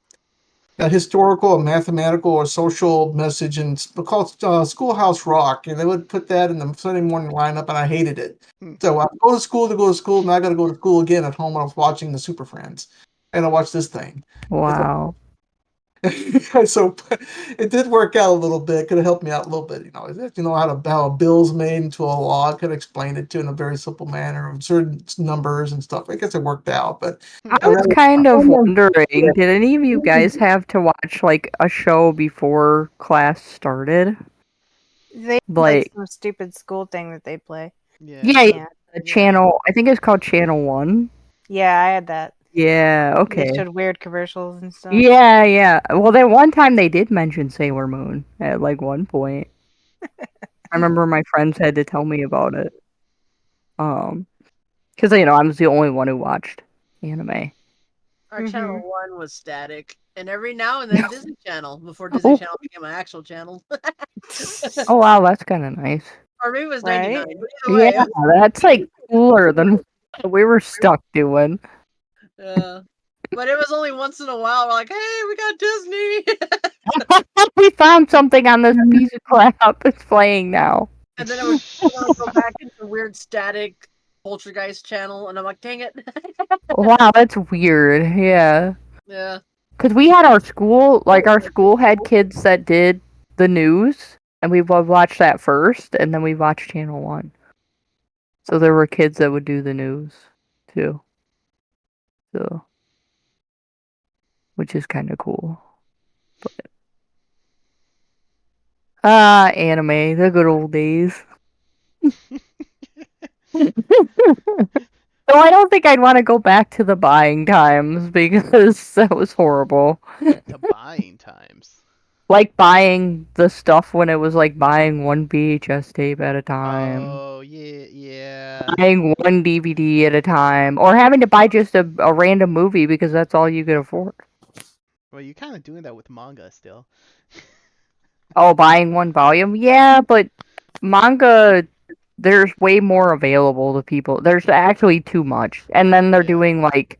B: a historical, or mathematical, or social message, and it's called Schoolhouse Rock, and they would put that in the Sunday morning lineup, and I hated it.
A: Hmm.
B: So I go to school, and I got to go to school again at home when I was watching the Super Friends, and I watch this thing. It's
F: Wow.
B: So it did work out a little bit. Could have helped me out a little bit. If you know how a bill's made into a law, I could explain it to in a very simple manner of certain numbers and stuff. I guess it worked out, but
A: Hmm.
F: I was kind of wondering, did any of you guys have to watch like a show before class started?
D: They have, like
F: Like,
D: some stupid school thing that they play.
F: yeah,
A: Yeah.
D: Yeah.
F: the
A: Yeah.
F: channel, I think it's called Channel 1.
D: Yeah, I had that.
F: Yeah,
D: They
F: okay.
D: showed weird commercials and stuff.
F: Yeah, yeah. Well, that one time they did mention Sailor Moon at like one point. I remember my friends had to tell me about it. Because I was the only one who watched anime.
E: Our
D: Mhm.
E: channel 1 was static, and every now and then Disney Channel, before Disney
F: Oh,
E: Channel became an actual channel.
F: oh wow, that's kind of nice.
E: Or maybe it was
D: Right?
E: 99. But either way,
F: Yeah, that's like cooler than what we were stuck doing.
E: yeah. But it was only once in a while. We're like, hey, we got Disney.
F: We found something on this piece of crap. It's playing now.
E: And then it would go back into weird static Poltergeist channel, and I'm like, dang it.
F: Wow, that's weird. Yeah.
E: Yeah.
F: Because we had our school had kids that did the news, and we would watch that first, and then we watched Channel 1. So there were kids that would do the news, too. So, which is kind of cool. Anime, the good old days. So I don't think I'd want to go back to the buying times because that was horrible.
A: The buying times.
F: Like buying the stuff when it was like buying one VHS tape at a time,
A: Oh, yeah, yeah.
F: buying one DVD at a time, or having to buy just a random movie because that's all you could afford.
A: Well, you're kind of doing that with manga still.
F: Oh, buying one volume? Yeah, but manga, there's way more available to people. There's actually too much. And then they're
A: Yeah.
F: doing like,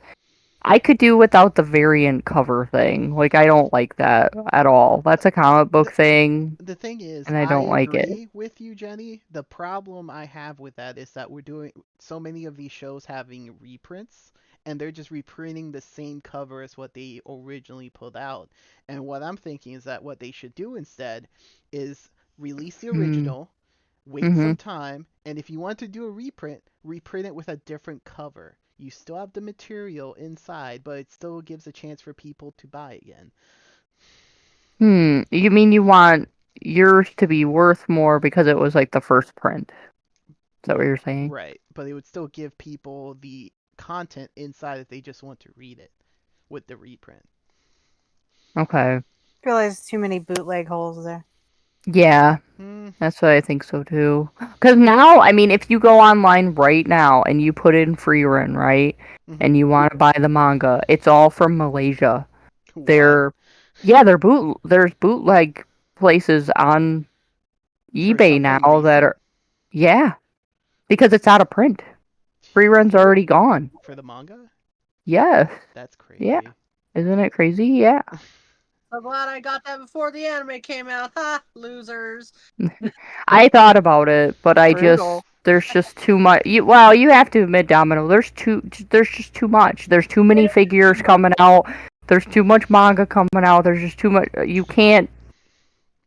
F: I could do without the variant cover thing. Like, I don't like that at all. That's a comic book
A: The,
F: thing,
A: the thing is,
F: and I
A: I
F: don't like it.
A: agree with you, Jenny. The problem I have with that is that we're doing so many of these shows having reprints, and they're just reprinting the same cover as what they originally put out. And what I'm thinking is that what they should do instead is release the
F: Mm,
A: original, wait
F: mm-hmm.
A: some time, and if you want to do a reprint, reprint it with a different cover. You still have the material inside, but it still gives a chance for people to buy again.
F: You mean you want yours to be worth more because it was like the first print? Is that what you're saying?
A: Right, but it would still give people the content inside if they just want to read it with the reprint.
F: Okay.
D: I feel like there's too many bootleg holes there.
F: Yeah,
A: Hmm.
F: that's what I think so too. Because now, I mean, if you go online right now and you put in free run, right,
A: Hmm.
F: and you want to buy the manga, it's all from Malaysia.
A: What?
F: They're, there's bootleg places on
A: For
F: eBay
A: some
F: now that
A: reason?
F: are, yeah, because it's out of print. Free run's already gone.
A: For the manga?
F: Yes.
A: That's
F: Yeah.
A: crazy.
F: Isn't it crazy? Yeah.
E: So glad I got that before the anime came out. Ha! Losers.
F: I thought about it, but
D: Brutal.
F: there's just too much. Well, you have to admit, Domino, there's just too much. There's too many figures coming out. There's too much manga coming out. There's just too much. You can't.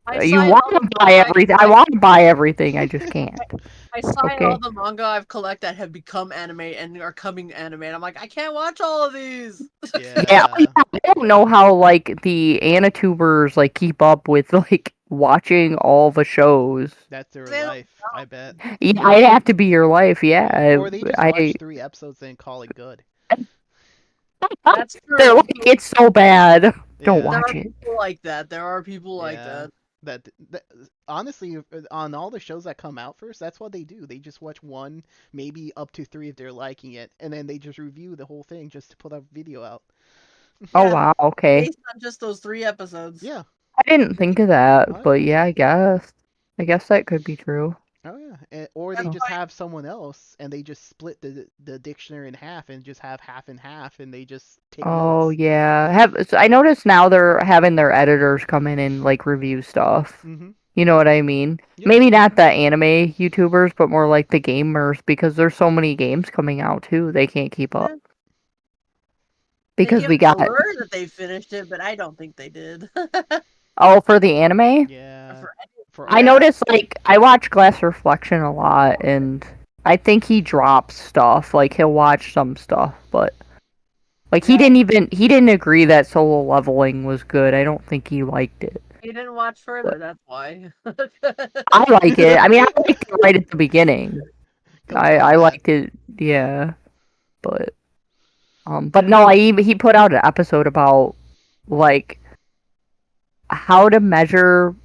E: I
F: You
E: signed
F: want
E: all
F: to
E: the
F: buy
E: manga
F: everything. I want to buy everything. I just can't.
E: I signed all
F: Okay.
E: the manga I've collected that have become anime and are coming anime. And I'm like, I can't watch all of these.
F: Yeah,
A: Yeah,
F: I don't know how like the Anitubers like keep up with like watching all the shows.
A: that's their
E: They don't
A: life, I bet.
F: Yeah, I'd have to be your life.
A: Yeah.
F: Yeah,
A: Or they just
F: I
A: watch 3 episodes and call it good.
E: That's
F: they're
E: true.
F: like it's so bad. Don't
A: Yeah.
E: There
F: watch
E: are
F: it.
E: people like that. There are people like
A: Yeah.
E: that.
A: That honestly, on all the shows that come out first, that's what they do. They just watch one, maybe up to 3 if they're liking it, and then they just review the whole thing just to put a video out.
F: Oh
E: Yeah,
F: wow, okay.
E: based on just those 3 episodes.
A: Yeah.
F: I didn't think of that,
A: Oh
F: but
A: yeah.
F: yeah, I guess. I guess that could be true.
A: Oh yeah. Or they
E: That's
F: Oh,
A: just
E: why
A: have someone else and they just split the dictionary in half and just have half and half and they just take
F: oh
A: notes.
F: yeah. I noticed now they're having their editors come in and like review stuff.
A: Mhm.
F: You know what I mean?
A: Yeah.
F: Maybe not the anime YouTubers, but more like the gamers because there's so many games coming out too. They can't keep up.
E: Yeah.
F: because
E: they
F: we
E: give
F: got
E: blur that they finished it, but I don't think they did.
F: for the anime.
A: Yeah.
E: For,
A: For
F: I
E: yeah,
F: noticed like I watch Glass Reflection a lot, and I think he drops stuff. Like he'll watch some stuff, but like
E: yeah,
F: he didn't agree that Solo Leveling was good. I don't think he liked it.
E: he didn't watch
F: But
E: further. That's why.
F: I like it. I mean, I liked it right at the beginning.
A: He'll
F: I
A: comment.
F: liked it. Yeah, but but no, he put out an episode about like how to measure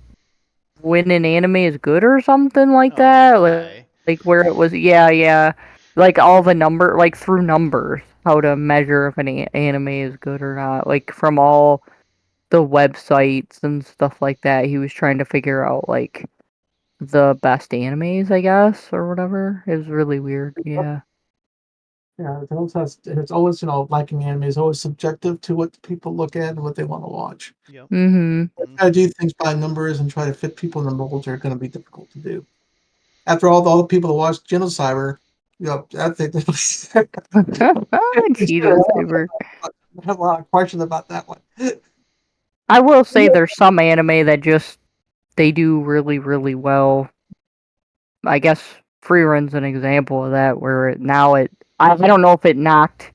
F: when an anime is good or something like
A: Oh,
F: that.
A: why?
F: Like where it was, yeah, like all the number, like through numbers, how to measure if an anime is good or not. Like from all the websites and stuff like that, he was trying to figure out like the best animes, I guess, or whatever. It was really weird. Yeah.
B: Yeah, it's always, liking anime is always subjective to what people look at and what they want to watch.
A: Yep.
F: Mm-hmm.
B: Try to do things by numbers and try to fit people in the molds are going to be difficult to do. After all the people that watch Genocyber, I think we should
F: Cheeto Saber.
B: have a lot of questions about that one.
F: I will say there's some anime that just they do really, really well. I guess Free Run's an example of that, where I don't know if it knocked.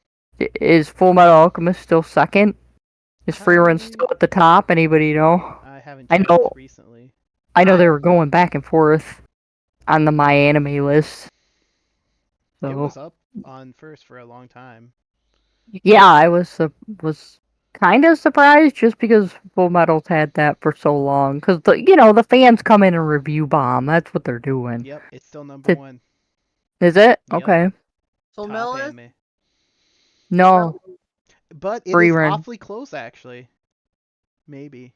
F: Is Full Metal Alchemist still second? Is Free Run
A: I
F: still at the top? Anybody know?
A: I haven't
F: I
A: checked
F: know,
A: recently.
F: I know
E: I
F: they were going back and forth on the My Anime list.
A: It
F: So
A: was up on first for a long time.
F: yeah, I was kind of surprised just because Full Metal's had that for so long. Because the fans come in and review bomb. That's what they're doing.
A: Yep, it's still number one.
F: Is it
A: Yep,
F: okay?
E: Full
A: top
E: Metal is
A: anime.
E: Full Metal.
F: No,
A: But it
F: Free
A: is
F: Run.
A: awfully close, actually. Maybe.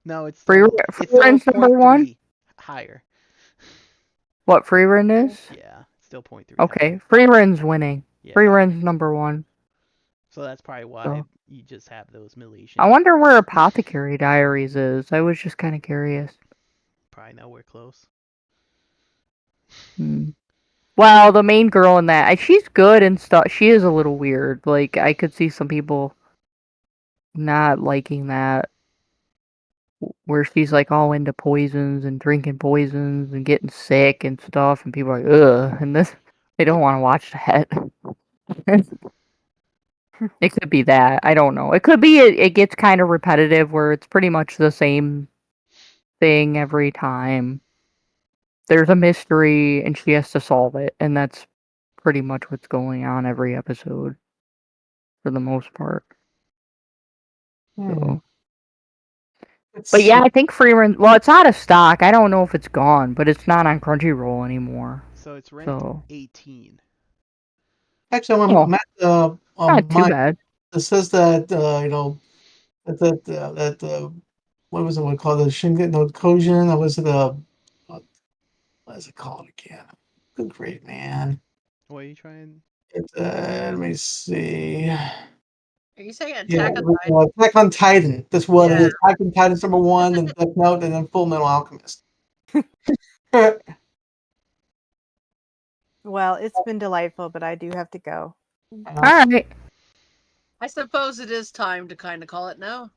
A: No,
F: Free
A: it's still
F: Run's number
A: point
F: one.
A: 0.3 higher.
F: What Free Run is?
A: Yeah, still point 0.3
F: Okay,
A: higher.
F: Free Run's winning. Free
A: Yeah.
F: Run's number one.
A: So that's probably why
F: So
A: you just have those
F: I
A: Malaysian.
F: wonder where Apothecary Diaries is. I was just kind of curious.
A: Probably nowhere close.
F: Hmm. Well, the main girl in that, she's good and stuff. She is a little weird. Like I could see some people not liking that, where she's like all into poisons and drinking poisons and getting sick and stuff, and people are like, ugh, and this they don't
A: It
F: want to watch that. It could be that. I don't know. It could be it gets kind of repetitive where it's pretty much the same thing every time. There's a mystery and she has to solve it, and that's pretty much what's going on every episode for the most part.
B: Hmm.
F: So, but
B: It's
F: yeah, I think Free Run. Well, it's out of stock. I don't know if it's gone, but it's not on Crunchyroll anymore.
A: so it's ranked
F: So,
A: 18.
B: actually
F: oh,
B: I'm at
F: not too
B: my
F: bad.
B: it says that that what was it called, the Shingen no Kojin, or was it what is it called again? Good great man.
A: What are you trying?
B: Let me see.
E: Are you saying
B: Yeah,
E: Attack
B: it
E: on
B: was,
E: Titan?
B: Attack on Titan. That's what it
E: Yeah.
B: is. Attack on Titan's number one, and Death Note, and then Full Metal Alchemist.
D: Well, it's been delightful, but I do have to go.
F: All right.
E: I suppose it is time to kind of call it now.